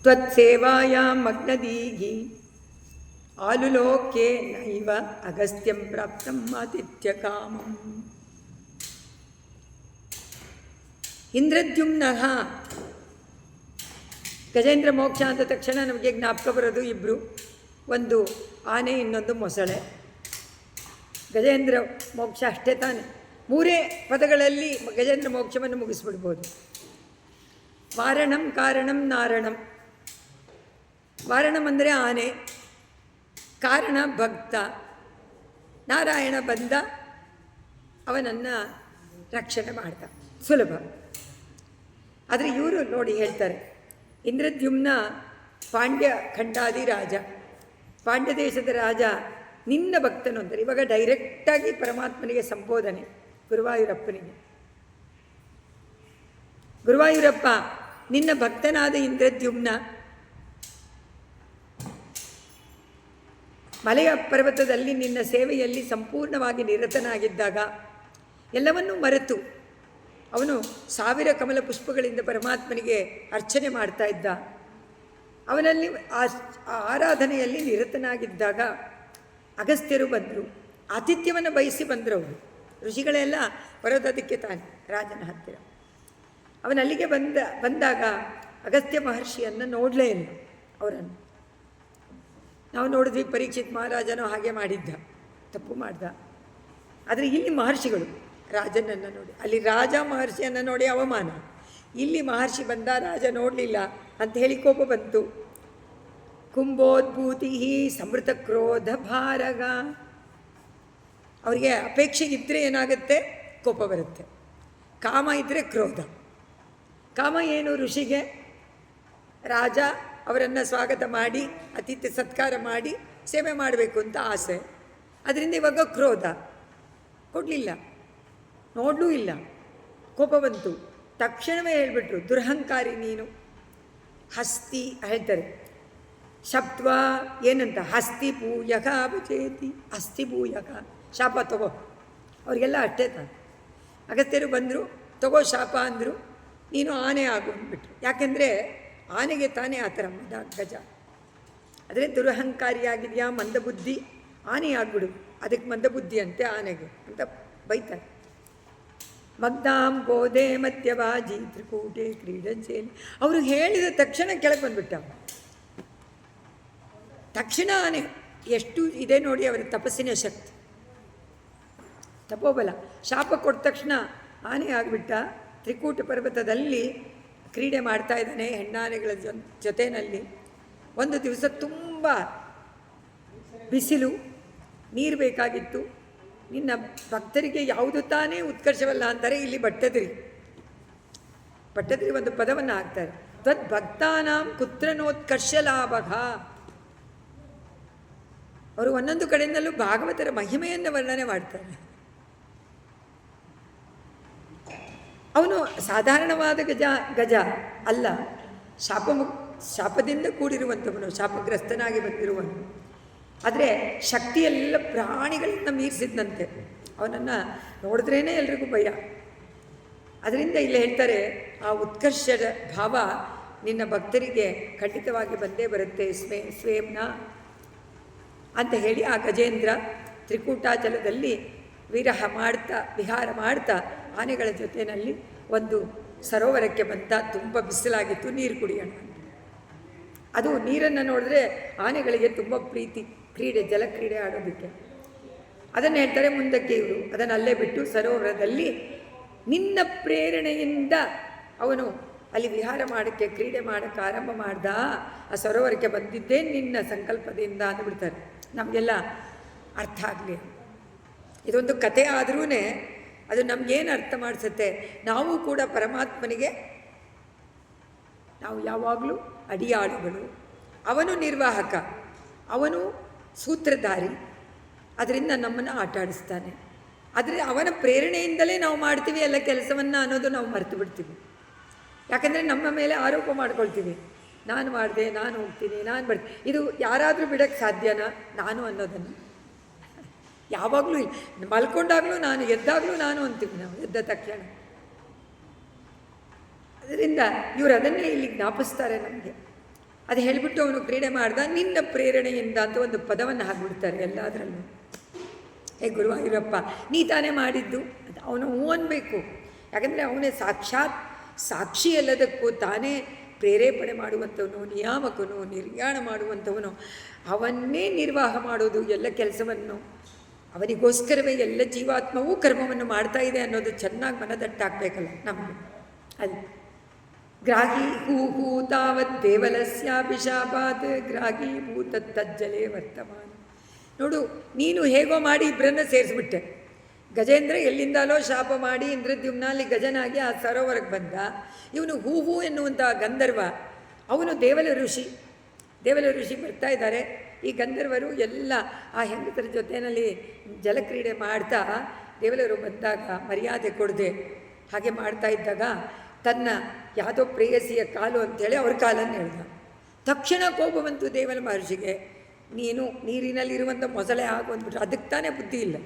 ತ್ವತ್ಸೇವಾಯಾಂ ಮಗ್ನದೀಹಿ ಆಲುಲೋಕೆ ನೈವ ಅಗಸ್ತ್ಯಂ ಪ್ರಾಪ್ತಂ ಆತಿಥ್ಯಕಾಮಂ. ಇಂದ್ರದ್ಯುಮ್ನಃ ಗಜೇಂದ್ರ ಮೋಕ್ಷ ಅಂದ ತಕ್ಷಣ ನಮಗೆ ಜ್ಞಾಪಕ ಬರೋದು ಇಬ್ಬರು, ಒಂದು ಆನೆ, ಇನ್ನೊಂದು ಮೊಸಳೆ. ಗಜೇಂದ್ರ ಮೋಕ್ಷ ಅಷ್ಟೇ ತಾನೆ, 3 ಪದಗಳಲ್ಲಿ ಗಜೇಂದ್ರ ಮೋಕ್ಷವನ್ನು ಮುಗಿಸ್ಬಿಡ್ಬೋದು. ವಾರಣಂ, ಕಾರಣಂ, ನಾರಣಂ. ವಾರಣಂ ಅಂದರೆ ಆನೆ, ಕಾರಣ ಭಕ್ತ, ನಾರಾಯಣ ಬಂದ ಅವನನ್ನು ರಕ್ಷಣೆ ಮಾಡ್ದ, ಸುಲಭ. ಆದರೆ ಇವರು ನೋಡಿ ಹೇಳ್ತಾರೆ, ಇಂದ್ರದ್ಯುಮ್ನ ಪಾಂಡ್ಯ ಖಂಡಾದಿ ರಾಜ, ಪಾಂಡ್ಯ ದೇಶದ ರಾಜ, ನಿನ್ನ ಭಕ್ತನು ಅಂತಾರೆ. ಇವಾಗ ಡೈರೆಕ್ಟಾಗಿ ಪರಮಾತ್ಮನಿಗೆ ಸಂಬೋಧನೆ, ಗುರುವಾಯೂರಪ್ಪನಿಗೆ. ಗುರುವಾಯೂರಪ್ಪ, ನಿನ್ನ ಭಕ್ತನಾದ ಇಂದ್ರದ್ಯುಮ್ನ ಮಲೆಯ ಪರ್ವತದಲ್ಲಿ ನಿನ್ನ ಸೇವೆಯಲ್ಲಿ ಸಂಪೂರ್ಣವಾಗಿ ನಿರತನಾಗಿದ್ದಾಗ ಎಲ್ಲವನ್ನೂ ಮರೆತು ಅವನು 1000 ಕಮಲ ಪುಷ್ಪಗಳಿಂದ ಪರಮಾತ್ಮನಿಗೆ ಅರ್ಚನೆ ಮಾಡ್ತಾ ಇದ್ದ. ಅವನಲ್ಲಿ ಆ ಆರಾಧನೆಯಲ್ಲಿ ನಿರತನಾಗಿದ್ದಾಗ ಅಗಸ್ತ್ಯರು ಬಂದರು, ಆತಿಥ್ಯವನ್ನು ಬಯಸಿ ಬಂದರು. ಅವರು ಋಷಿಗಳೆಲ್ಲ ಬರೋದಕ್ಕೆ ತಾನೆ ರಾಜನ ಹತ್ತಿರ. ಅವನಲ್ಲಿಗೆ ಬಂದಾಗ ಅಗಸ್ತ್ಯ ಮಹರ್ಷಿಯನ್ನು ನೋಡಲೇ ಇಲ್ಲ ಅವರನ್ನು. ನಾವು ನೋಡಿದ್ವಿ, ಪರೀಕ್ಷಿತ್ ಮಹಾರಾಜನೂ ಹಾಗೆ ಮಾಡಿದ್ದ, ತಪ್ಪು ಮಾಡ್ದ. ಆದರೆ ಇಲ್ಲಿ ಮಹರ್ಷಿಗಳು ರಾಜನನ್ನು ನೋಡಿ, ಅಲ್ಲಿ ರಾಜ ಮಹರ್ಷಿಯನ್ನು ನೋಡಿ ಅವಮಾನ, ಇಲ್ಲಿ ಮಹರ್ಷಿ ಬಂದ, ರಾಜ ನೋಡಲಿಲ್ಲ ಅಂತ ಹೇಳಿ ಕೋಪ ಬಂತು. ಕುಂಭೋದ್ಭೂತಿ ಸಮೃತ ಕ್ರೋಧ ಭಾರಗ. ಅವರಿಗೆ ಅಪೇಕ್ಷೆ ಇದ್ದರೆ ಏನಾಗುತ್ತೆ? ಕೋಪ ಬರುತ್ತೆ. ಕಾಮ ಇದ್ದರೆ ಕ್ರೋಧ. ಕಾಮ ಏನು? ಋಷಿಗೆ ರಾಜ ಅವರನ್ನು ಸ್ವಾಗತ ಮಾಡಿ ಅತಿಥಿ ಸತ್ಕಾರ ಮಾಡಿ ಸೇವೆ ಮಾಡಬೇಕು ಅಂತ ಆಸೆ. ಅದರಿಂದ ಇವಾಗ ಕ್ರೋಧ, ಕೊಡಲಿಲ್ಲ, ನೋಡಲೂ ಇಲ್ಲ, ಕೋಪ ಬಂತು. ತಕ್ಷಣವೇ ಹೇಳಿಬಿಟ್ರು, ದುರಹಂಕಾರಿ ನೀನು. ಹಸ್ತಿ ಹೇಳ್ತಾರೆ, ಶಪ್ತ್ವ ಏನಂತ, ಹಸ್ತಿ ಭೂಯಕ ಭುಜೇತಿ, ಹಸ್ತಿ ಭೂಯಕ, ಶಾಪ ತಗೋ. ಅವರಿಗೆಲ್ಲ ಅಷ್ಟೇ ತಾನೆ. ಅಗಸ್ತ್ಯರು ಬಂದರು, ತಗೋ ಶಾಪ ಅಂದರು, ನೀನು ಆನೆ ಆಗು ಅಂದ್ಬಿಟ್ರು. ಯಾಕೆಂದರೆ ಆನೆಗೆ ತಾನೇ ಆ ಥರ ಮದ ಗಜ. ಆದರೆ ದುರಹಂಕಾರಿಯಾಗಿದೆಯಾ, ಮಂದಬುದ್ಧಿ, ಆನೆ ಆಗ್ಬಿಡು, ಅದಕ್ಕೆ ಮಂದಬುದ್ಧಿ ಅಂತೆ ಆನೆಗೆ ಅಂತ ಬೈತಾರೆ. ಮಗ್ನಾಂ ಗೋದೆ ಮತ್ಯವಾಜಿ ತ್ರಿಕೂಟೆ ಕ್ರೀಡಂಚೇಲಿ. ಅವರು ಹೇಳಿದ ತಕ್ಷಣ ಕೆಳಗೆ ಬಂದುಬಿಟ್ಟ. ತಕ್ಷಣ ಆನೆ ಎಷ್ಟು ಇದೆ ನೋಡಿ ಅವರ ತಪಸ್ಸಿನ ಶಕ್ತಿ, ತಪೋಬಲ. ಶಾಪ ಕೊಟ್ಟ ತಕ್ಷಣ ಆನೆ ಆಗಿಬಿಟ್ಟ. ತ್ರಿಕೂಟ ಪರ್ವತದಲ್ಲಿ ಕ್ರೀಡೆ ಮಾಡ್ತಾ ಇದ್ದಾನೆ ಹೆಣ್ಣಾನೆಗಳ ಜೊತೆಯಲ್ಲಿ. ಒಂದು ದಿವಸ ತುಂಬ ಬಿಸಿಲು, ನೀರು ಬೇಕಾಗಿತ್ತು. ನಿನ್ನ ಭಕ್ತರಿಗೆ ಯಾವುದು ತಾನೇ ಉತ್ಕರ್ಷವಲ್ಲ ಅಂತಾರೆ. ಇಲ್ಲಿ ಭಟ್ಟದ್ರಿ ಒಂದು ಪದವನ್ನು ಹಾಕ್ತಾರೆ, ತ್ವದ್ ಭಕ್ತಾನಾಂ ಕುತ್ರನೋತ್ಕರ್ಷ ಲಾಭಃ. ಅವರು ಒಂದೊಂದು ಕಡೆಯಿಂದಲೂ ಭಾಗವತರ ಮಹಿಮೆಯನ್ನು ವರ್ಣನೆ ಮಾಡ್ತಾರೆ. ಅವನು ಸಾಧಾರಣವಾದ ಗಜ ಅಲ್ಲ, ಶಾಪದಿಂದ ಕೂಡಿರುವಂಥವನು, ಶಾಪಗ್ರಸ್ತನಾಗಿ ಬಂದಿರುವನು. ಆದರೆ ಶಕ್ತಿಯೆಲ್ಲ ಪ್ರಾಣಿಗಳನ್ನು ಮೀರಿಸಿದಂತೆ. ಅವನನ್ನು ನೋಡಿದ್ರೇ ಎಲ್ರಿಗೂ ಭಯ. ಅದರಿಂದ ಇಲ್ಲಿ ಹೇಳ್ತಾರೆ, ಆ ಉತ್ಕರ್ಷದ ಭಾವ ನಿನ್ನ ಭಕ್ತರಿಗೆ ಖಂಡಿತವಾಗಿ ಬಂದೇ ಬರುತ್ತೆ, ಸ್ವೇಮ್ನ ಅಂತ ಹೇಳಿ ಆ ಗಜೇಂದ್ರ ತ್ರಿಕೂಟಾಚಲದಲ್ಲಿ ವಿಹಾರ ಮಾಡ್ತಾ ಆನೆಗಳ ಜೊತೆಯಲ್ಲಿ ಒಂದು ಸರೋವರಕ್ಕೆ ಬಂದ. ತುಂಬ ಬಿಸಿಲಾಗಿತ್ತು, ನೀರು ಕುಡಿಯೋಣ. ಅದು ನೀರನ್ನು ನೋಡಿದ್ರೆ ಆನೆಗಳಿಗೆ ತುಂಬ ಪ್ರೀತಿ, ಕ್ರೀಡೆ, ಜಲಕ್ರೀಡೆ ಆಡೋದಕ್ಕೆ. ಅದನ್ನು ಹೇಳ್ತಾರೆ ಮುಂದಕ್ಕೆ ಇವರು. ಅದನ್ನು ಅಲ್ಲೇ ಬಿಟ್ಟು ಸರೋವರದಲ್ಲಿ ನಿನ್ನ ಪ್ರೇರಣೆಯಿಂದ ಅವನು ಅಲ್ಲಿ ವಿಹಾರ ಮಾಡೋಕ್ಕೆ, ಕ್ರೀಡೆ ಮಾಡೋಕ್ಕೆ ಆರಂಭ ಮಾಡ್ದ. ಆ ಸರೋವರಕ್ಕೆ ಬಂದಿದ್ದೇ ನಿನ್ನ ಸಂಕಲ್ಪದಿಂದ ಅಂದ್ಬಿಡ್ತಾರೆ. ನಮಗೆಲ್ಲ ಅರ್ಥ ಆಗಲಿ. ಇದೊಂದು ಕಥೆ ಆದ್ರೂ ಅದು ನಮಗೇನು ಅರ್ಥ ಮಾಡಿಸುತ್ತೆ? ನಾವು ಕೂಡ ಪರಮಾತ್ಮನಿಗೆ ನಾವು ಯಾವಾಗಲೂ ಅಡಿಯಾಳುಗಳು. ಅವನು ನಿರ್ವಾಹಕ, ಅವನು ಸೂತ್ರಧಾರಿ. ಅದರಿಂದ ನಮ್ಮನ್ನು ಆಟ ಆಡಿಸ್ತಾನೆ. ಆದರೆ ಅವನ ಪ್ರೇರಣೆಯಿಂದಲೇ ನಾವು ಮಾಡ್ತೀವಿ ಎಲ್ಲ ಕೆಲಸವನ್ನು ಅನ್ನೋದು ನಾವು ಮರೆತು ಬಿಡ್ತೀವಿ. ಯಾಕಂದರೆ ನಮ್ಮ ಮೇಲೆ ಆರೋಪ ಮಾಡ್ಕೊಳ್ತೀವಿ, ನಾನು ಮಾಡಿದೆ, ನಾನು ಹೋಗ್ತೀನಿ, ನಾನು ಬರ್ತೀನಿ. ಇದು ಯಾರಾದರೂ ಬಿಡೋಕ್ಕೆ ಸಾಧ್ಯನಾ? ನಾನು ಅನ್ನೋದನ್ನು ಯಾವಾಗಲೂ ಇಲ್ಲ. ಮಲ್ಕೊಂಡಾಗಲೂ ನಾನು, ಎದ್ದಾಗಲೂ ನಾನು ಅಂತೀವಿ ನಾವು, ಎದ್ದ ತಕ್ಷಣ. ಅದರಿಂದ ಇವರು ಅದನ್ನೇ ಇಲ್ಲಿ ಜ್ಞಾಪಿಸ್ತಾರೆ ನಮಗೆ. ಅದು ಹೇಳಿಬಿಟ್ಟು ಅವನು ಕ್ರೀಡೆ ಮಾಡ್ದ. ನಿನ್ನ ಪ್ರೇರಣೆಯಿಂದ ಅಂತ ಒಂದು ಪದವನ್ನು ಹಾಕ್ಬಿಡ್ತಾರೆ ಎಲ್ಲದರಲ್ಲೂ. ಗುರುವಾಯೂರಪ್ಪ ನೀ ತಾನೇ ಮಾಡಿದ್ದು ಅಂತ ಅವನು ಹ್ಞೂ ಅನ್ಬೇಕು. ಯಾಕಂದರೆ ಅವನೇ ಸಾಕ್ಷಾತ್ ಸಾಕ್ಷಿ ಎಲ್ಲದಕ್ಕೂ ತಾನೇ ಪ್ರೇರೇಪಣೆ ಮಾಡುವಂಥವನು, ನಿಯಾಮಕನು, ನಿರ್ಯಾಣ ಮಾಡುವಂಥವನು. ಅವನ್ನೇ ನಿರ್ವಾಹ ಮಾಡೋದು ಎಲ್ಲ ಕೆಲಸವನ್ನು. ಅವನಿಗೋಸ್ಕರವೇ ಎಲ್ಲ ಜೀವಾತ್ಮವೂ ಕರ್ಮವನ್ನು ಮಾಡ್ತಾ ಇದೆ ಅನ್ನೋದು ಚೆನ್ನಾಗಿ ಮನದಟ್ಟಾಗಬೇಕಲ್ಲ ನಮಗೆ. ಅದು ಗ್ರಾಹಿ ಹೂ ತಾವತ್ ದೇವಲಸ್ಯಾಭಿಶಾಪಾತ್ ಗ್ರಾಹಿ ಭೂತ ತಜ್ಜಲೇ ವರ್ತಮಾನ. ನೋಡು, ನೀನು ಹೇಗೋ ಮಾಡಿ ಇಬ್ಬರನ್ನು ಸೇರಿಸ್ಬಿಟ್ಟೆ. ಗಜೇಂದ್ರ ಎಲ್ಲಿಂದಲೋ ಶಾಪ ಮಾಡಿ ಇಂದ್ರದ್ಯುಮ್ನ ಅಲ್ಲಿ ಗಜನಾಗಿ ಆ ಸರೋವರಕ್ಕೆ ಬಂದ. ಇವನು ಹೂ ಎನ್ನುವಂಥ ಗಂಧರ್ವ, ಅವನು ದೇವಲ ಋಷಿ ಬರ್ತಾ ಇದ್ದಾರೆ. ಈ ಗಂಧರ್ವರು ಎಲ್ಲ ಆ ಹೆಂಗಸರ ಜೊತೆಯಲ್ಲಿ ಜಲಕ್ರೀಡೆ ಮಾಡ್ತಾ ದೇವಲರು ಬಂದಾಗ ಮರ್ಯಾದೆ ಕೊಡದೆ ಹಾಗೆ ಮಾಡ್ತಾ ಇದ್ದಾಗ ತನ್ನ ಯಾವುದೋ ಪ್ರೇಯಸಿಯ ಕಾಲು ಅಂಥೇಳಿ ಅವ್ರ ಕಾಲನ್ನು ಹೇಳ್ದ. ತಕ್ಷಣ ಕೋಪ ಬಂತು ದೇವಲ ಮಹರ್ಷಿಗೆ. ನೀನು ನೀರಿನಲ್ಲಿರುವಂಥ ಮೊಸಳೆ ಆಗು ಅಂದ್ಬಿಟ್ರೆ ಅದಕ್ಕೆ ತಾನೇ ಬುದ್ಧಿ ಇಲ್ಲ.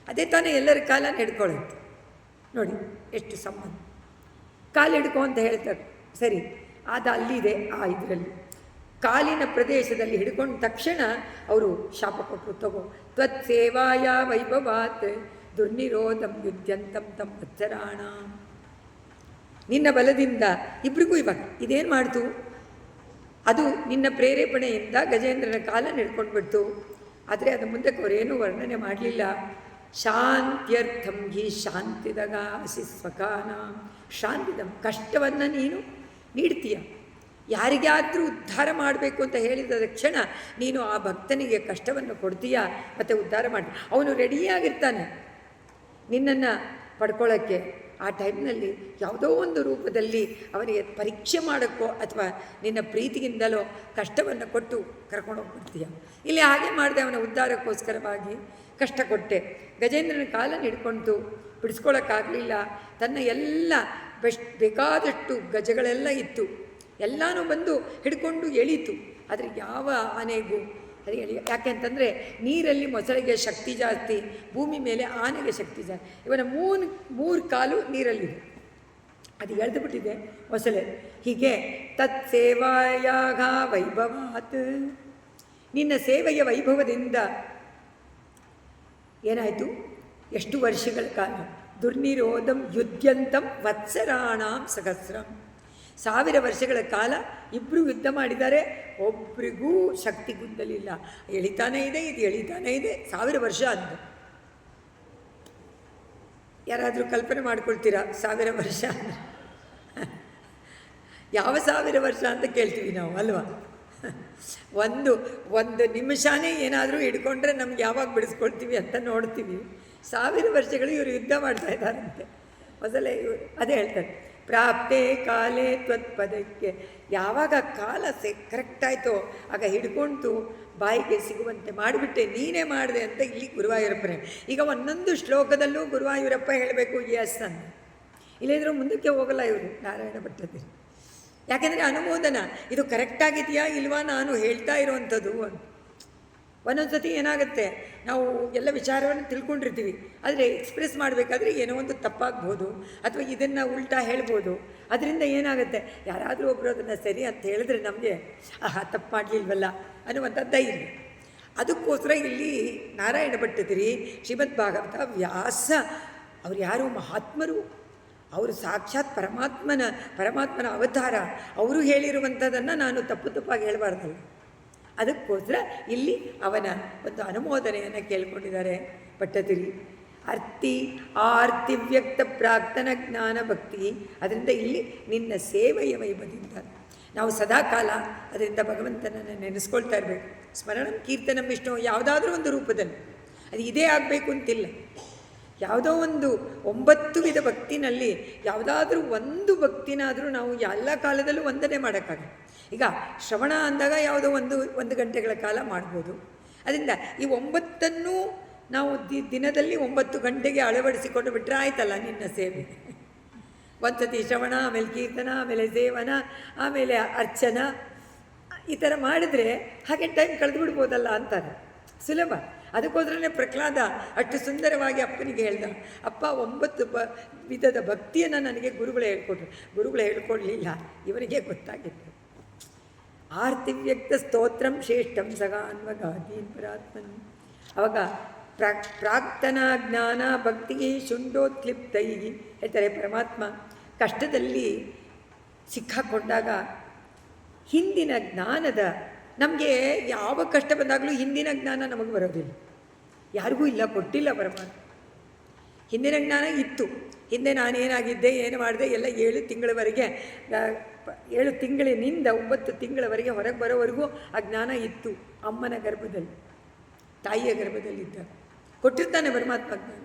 ಅದೇ ತಾನೇ ಎಲ್ಲರ ಕಾಲನ್ನು ಹಿಡ್ಕೊಳ್ಳುತ್ತೆ. ನೋಡಿ ಎಷ್ಟು ಸಂಬಂಧ. ಕಾಲು ಹಿಡ್ಕೊ ಅಂತ ಹೇಳ್ತಾರೆ, ಸರಿ, ಅದು ಅಲ್ಲಿದೆ ಆ ಇದರಲ್ಲಿ ಕಾಲಿನ ಪ್ರದೇಶದಲ್ಲಿ ಹಿಡ್ಕೊಂಡ ತಕ್ಷಣ ಅವರು ಶಾಪ ಕೊಟ್ಟರು, ತಗೋ ತ್ವತ್ಸೇವಾಯ ವೈಭವಾತ್ ದುರ್ನಿರೋಧಂ ಯುದ್ಧಂತಂ ತಂ ವತ್ಸರಾಣ. ನಿನ್ನ ಬಲದಿಂದ ಇಬ್ರಿಗೂ ಇವಾಗ ಇದೇನು ಮಾಡ್ತು, ಅದು ನಿನ್ನ ಪ್ರೇರೇಪಣೆಯಿಂದ ಗಜೇಂದ್ರನ ಕಾಲನ್ನು ಹಿಡ್ಕೊಂಡು ಬಿಡ್ತು. ಆದರೆ ಅದು ಮುಂದಕ್ಕೆ ಅವರೇನೂ ವರ್ಣನೆ ಮಾಡಲಿಲ್ಲ. ಶಾಂತ್ಯರ್ಥಂ ಹಿ ಶಾಂತಿದಗ ಹಸಿ ಸ್ವಕಾನ. ಶಾಂತಿದಂ ಕಷ್ಟವನ್ನು ನೀನು ನೀಡ್ತೀಯ. ಯಾರಿಗಾದರೂ ಉದ್ಧಾರ ಮಾಡಬೇಕು ಅಂತ ಹೇಳಿದ ತಕ್ಷಣ ನೀನು ಆ ಭಕ್ತನಿಗೆ ಕಷ್ಟವನ್ನು ಕೊಡ್ತೀಯ ಮತ್ತು ಉದ್ಧಾರ ಮಾಡ್ತೀಯ. ಅವನು ರೆಡಿಯಾಗಿರ್ತಾನೆ ನಿನ್ನನ್ನು ಪಡ್ಕೊಳ್ಳೋಕ್ಕೆ. ಆ ಟೈಮ್ನಲ್ಲಿ ಯಾವುದೋ ಒಂದು ರೂಪದಲ್ಲಿ ಅವನಿಗೆ ಪರೀಕ್ಷೆ ಮಾಡೋಕ್ಕೋ ಅಥವಾ ನಿನ್ನ ಪ್ರೀತಿಗಿಂದಲೋ ಕಷ್ಟವನ್ನು ಕೊಟ್ಟು ಕರ್ಕೊಂಡೋಗ್ಬಿಡ್ತೀಯ. ಇಲ್ಲಿ ಹಾಗೆ ಮಾಡಿದೆ, ಅವನ ಉದ್ಧಾರಕ್ಕೋಸ್ಕರವಾಗಿ ಕಷ್ಟ ಕೊಟ್ಟೆ. ಗಜೇಂದ್ರನ ಕಾಲನ್ನು ಹಿಡ್ಕೊಂಡು ಬಿಡಿಸ್ಕೊಳ್ಳೋಕ್ಕಾಗಲಿಲ್ಲ. ತನ್ನ ಎಲ್ಲ ಬೇಕಾದಷ್ಟು ಗಜಗಳೆಲ್ಲ ಇತ್ತು, ಎಲ್ಲನೂ ಬಂದು ಹಿಡ್ಕೊಂಡು ಎಳೀತು. ಆದರೆ ಯಾವ ಆನೆಗೂ ಅದು ಯಾಕೆ ಅಂತಂದರೆ ನೀರಲ್ಲಿ ಮೊಸಳೆಗೆ ಶಕ್ತಿ ಜಾಸ್ತಿ, ಭೂಮಿ ಮೇಲೆ ಆನೆಗೆ ಶಕ್ತಿ ಜಾಸ್ತಿ. ಇವನ ಮೂರು ಕಾಲು ನೀರಲ್ಲಿದೆ, ಅದು ಎಳೆದು ಬಿಟ್ಟಿದೆ ಮೊಸಳೆ. ಹೀಗೆ ತತ್ ಸೇವಾಯಾಗ ವೈಭವಾತ್, ನಿನ್ನ ಸೇವೆಯ ವೈಭವದಿಂದ ಏನಾಯಿತು, ಎಷ್ಟು ವರ್ಷಗಳ ಕಾಲ ದುರ್ನಿರೋಧಂ ಯುದ್ಧಂತಂ ವತ್ಸರಾಣಾಂ ಸಹಸ್ರಂ. 1000 ವರ್ಷಗಳ ಕಾಲ ಇಬ್ಬರು ಯುದ್ಧ ಮಾಡಿದ್ದಾರೆ, ಒಬ್ರಿಗೂ ಶಕ್ತಿ ಗುಂದಲಿಲ್ಲ. ಎಳಿತಾನೇ ಇದೆ, ಇದು ಎಳಿತಾನೇ ಇದೆ. 1000 ವರ್ಷ ಅಂದ. ಯಾರಾದರೂ ಕಲ್ಪನೆ ಮಾಡ್ಕೊಳ್ತೀರಾ 1000 ವರ್ಷ ಅಂದರೆ? ಯಾವ 1000 ವರ್ಷ ಅಂತ ಕೇಳ್ತೀವಿ ನಾವು ಅಲ್ವಾ? ಒಂದು ನಿಮಿಷನೇ ಏನಾದರೂ ಹಿಡ್ಕೊಂಡ್ರೆ ನಮ್ಗೆ ಯಾವಾಗ ಬಿಡಿಸ್ಕೊಳ್ತೀವಿ ಅಂತ ನೋಡ್ತೀವಿ. 1000 ವರ್ಷಗಳು ಇವರು ಯುದ್ಧ ಮಾಡ್ತಾ ಇದ್ದಾರಂತೆ. ಮೊದಲೇ ಅದೇ ಹೇಳ್ತಾರೆ, ಪ್ರಾಪ್ತೇ ಕಾಲೇ ತ್ವತ್ಪದಕ್ಕೆ. ಯಾವಾಗ ಕಾಲ ಕರೆಕ್ಟಾಯಿತೋ ಆಗ ಹಿಡ್ಕೊಂಡು ಬಾಯಿಗೆ ಸಿಗುವಂತೆ ಮಾಡಿಬಿಟ್ಟೆ, ನೀನೇ ಮಾಡಿದೆ ಅಂತ ಇಲ್ಲಿ ಗುರುವಾಯೂರಪ್ಪನೇ. ಈಗ ಒಂದೊಂದು ಶ್ಲೋಕದಲ್ಲೂ ಗುರುವಾಯೂರಪ್ಪ ಹೇಳಬೇಕು ಎಸ್ ಅಂತ, ಇಲ್ಲದಿದ್ರೂ ಮುಂದಕ್ಕೆ ಹೋಗಲ್ಲ ಇವರು ನಾರಾಯಣ ಭಟ್ಟರು. ಯಾಕೆಂದರೆ ಅನುಮೋದನ, ಇದು ಕರೆಕ್ಟಾಗಿದೆಯಾ ಇಲ್ವಾ ನಾನು ಹೇಳ್ತಾ ಇರುವಂಥದ್ದು ಅಂತ. ಒಂದೊಂದು ಸತಿ ಏನಾಗುತ್ತೆ, ನಾವು ಎಲ್ಲ ವಿಚಾರವನ್ನು ತಿಳ್ಕೊಂಡಿರ್ತೀವಿ, ಆದರೆ ಎಕ್ಸ್ಪ್ರೆಸ್ ಮಾಡಬೇಕಾದ್ರೆ ಏನೋ ಒಂದು ತಪ್ಪಾಗ್ಬೋದು ಅಥವಾ ಇದನ್ನು ಉಲ್ಟಾ ಹೇಳ್ಬೋದು. ಅದರಿಂದ ಏನಾಗುತ್ತೆ, ಯಾರಾದರೂ ಒಬ್ಬರು ಅದನ್ನು ಸರಿ ಅಂತ ಹೇಳಿದ್ರೆ ನಮಗೆ ತಪ್ಪು ಮಾಡಲಿಲ್ವಲ್ಲ ಅನ್ನುವಂಥ ಧೈರ್ಯ. ಅದಕ್ಕೋಸ್ಕರ ಇಲ್ಲಿ ನಾರಾಯಣ ಭಟ್ಟತಿರಿ ಶ್ರೀಮದ್ ಭಾಗವತ ವ್ಯಾಸ ಅವ್ರು ಯಾರು ಮಹಾತ್ಮರು, ಅವರು ಸಾಕ್ಷಾತ್ ಪರಮಾತ್ಮನ ಅವತಾರ. ಅವರು ಹೇಳಿರುವಂಥದ್ದನ್ನು ನಾನು ತಪ್ಪಾಗಿ ಹೇಳಬಾರ್ದಲ್ಲ. ಅದಕ್ಕೋಸ್ಕರ ಇಲ್ಲಿ ಅವನ ಒಂದು ಅನುಮೋದನೆಯನ್ನು ಕೇಳ್ಕೊಂಡಿದ್ದಾರೆ ಭಟ್ಟತಿರಿ. ಆರ್ತಿ ವ್ಯಕ್ತ ಪ್ರಾರ್ಥನ ಜ್ಞಾನ ಭಕ್ತಿ. ಅದರಿಂದ ಇಲ್ಲಿ ನಿನ್ನ ಸೇವೆಯ ವೈಭವದಿಂದ ನಾವು ಸದಾಕಾಲ ಅದರಿಂದ ಭಗವಂತನನ್ನು ನೆನೆಸ್ಕೊಳ್ತಾ ಇರಬೇಕು. ಸ್ಮರಣಂ ಕೀರ್ತನಂ ವಿಷ್ಣು ಯಾವುದಾದ್ರೂ ಒಂದು ರೂಪದಲ್ಲಿ, ಅದು ಇದೇ ಆಗಬೇಕು ಅಂತಿಲ್ಲ. ಯಾವುದೋ ಒಂದು 9 ವಿಧ ಭಕ್ತಿನಲ್ಲಿ ಯಾವುದಾದ್ರೂ ಒಂದು ಭಕ್ತಿನಾದರೂ ನಾವು ಎಲ್ಲ ಕಾಲದಲ್ಲೂ ವಂದನೆ ಮಾಡೋಕ್ಕಾಗಲ್ಲ. ಈಗ ಶ್ರವಣ ಅಂದಾಗ ಯಾವುದೋ ಒಂದು ಗಂಟೆಗಳ ಕಾಲ ಮಾಡ್ಬೋದು. ಅದರಿಂದ ಈ 9 ನಾವು ದಿನದಲ್ಲಿ 9 ಗಂಟೆಗೆ ಅಳವಡಿಸಿಕೊಂಡು ಬಿಟ್ಟರೆ ಆಯ್ತಲ್ಲ ನಿನ್ನ ಸೇವೆ. ಒಂದು ಸತಿ ಶ್ರವಣ, ಆಮೇಲೆ ಕೀರ್ತನ, ಆಮೇಲೆ ಸೇವನ, ಆಮೇಲೆ ಅರ್ಚನ, ಈ ಥರ ಮಾಡಿದ್ರೆ ಹಾಗೆ ಟೈಮ್ ಕಳೆದು ಬಿಡ್ಬೋದಲ್ಲ ಅಂತಾರೆ. ಸುಲಭ. ಅದಕ್ಕೋಸ್ಕರನೇ ಪ್ರಹ್ಲಾದ ಅಷ್ಟು ಸುಂದರವಾಗಿ ಅಪ್ಪನಿಗೆ ಹೇಳ್ದ, ಅಪ್ಪ 9 ವಿಧದ ಭಕ್ತಿಯನ್ನು ನನಗೆ ಗುರುಗಳು ಹೇಳ್ಕೊಟ್ರು. ಗುರುಗಳು ಹೇಳ್ಕೊಡ್ಲಿಲ್ಲ, ಇವನಿಗೆ ಗೊತ್ತಾಗಿತ್ತು. ಆರ್ತಿವ್ಯಕ್ತ ಸ್ತೋತ್ರಂ ಶ್ರೇಷ್ಠಂ ಸಗಾನ್ವಗಾದೀನ್ ಪರಾತ್ಮನ್. ಅವಾಗ ಪ್ರಾಕ್ತನ ಜ್ಞಾನ ಭಕ್ತಿಗೆ ಶುಂಠೋತ್ಲಿಪ್ತೈ ಹೇಳ್ತಾರೆ. ಪರಮಾತ್ಮ ಕಷ್ಟದಲ್ಲಿ ಸಿಕ್ಕಾಕೊಂಡಾಗ ಹಿಂದಿನ ಜ್ಞಾನದ, ನಮಗೆ ಯಾವ ಕಷ್ಟ ಬಂದಾಗಲೂ ಹಿಂದಿನ ಜ್ಞಾನ ನಮಗೆ ಬರೋದಿಲ್ಲ, ಯಾರಿಗೂ ಇಲ್ಲ, ಕೊಟ್ಟಿಲ್ಲ ಪರಮಾತ್ಮ. ಹಿಂದಿನ ಜ್ಞಾನ ಇತ್ತು. ಹಿಂದೆ ನಾನೇನಾಗಿದ್ದೆ, ಏನು ಮಾಡಿದೆ ಎಲ್ಲ 7 ತಿಂಗಳವರೆಗೆ, 7 ತಿಂಗಳಿನಿಂದ 9 ತಿಂಗಳವರೆಗೆ ಹೊರಗೆ ಬರೋವರೆಗೂ ಆ ಜ್ಞಾನ ಇತ್ತು. ಅಮ್ಮನ ಗರ್ಭದಲ್ಲಿ, ತಾಯಿಯ ಗರ್ಭದಲ್ಲಿದ್ದ ಕೊಟ್ಟಿರ್ತಾನೆ ಪರಮಾತ್ಮ ಜ್ಞಾನ.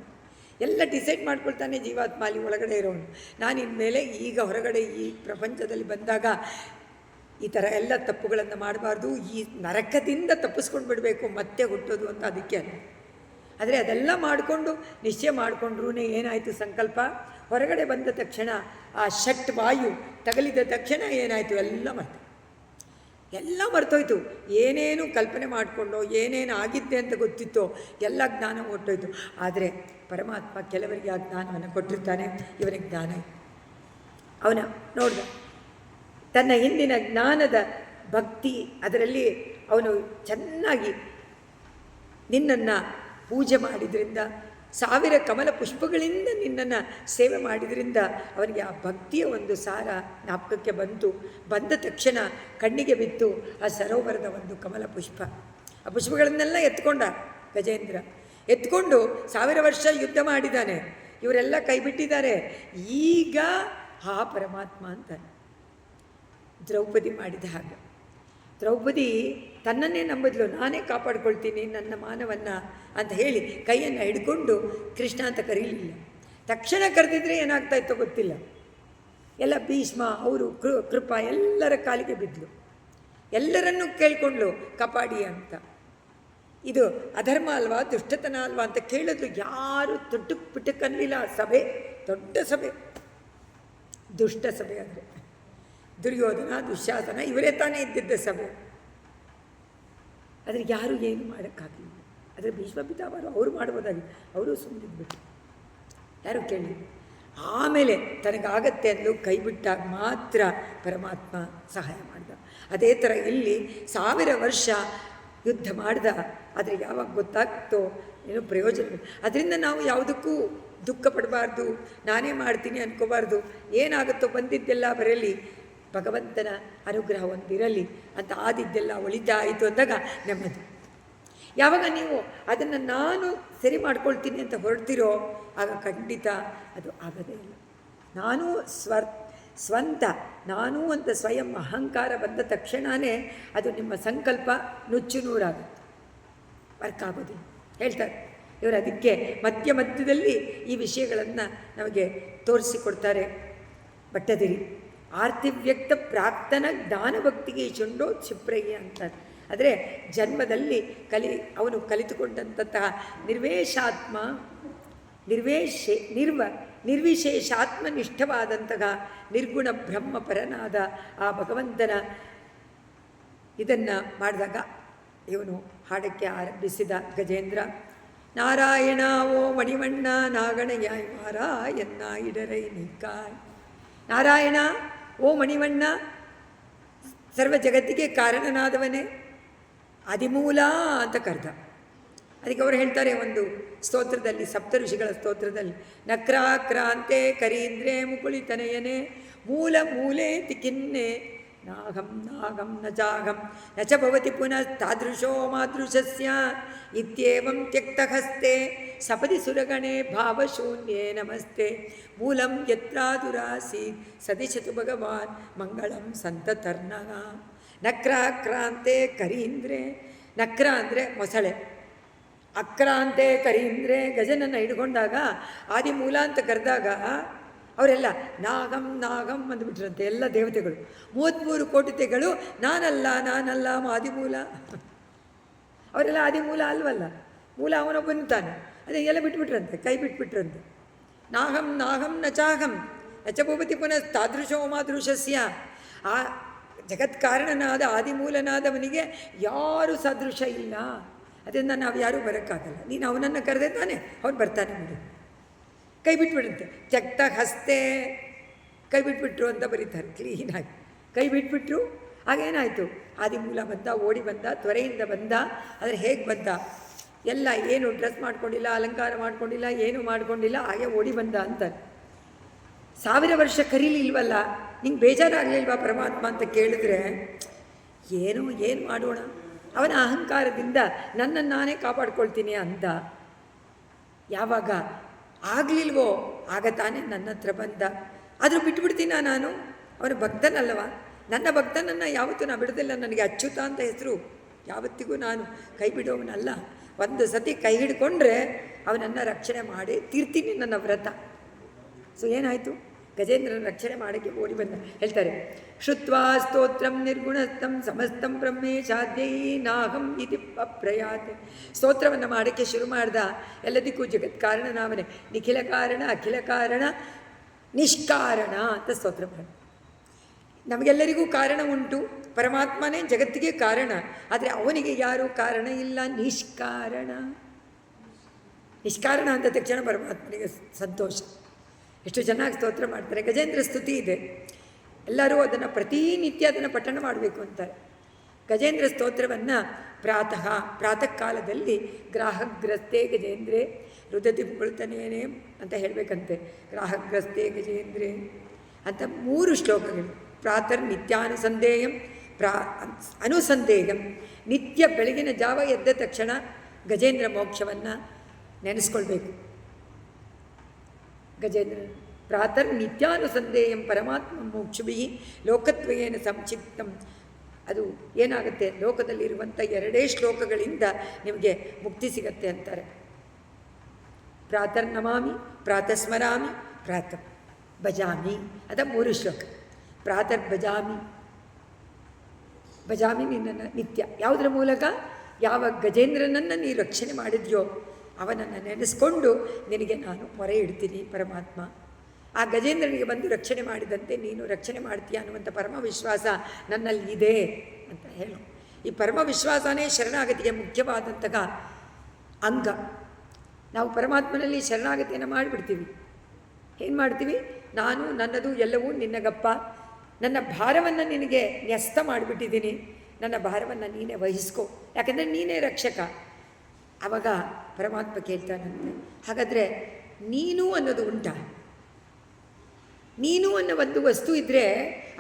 ಎಲ್ಲ ಡಿಸೈಡ್ ಮಾಡ್ಕೊಳ್ತಾನೆ ಜೀವಾತ್ಮ ಅಲ್ಲಿ ಒಳಗಡೆ ಇರೋನು. ನಾನು ಇನ್ಮೇಲೆ ಈಗ ಹೊರಗಡೆ ಈ ಪ್ರಪಂಚದಲ್ಲಿ ಬಂದಾಗ ಈ ಥರ ಎಲ್ಲ ತಪ್ಪುಗಳನ್ನು ಮಾಡಬಾರ್ದು, ಈ ನರಕದಿಂದ ತಪ್ಪಿಸ್ಕೊಂಡು ಬಿಡಬೇಕು, ಮತ್ತೆ ಹುಟ್ಟೋದು ಅಂತ ಅದಕ್ಕೆ ಅಲ್ಲ. ಆದರೆ ಅದೆಲ್ಲ ಮಾಡಿಕೊಂಡು ನಿಶ್ಚಯ ಮಾಡಿಕೊಂಡ್ರೂ ಏನಾಯಿತು ಸಂಕಲ್ಪ, ಹೊರಗಡೆ ಬಂದ ತಕ್ಷಣ ಆ ಷಟ್ ವಾಯು ತಗಲಿದ ತಕ್ಷಣ ಏನಾಯಿತು, ಎಲ್ಲ ಮರ್ತೋಯ್ತು. ಏನೇನು ಕಲ್ಪನೆ ಮಾಡಿಕೊಂಡೋ, ಏನೇನು ಆಗಿದ್ದೆ ಅಂತ ಗೊತ್ತಿತ್ತೋ ಎಲ್ಲ ಜ್ಞಾನ ಹೊಟ್ಟೋಯ್ತು. ಆದರೆ ಪರಮಾತ್ಮ ಕೆಲವರಿಗೆ ಆ ಜ್ಞಾನವನ್ನು ಕೊಟ್ಟಿರ್ತಾನೆ. ಇವನಿಗೆ ಜ್ಞಾನ ಅವನ ನೋಡ್ದ ತನ್ನ ಹಿಂದಿನ ಜ್ಞಾನದ ಭಕ್ತಿ, ಅದರಲ್ಲಿ ಅವನು ಚೆನ್ನಾಗಿ ನಿನ್ನನ್ನು ಪೂಜೆ ಮಾಡಿದ್ರಿಂದ, 1000 ಕಮಲ ಪುಷ್ಪಗಳಿಂದ ನಿನ್ನನ್ನು ಸೇವೆ ಮಾಡಿದ್ರಿಂದ ಅವನಿಗೆ ಆ ಭಕ್ತಿಯ ಒಂದು ಸಾರ ಜ್ಞಾಪಕಕ್ಕೆ ಬಂದ ತಕ್ಷಣ ಕಣ್ಣಿಗೆ ಬಿತ್ತು ಆ ಸರೋವರದ ಒಂದು ಕಮಲ ಪುಷ್ಪ. ಆ ಪುಷ್ಪಗಳನ್ನೆಲ್ಲ ಎತ್ಕೊಂಡ ಗಜೇಂದ್ರ. ಎತ್ಕೊಂಡು 1000 ವರ್ಷ ಯುದ್ಧ ಮಾಡಿದ್ದಾನೆ, ಇವರೆಲ್ಲ ಕೈ ಬಿಟ್ಟಿದ್ದಾರೆ. ಈಗ ಹಾ ಪರಮಾತ್ಮ ಅಂತಾನೆ. ದ್ರೌಪದಿ ಮಾಡಿದ ಹಾಗೆ. ದ್ರೌಪದಿ ತನ್ನನ್ನೇ ನಂಬಿದ್ಲು, ನಾನೇ ಕಾಪಾಡ್ಕೊಳ್ತೀನಿ ನನ್ನ ಮಾನವನ್ನು ಅಂತ ಹೇಳಿ ಕೈಯನ್ನು ಹಿಡ್ಕೊಂಡು ಕೃಷ್ಣ ಅಂತ ಕರೀಲಿಲ್ಲ. ತಕ್ಷಣ ಕರೆದಿದ್ರೆ ಏನಾಗ್ತಾಯಿತ್ತೋ ಗೊತ್ತಿಲ್ಲ. ಎಲ್ಲ ಭೀಷ್ಮ, ಅವರು ಕೃಪ ಎಲ್ಲರ ಕಾಲಿಗೆ ಬಿದ್ದಲು, ಎಲ್ಲರನ್ನೂ ಕೇಳ್ಕೊಂಡ್ಲು ಕಾಪಾಡಿ ಅಂತ. ಇದು ಅಧರ್ಮ ಅಲ್ವಾ, ದುಷ್ಟತನ ಅಲ್ವಾ ಅಂತ ಕೇಳಿದ್ರು. ಯಾರು ಪಿಟಕ್ಕನ್ನಲಿಲ್ಲ. ಸಭೆ ದೊಡ್ಡ ಸಭೆ, ದುಷ್ಟ ಸಭೆ. ಅಂದರೆ ದುರ್ಯೋಧನ, ದುಶ್ಯಾಸನ ಇವರೇ ತಾನೇ ಇದ್ದಿದ್ದ ಸಭೆ. ಆದರೆ ಯಾರೂ ಏನು ಮಾಡೋಕ್ಕಾಗಲಿಲ್ಲ. ಆದರೆ ಭೀಷ್ಮ ಪಿತಾಮಹರು ಅವರು ಮಾಡ್ಬೋದಾಗಿತ್ತು, ಅವರು ಸುಮ್ಮನಿದ್ಬಿಟ್ಟು ಯಾರು ಕೇಳಿ. ಆಮೇಲೆ ತನಗಾಗತ್ತೆ ಅಂದು ಕೈ ಬಿಟ್ಟಾಗ ಮಾತ್ರ ಪರಮಾತ್ಮ ಸಹಾಯ ಮಾಡಿದ. ಅದೇ ಥರ ಇಲ್ಲಿ 1000 ವರ್ಷ ಯುದ್ಧ ಮಾಡ್ದ. ಆದರೆ ಯಾವಾಗ ಗೊತ್ತಾಗ್ತೋ ಏನೋ ಪ್ರಯೋಜನ. ಅದರಿಂದ ನಾವು ಯಾವುದಕ್ಕೂ ದುಃಖ ಪಡಬಾರ್ದು, ನಾನೇ ಮಾಡ್ತೀನಿ ಅಂದ್ಕೋಬಾರ್ದು. ಏನಾಗುತ್ತೋ ಬಂದಿದ್ದೆಲ್ಲ ಬರಲಿ, ಭಗವಂತನ ಅನುಗ್ರಹ ಒಂದಿರಲಿ ಅಂತ ಆದಿದ್ದೆಲ್ಲ ಒಳಿತಾಯಿತು ಅಂದಾಗ ನೆಮ್ಮದಿ. ಯಾವಾಗ ನೀವು ಅದನ್ನು ನಾನು ಸರಿ ಮಾಡ್ಕೊಳ್ತೀನಿ ಅಂತ ಹೊರಡ್ತಿರೋ ಆಗ ಖಂಡಿತ ಅದು ಆಗೋದೇ ಇಲ್ಲ. ನಾನು ಸ್ವಂತ ನಾನು ಅಂತ ಸ್ವಯಂ ಅಹಂಕಾರ ಬಂದ ತಕ್ಷಣವೇ ಅದು ನಿಮ್ಮ ಸಂಕಲ್ಪ ನುಚ್ಚು ನೂರಾಗುತ್ತೆ, ವರ್ಕ್ ಆಗೋದಿಲ್ಲ ಹೇಳ್ತಾರೆ ಇವರು. ಅದಕ್ಕೆ ಮಧ್ಯದಲ್ಲಿ ಈ ವಿಷಯಗಳನ್ನು ನಮಗೆ ತೋರಿಸಿಕೊಡ್ತಾರೆ ಭಟ್ಟದಿರಿ. ಆರ್ತಿವ್ಯಕ್ತ ಪ್ರಾಕ್ತನ ಜ್ಞಾನಭಕ್ತಿಗೆ ಚುಂಡೋ ಕ್ಷಿಪ್ರಯ್ಯ ಅಂತಾರೆ. ಆದರೆ ಜನ್ಮದಲ್ಲಿ ಅವನು ಕಲಿತುಕೊಂಡಂತಹ ನಿರ್ವಿಶೇಷಾತ್ಮನಿಷ್ಠವಾದಂತಹ ನಿರ್ಗುಣ ಬ್ರಹ್ಮಪರನಾದ ಆ ಭಗವಂತನ ಇದನ್ನು ಮಾಡಿದಾಗ ಇವನು ಹಾಡಕ್ಕೆ ಆರಂಭಿಸಿದ ಗಜೇಂದ್ರ. ನಾರಾಯಣ ಓ ಮಣಿವಣ್ಣ ನಾಗಣಯಾಯ್ ಮಾರಾಯಣ್ಣ ಇಡರೈ ನಿಕ್ಕಾಯ್. ನಾರಾಯಣ ಓ ಮಣಿವಣ್ಣ, ಸರ್ವ ಜಗತ್ತಿಗೆ ಕಾರಣನಾದವನೇ, ಆದಿಮೂಲ ಅಂತ ಕರೆದ. ಅದಕ್ಕೆ ಅವರು ಹೇಳ್ತಾರೆ ಒಂದು ಸ್ತೋತ್ರದಲ್ಲಿ, ಸಪ್ತ ಋಷಿಗಳ ಸ್ತೋತ್ರದಲ್ಲಿ, ನಕ್ರಾಕ್ರಾಂತೆ ಕರೀಂದ್ರೇ ಮುಕುಳಿತನಯನೇ ಮೂಲ ಮೂಲೇತಿ ಖಿನ್ನೆ ನಾಗಂ ನಾಗಂ ನ ಚಾಗಂ ನ ಚ ಭವತಿ ಪುನಃ ತಾದೃಶೋ ಮಾದೃಶಸ್ಯ ಇತ್ಯೇವಂ ತ್ಯಕ್ತಹಸ್ತೆ ಸಪದಿ ಸುರಗಣೆ ಭಾವಶೂನ್ಯೇ ನಮಸ್ತೆ ಮೂಲಂ ಯತ್ರಾದುರಾಸೀತ್ ಸದಿಶತು ಭಗವಾನ್ ಮಂಗಳಂ ಸಂತತರ್ನಃ. ನಕ್ರಾಕ್ರಾಂತೆ ಕರೀಂದ್ರೆ, ನಕ್ರ ಅಂದರೆ ಮೊಸಳೆ, ಅಕ್ರಾಂತೆ ಕರೀಂದ್ರೆ ಗಜನನ್ನು ಹಿಡ್ಕೊಂಡಾಗ ಆದಿಮೂಲ ಅಂತ ಕರೆದಾಗ ಅವರೆಲ್ಲ ನಾಗಂ ನಾಗಂ ಅಂದುಬಿಟ್ರಂತೆ ಎಲ್ಲ ದೇವತೆಗಳು. 33 ಕೋಟಿಗಳು ನಾನಲ್ಲ ಆದಿಮೂಲ. ಅವರೆಲ್ಲ ಆದಿಮೂಲ ಅಲ್ವಲ್ಲ, ಮೂಲ ಅವನೊಬ್ಬನು ತಾನೆ. ಅದೇ ಎಲ್ಲ ಬಿಟ್ಬಿಟ್ರಂತೆ, ಕೈ ಬಿಟ್ಬಿಟ್ರಂತೆ. ನಾಗಂ ನಾಗಂ ನಚಾಗಂ ನಚಭೂಪತಿ ಪುನಃ ತಾದೃಶೋ ಮಾದೃಶಸ್ಯ. ಆ ಜಗತ್ಕಾರಣನಾದ ಆದಿಮೂಲನಾದವನಿಗೆ ಯಾರೂ ಸದೃಶ ಇಲ್ಲ. ಅದರಿಂದ ನಾವು ಯಾರೂ ಬರೋಕ್ಕಾಗಲ್ಲ. ನೀನು ಅವನನ್ನು ಕರೆದೇ ತಾನೆ ಅವ್ನು ಬರ್ತಾನೆ ನೋಡಿ. ಕೈ ಬಿಟ್ಬಿಡುತ್ತೆ. ತ್ಯಕ್ತ ಹಸ್ತೆ, ಕೈ ಬಿಟ್ಬಿಟ್ರು ಅಂತ ಬರೀತಾರೆ ಕ್ಲೀನಾಗಿ. ಕೈ ಬಿಟ್ಬಿಟ್ರು, ಆಗೇನಾಯಿತು, ಆದಿಮೂಲ ಬಂದ, ಓಡಿ ಬಂದ, ತ್ವರೆಯಿಂದ ಬಂದ. ಆದರೆ ಹೇಗೆ ಬಂದ? ಎಲ್ಲ ಏನು ಡ್ರೆಸ್ ಮಾಡ್ಕೊಂಡಿಲ್ಲ, ಅಲಂಕಾರ ಮಾಡ್ಕೊಂಡಿಲ್ಲ, ಏನು ಮಾಡ್ಕೊಂಡಿಲ್ಲ, ಹಾಗೆ ಓಡಿ ಬಂದ ಅಂತಾರೆ. 1000 ವರ್ಷ ಕರೀಲಿಲ್ವಲ್ಲ, ನಿಂಗೆ ಬೇಜಾರಾಗಲಿಲ್ವಾ ಪರಮಾತ್ಮ ಅಂತ ಕೇಳಿದ್ರೆ, ಏನು ಮಾಡೋಣ, ಅವನ ಅಹಂಕಾರದಿಂದ ನನ್ನನ್ನು ನಾನೇ ಕಾಪಾಡ್ಕೊಳ್ತೀನಿ ಅಂದ. ಯಾವಾಗ ಆಗಲಿಲ್ವೋ ಆಗ ತಾನೇ ನನ್ನ ಹತ್ರ ಬಂದ. ಆದರೂ ಬಿಟ್ಬಿಡ್ತೀನ ನಾನು? ಅವನ ಭಕ್ತನಲ್ಲವ? ನನ್ನ ಭಕ್ತನನ್ನು ಯಾವತ್ತೂ ನಾನು ಬಿಡೋದಿಲ್ಲ. ನನಗೆ ಅಚ್ಯುತ ಅಂತ ಹೆಸರು, ಯಾವತ್ತಿಗೂ ನಾನು ಕೈ ಬಿಡೋವನಲ್ಲ. ಒಂದು ಸತಿ ಕೈ ಹಿಡ್ಕೊಂಡ್ರೆ ಅವನನ್ನು ರಕ್ಷಣೆ ಮಾಡಿ ತೀರ್ತೀನಿ, ನನ್ನ ವ್ರತ. ಸೊ ಏನಾಯಿತು, ಗಜೇಂದ್ರನ ರಕ್ಷಣೆ ಮಾಡೋಕ್ಕೆ ಓಡಿ ಬಂದ. ಹೇಳ್ತಾರೆ, ಶ್ರುತ್ವಾ ಸ್ತೋತ್ರಂ ನಿರ್ಗುಣಸ್ಥಂ ಸಮಸ್ತಂ ಬ್ರಹ್ಮೇಶಾದ್ಯೈ ನಾಹಂ ಇತಿ ಅಪ್ರಯಾತ್. ಸ್ತೋತ್ರವನ್ನು ಮಾಡೋಕ್ಕೆ ಶುರು ಮಾಡ್ದ. ಎಲ್ಲದಕ್ಕೂ ಜಗತ್ ಕಾರಣನಾವನೇ, ನಿಖಿಲ ಕಾರಣ, ಅಖಿಲ ಕಾರಣ, ನಿಷ್ಕಾರಣ ಅಂತ ಸ್ತೋತ್ರ ಮಾಡಿ. ನಮಗೆಲ್ಲರಿಗೂ ಕಾರಣ ಉಂಟು, ಪರಮಾತ್ಮನೇ ಜಗತ್ತಿಗೆ ಕಾರಣ. ಆದರೆ ಅವನಿಗೆ ಯಾರೂ ಕಾರಣ ಇಲ್ಲ, ನಿಷ್ಕಾರಣ. ನಿಷ್ಕಾರಣ ಅಂದ ತಕ್ಷಣ ಪರಮಾತ್ಮನಿಗೆ ಸಂತೋಷ. ಎಷ್ಟು ಚೆನ್ನಾಗಿ ಸ್ತೋತ್ರ ಮಾಡ್ತಾರೆ. ಗಜೇಂದ್ರ ಸ್ತುತಿ ಇದೆ, ಎಲ್ಲರೂ ಅದನ್ನು ಪ್ರತಿನಿತ್ಯ ಅದನ್ನು ಪಠಣ ಮಾಡಬೇಕು ಅಂತಾರೆ. ಗಜೇಂದ್ರ ಸ್ತೋತ್ರವನ್ನು ಪ್ರಾತಃ ಕಾಲದಲ್ಲಿ ಗ್ರಾಹಗ್ರಸ್ತೆ ಗಜೇಂದ್ರೇ ರುದತಿ ಪುಳ್ತನೇನೆ ಅಂತ ಹೇಳಬೇಕಂತೆ. ಗ್ರಾಹಗ್ರಸ್ತೆ ಗಜೇಂದ್ರೇ ಅಂತ 3 ಶ್ಲೋಕಗಳು. ಪ್ರಾತರ್ ನಿತ್ಯಾನುಸಂಧೇಯಂ, ಅನುಸಂಧೇಯಂ, ನಿತ್ಯ ಬೆಳಗಿನ ಜಾವ ಎದ್ದ ತಕ್ಷಣ ಗಜೇಂದ್ರ ಮೋಕ್ಷವನ್ನು ನೆನೆಸ್ಕೊಳ್ಬೇಕು. ಗಜೇಂದ್ರ ಪ್ರಾತರ್ ನಿತ್ಯಾನುಸಂಧೇಯಂ ಪರಮಾತ್ಮ ಮೋಕ್ಷಭಿ ಲೋಕತ್ವೇನ ಸಂಕ್ಷಿಪ್ತಂ. ಅದು ಏನಾಗುತ್ತೆ, ಲೋಕದಲ್ಲಿರುವಂಥ 2 ಶ್ಲೋಕಗಳಿಂದ ನಿಮಗೆ ಮುಕ್ತಿ ಸಿಗತ್ತೆ ಅಂತಾರೆ. ಪ್ರಾತರ್ ನಮಾಮಿ, ಪ್ರಾತಃ ಸ್ಮರಾಮಿ, ಪ್ರಾತಃ ಭಜಾಮಿ ಅದ 3 ಶ್ಲೋಕ. ಪ್ರಾತರ್ ಭಜಾಮಿ ನಿನ್ನನ್ನು ನಿತ್ಯ. ಯಾವುದರ ಮೂಲಕ? ಯಾವ ಗಜೇಂದ್ರನನ್ನು ನೀನು ರಕ್ಷಣೆ ಮಾಡಿದ್ಯೋ ಅವನನ್ನು ನೆನೆಸ್ಕೊಂಡು ನಿನಗೆ ನಾನು ಮೊರೆ ಇಡ್ತೀನಿ ಪರಮಾತ್ಮ. ಆ ಗಜೇಂದ್ರನಿಗೆ ಬಂದು ರಕ್ಷಣೆ ಮಾಡಿದಂತೆ ನೀನು ರಕ್ಷಣೆ ಮಾಡ್ತೀಯ ಅನ್ನುವಂಥ ಪರಮ ವಿಶ್ವಾಸ ನನ್ನಲ್ಲಿ ಇದೆ ಅಂತ ಹೇಳು. ಈ ಪರಮ ವಿಶ್ವಾಸನೇ ಶರಣಾಗತಿಗೆ ಮುಖ್ಯವಾದಂತಹ ಅಂಗ. ನಾವು ಪರಮಾತ್ಮನಲ್ಲಿ ಶರಣಾಗತಿಯನ್ನು ಮಾಡಿಬಿಡ್ತೀವಿ. ಏನು ಮಾಡ್ತೀವಿ? ನಾನು ನನ್ನದು ಎಲ್ಲವೂ ನಿನ್ನಗಪ್ಪ, ನನ್ನ ಭಾರವನ್ನು ನಿನಗೆ ನ್ಯಸ್ತ ಮಾಡಿಬಿಟ್ಟಿದ್ದೀನಿ, ನನ್ನ ಭಾರವನ್ನು ನೀನೇ ವಹಿಸ್ಕೊ, ಯಾಕಂದರೆ ನೀನೇ ರಕ್ಷಕ. ಆವಾಗ ಪರಮಾತ್ಮ ಕೇಳ್ತಾನಂತೆ, ಹಾಗಾದರೆ ನೀನು ಅನ್ನೋದು ಉಂಟಾ? ನೀನು ಅನ್ನೋ ಒಂದು ವಸ್ತು ಇದ್ದರೆ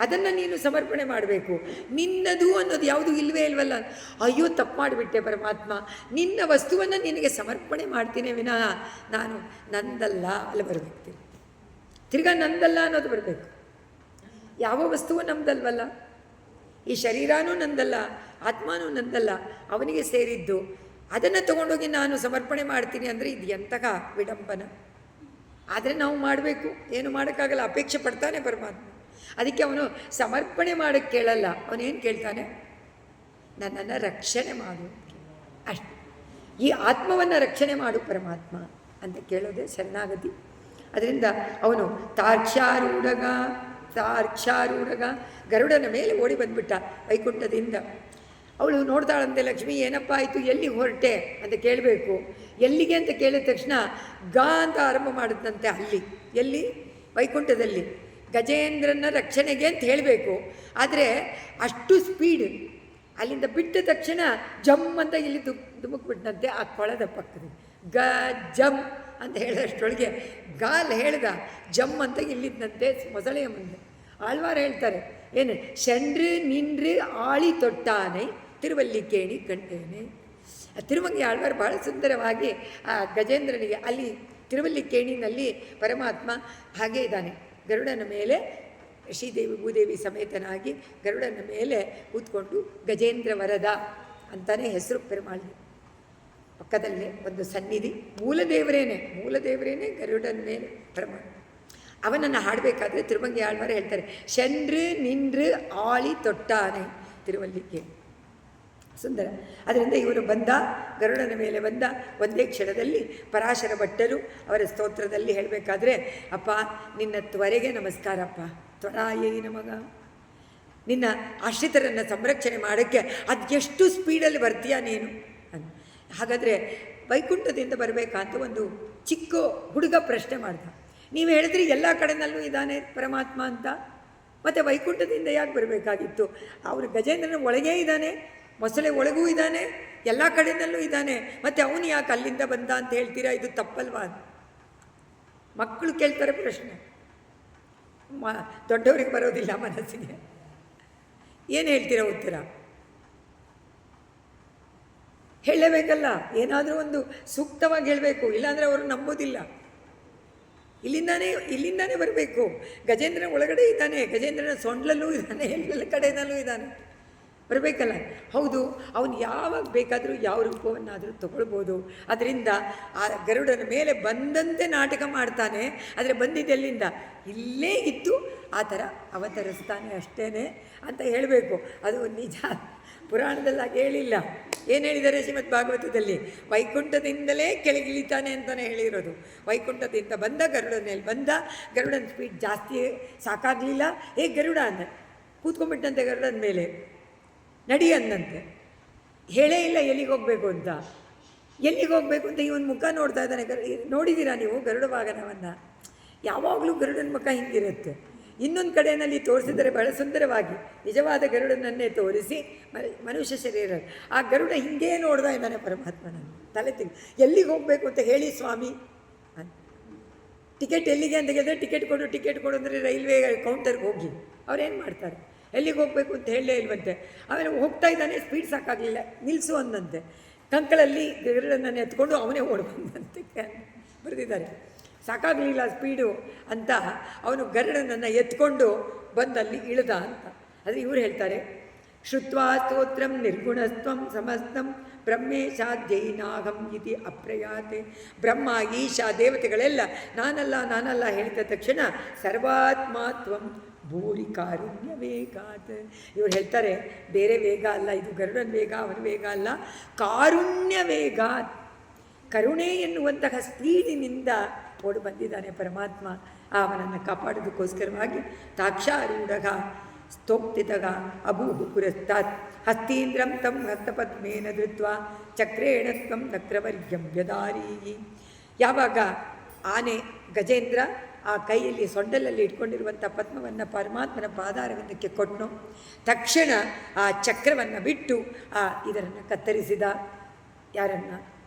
ಅದನ್ನು ನೀನು ಸಮರ್ಪಣೆ ಮಾಡಬೇಕು. ನಿನ್ನದು ಅನ್ನೋದು ಯಾವುದು ಇಲ್ಲವೇ ಇಲ್ವಲ್ಲ. ಅಯ್ಯೋ, ತಪ್ಪು ಮಾಡಿಬಿಟ್ಟೆ ಪರಮಾತ್ಮ, ನಿನ್ನ ವಸ್ತುವನ್ನು ನಿನಗೆ ಸಮರ್ಪಣೆ ಮಾಡ್ತೀನಿ ವಿನಃ ನಾನು ನಂದಲ್ಲ ಅಲ್ಲಿ ಬರಬೇಕು. ತಿರ್ಗಾ ನಂದಲ್ಲ ಅನ್ನೋದು ಬರಬೇಕು. ಯಾವ ವಸ್ತುವು ನಮ್ದಲ್ವಲ್ಲ, ಈ ಶರೀರನೂ ನಂದಲ್ಲ, ಆತ್ಮನೂ ನಂದಲ್ಲ, ಅವನಿಗೆ ಸೇರಿದ್ದು. ಅದನ್ನು ತಗೊಂಡೋಗಿ ನಾನು ಸಮರ್ಪಣೆ ಮಾಡ್ತೀನಿ ಅಂದರೆ ಇದು ಎಂತಹ ವಿಡಂಬನ. ಆದರೆ ನಾವು ಮಾಡಬೇಕು, ಏನು ಮಾಡೋಕ್ಕಾಗಲ್ಲ, ಅಪೇಕ್ಷೆ ಪಡ್ತಾನೆ ಪರಮಾತ್ಮ. ಅದಕ್ಕೆ ಅವನು ಸಮರ್ಪಣೆ ಮಾಡೋಕ್ಕೆ ಕೇಳಲ್ಲ, ಅವನೇನು ಕೇಳ್ತಾನೆ? ನನ್ನನ್ನು ರಕ್ಷಣೆ ಮಾಡು ಅಷ್ಟು. ಈ ಆತ್ಮವನ್ನು ರಕ್ಷಣೆ ಮಾಡು ಪರಮಾತ್ಮ ಅಂತ ಕೇಳೋದೇ ಶರಣಾಗತಿ. ಅದರಿಂದ ಅವನು ತಾರ್ಕ್ಷ್ಯಾರೂಢಗ ಗರುಡನ ಮೇಲೆ ಓಡಿ ಬಂದುಬಿಟ್ಟ ವೈಕುಂಠದಿಂದ. ಅವಳು ನೋಡ್ತಾಳಂತೆ, ಲಕ್ಷ್ಮಿ ಏನಪ್ಪ ಆಯಿತು, ಎಲ್ಲಿ ಹೊರಟೆ ಅಂತ ಕೇಳಬೇಕು. ಎಲ್ಲಿಗೆ ಅಂತ ಕೇಳಿದ ತಕ್ಷಣ ಗ ಅಂತ ಆರಂಭ ಮಾಡಿದಂತೆ. ಎಲ್ಲಿ? ವೈಕುಂಠದಲ್ಲಿ ಗಜೇಂದ್ರನ ರಕ್ಷಣೆಗೆ ಅಂತ ಹೇಳಬೇಕು. ಆದರೆ ಅಷ್ಟು ಸ್ಪೀಡ್, ಅಲ್ಲಿಂದ ಬಿಟ್ಟ ತಕ್ಷಣ ಜಮ್ ಅಂತ ಇಲ್ಲಿ ಧುಮುಕ್ಬಿಟ್ಟಂತೆ ಆ ಕೊಳದ ಪಕ್ಕದಲ್ಲಿ. ಗ ಜಮ್ ಅಂತ ಹೇಳಿದಷ್ಟೊಳಗೆ ಗಾಲ್ ಹೇಳ್ದ, ಜಮ್ ಅಂತ ಇಲ್ಲಿದ್ದಂತೆ ಮೊಸಳೆಯ ಮುಂದೆ. ಆಳ್ವಾರ ಹೇಳ್ತಾರೆ, ಏನು ಶಂಡ್ರು ನಿಂಡ್ರು ಆಳಿ ತೊಟ್ಟಾನೆ ತಿರುವಲ್ಲಿಕೇಣಿ ಕಂಡೇನೆ. ಆ ತಿರುವಂಗಿ ಆಳ್ವಾರ ಬಹಳ ಸುಂದರವಾಗಿ ಆ ಗಜೇಂದ್ರನಿಗೆ ಅಲ್ಲಿ ತಿರುವಲ್ಲಿಕೇಣಿನಲ್ಲಿ ಪರಮಾತ್ಮ ಹಾಗೇ ಇದ್ದಾನೆ. ಗರುಡನ ಮೇಲೆ ಶ್ರೀದೇವಿ ಭೂದೇವಿ ಸಮೇತನಾಗಿ ಗರುಡನ ಮೇಲೆ ಕೂತ್ಕೊಂಡು ಗಜೇಂದ್ರ ವರದ ಅಂತಲೇ ಹೆಸರು ಪೆರುಮಾಳಿಗೆ. ಪಕ್ಕದಲ್ಲೇ ಒಂದು ಸನ್ನಿಧಿ, ಮೂಲದೇವರೇನೆ ಗರುಡನ ಮೇಲೆ ಪರಮಾತ್ಮ. ಅವನನ್ನು ಹಾಡಬೇಕಾದ್ರೆ ತಿರುವಂಗಿ ಆಳ್ವಾರ ಹೇಳ್ತಾರೆ, ಶಂಡ್ರು ನಿಂಡ್ರು ಆಳಿ ತೊಟ್ಟಾನೆ ತಿರುವಲ್ಲಿಗೆ. ಸುಂದರ. ಅದರಿಂದ ಇವರು ಬಂದ, ಗರುಡನ ಮೇಲೆ ಬಂದ. ಒಂದೇ ಕ್ಷಣದಲ್ಲಿ ಪರಾಶರ ಭಟ್ಟರು ಅವರ ಸ್ತೋತ್ರದಲ್ಲಿ ಹೇಳಬೇಕಾದ್ರೆ, ಅಪ್ಪ ನಿನ್ನ ತ್ವರೆಗೆ ನಮಸ್ಕಾರಪ್ಪ, ತ್ವರಾಯೇ ನಮಗ. ನಿನ್ನ ಆಶ್ರಿತರನ್ನು ಸಂರಕ್ಷಣೆ ಮಾಡೋಕ್ಕೆ ಅದೆಷ್ಟು ಸ್ಪೀಡಲ್ಲಿ ಬರ್ತೀಯ ನೀನು ಅಂತ. ಹಾಗಾದರೆ ವೈಕುಂಠದಿಂದ ಬರಬೇಕಂತ ಒಂದು ಚಿಕ್ಕ ಹುಡುಗ ಪ್ರಶ್ನೆ ಮಾಡ್ದ. ನೀವು ಹೇಳಿದ್ರಿ ಎಲ್ಲ ಕಡೆನಲ್ಲೂ ಇದ್ದಾನೆ ಪರಮಾತ್ಮ ಅಂತ. ಮತ್ತು ವೈಕುಂಠದಿಂದ ಯಾಕೆ ಬರಬೇಕಾಗಿತ್ತು? ಅವನು ಗಜೇಂದ್ರನ ಒಳಗೇ ಇದ್ದಾನೆ, ಮೊಸಳೆ ಒಳಗೂ ಇದ್ದಾನೆ, ಎಲ್ಲ ಕಡೆಯಲ್ಲೂ ಇದ್ದಾನೆ, ಮತ್ತು ಅವನು ಯಾಕೆ ಅಲ್ಲಿಂದ ಬಂದ ಅಂತ ಹೇಳ್ತೀರಾ? ಇದು ತಪ್ಪಲ್ವಾ? ಮಕ್ಕಳು ಕೇಳ್ತಾರೆ ಪ್ರಶ್ನೆ, ದೊಡ್ಡವ್ರಿಗೆ ಬರೋದಿಲ್ಲ ಮನಸ್ಸಿಗೆ. ಏನು ಹೇಳ್ತೀರಾ ಉತ್ತರ? ಹೇಳಬೇಕಲ್ಲ, ಏನಾದರೂ ಒಂದು ಸೂಕ್ತವಾಗಿ ಹೇಳಬೇಕು, ಇಲ್ಲಾಂದರೆ ಅವರು ನಂಬೋದಿಲ್ಲ. ಇಲ್ಲಿಂದಾನೇ ಬರಬೇಕು. ಗಜೇಂದ್ರನ ಒಳಗಡೆ ಇದ್ದಾನೆ, ಗಜೇಂದ್ರನ ಸೊಂಡ್ಲಲ್ಲೂ ಇದ್ದಾನೆ, ಎಲ್ಲ ಕಡೆಯಲ್ಲೂ ಇದ್ದಾನೆ, ಬರಬೇಕಲ್ಲ. ಹೌದು, ಅವನು ಯಾವಾಗ ಬೇಕಾದರೂ ಯಾವ ರೂಪವನ್ನಾದರೂ ತಗೊಳ್ಬೋದು. ಅದರಿಂದ ಆ ಗರುಡನ ಮೇಲೆ ಬಂದಂತೆ ನಾಟಕ ಮಾಡ್ತಾನೆ. ಆದರೆ ಬಂದಿದ್ದೆಲ್ಲಿಂದ? ಇಲ್ಲೇ ಇದ್ದು ಆ ಥರ ಅವತರಿಸ್ತಾನೆ ಅಷ್ಟೇ ಅಂತ ಹೇಳಬೇಕು. ಅದು ನಿಜ. ಪುರಾಣದಲ್ಲಿ ಹೇಳಿಲ್ಲ. ಏನು ಹೇಳಿದ್ದಾರೆ ಶ್ರೀಮದ್ ಭಾಗವತದಲ್ಲಿ? ವೈಕುಂಠದಿಂದಲೇ ಕೆಳಗಿಳಿತಾನೆ ಅಂತಲೇ ಹೇಳಿರೋದು. ವೈಕುಂಠದಿಂದ ಬಂದ ಗರುಡನ ಮೇಲೆ ಬಂದ, ಗರುಡನ ಸ್ಪೀಡ್ ಜಾಸ್ತಿ ಸಾಕಾಗಲಿಲ್ಲ. ಗರುಡ ಅಂದ, ಕೂತ್ಕೊಂಡ್ಬಿಟ್ಟಂತೆ ಗರುಡನ ಮೇಲೆ, ನಡಿ ಅಂದಂತೆ. ಹೇಳೇ ಇಲ್ಲ ಎಲ್ಲಿಗೆ ಹೋಗಬೇಕು ಅಂತ. ಎಲ್ಲಿಗೆ ಹೋಗಬೇಕು ಅಂತ ಇವನು ಮುಖ ನೋಡ್ತಾ ಇದ್ದಾನೆ. ನೋಡಿದ್ದೀರಾ ನೀವು ಗರುಡ ವಾಹನವನ್ನು? ಯಾವಾಗಲೂ ಗರುಡನ ಮುಖ ಹಿಂಗಿರುತ್ತೆ. ಇನ್ನೊಂದು ಕಡೆಯಲ್ಲಿ ತೋರಿಸಿದರೆ ಬಹಳ ಸುಂದರವಾಗಿ ನಿಜವಾದ ಗರುಡನನ್ನೇ ತೋರಿಸಿ ಮನುಷ್ಯ ಶರೀರ. ಆ ಗರುಡ ಹಿಂಗೇ ನೋಡ್ತಾ ಇದ್ದಾನೆ ಪರಮಾತ್ಮನನ್ನು. ತಲೆ ತೆಗಿ, ಎಲ್ಲಿಗೆ ಹೋಗಬೇಕು ಅಂತ ಹೇಳಿ ಸ್ವಾಮಿ ಅಂತ. ಟಿಕೆಟ್ ಎಲ್ಲಿಗೆ ಅಂತ ಕೇಳಿದ್ರೆ ಟಿಕೆಟ್ ಕೊಡು ಅಂದರೆ ರೈಲ್ವೆ ಕೌಂಟರ್ಗೆ ಹೋಗಿ ಅವ್ರೇನು ಮಾಡ್ತಾರೆ? ಎಲ್ಲಿಗೆ ಹೋಗಬೇಕು ಅಂತ ಹೇಳಲೇ ಇಲ್ವಂತೆ. ಆಮೇಲೆ ಹೋಗ್ತಾ ಇದ್ದಾನೆ, ಸ್ಪೀಡ್ ಸಾಕಾಗಲಿಲ್ಲ, ನಿಲ್ಲಿಸು ಅಂದಂತೆ. ಕಂಕಳಲ್ಲಿ ಗರುಡನನ್ನು ಎತ್ಕೊಂಡು ಅವನೇ ಓಡ್ಬಂದಂತೆ ಬರೆದಿದ್ದಾರೆ. ಸಾಕಾಗಲಿಲ್ಲ ಸ್ಪೀಡು ಅಂತ ಅವನು ಗರುಡನನ್ನು ಎತ್ಕೊಂಡು ಬಂದಲ್ಲಿ ಇಳಿದ ಅಂತ. ಆದರೆ ಇವರು ಹೇಳ್ತಾರೆ, ಶ್ರುತ್ವಾ ಸ್ತೋತ್ರಂ ನಿರ್ಗುಣಸ್ತ್ವಂ ಸಮಸ್ತಂ ಬ್ರಹ್ಮೇಶಾಧ್ಯೈನಾಗಂ ಇತಿ ಅಪ್ರಯಾತೆ. ಬ್ರಹ್ಮ ಈಶಾ ದೇವತೆಗಳೆಲ್ಲ ನಾನಲ್ಲ ಹೇಳಿದ ತಕ್ಷಣ ಸರ್ವಾತ್ಮಾತ್ವಂ ಭೂರಿ ಕಾರುಣ್ಯ ವೇಗಾತ್. ಇವ್ರು ಹೇಳ್ತಾರೆ, ಬೇರೆ ವೇಗ ಅಲ್ಲ ಇದು, ಗರುಡನ ವೇಗ ಅವನ ವೇಗ ಅಲ್ಲ, ಕಾರುಣ್ಯ ವೇಗಾತ್. ಕರುಣೆ ಎನ್ನುವಂತಹ ಸ್ಪೀಡಿನಿಂದ ಓಡಿ ಬಂದಿದ್ದಾನೆ ಪರಮಾತ್ಮ. ಅವನನ್ನು ಕಾಪಾಡೋದಕ್ಕೋಸ್ಕರವಾಗಿ ತಾಕ್ಷಾರೂಢಗ ಸ್ತೋಕ್ತಿತಗ ಅಭೂಹು ಪುರಸ್ತಾತ್ ಹಸ್ತೀಂದ್ರಂ ತಂ ಹಸ್ತಪದ್ಮೇನ ಧೃತ್ವ ಚಕ್ರೇಣ ತ್ವಂ ನಕ್ರವರ್ಯಂ ವ್ಯದಾರೀ. ಯಾವಾಗ ಆನೆ ಗಜೇಂದ್ರ ಆ ಕೈಯಲ್ಲಿ ಸೊಂಡಲಲ್ಲಿ ಇಟ್ಕೊಂಡಿರುವಂಥ ಪದ್ಮವನ್ನು ಪರಮಾತ್ಮನ ಪಾದಾರವಿಂದಕ್ಕೆ ಕೊಟ್ಟನು. ತಕ್ಷಣ ಆ ಚಕ್ರವನ್ನು ಬಿಟ್ಟು ಇದರನ್ನು ಕತ್ತರಿಸಿದ. ಯಾರನ್ನು?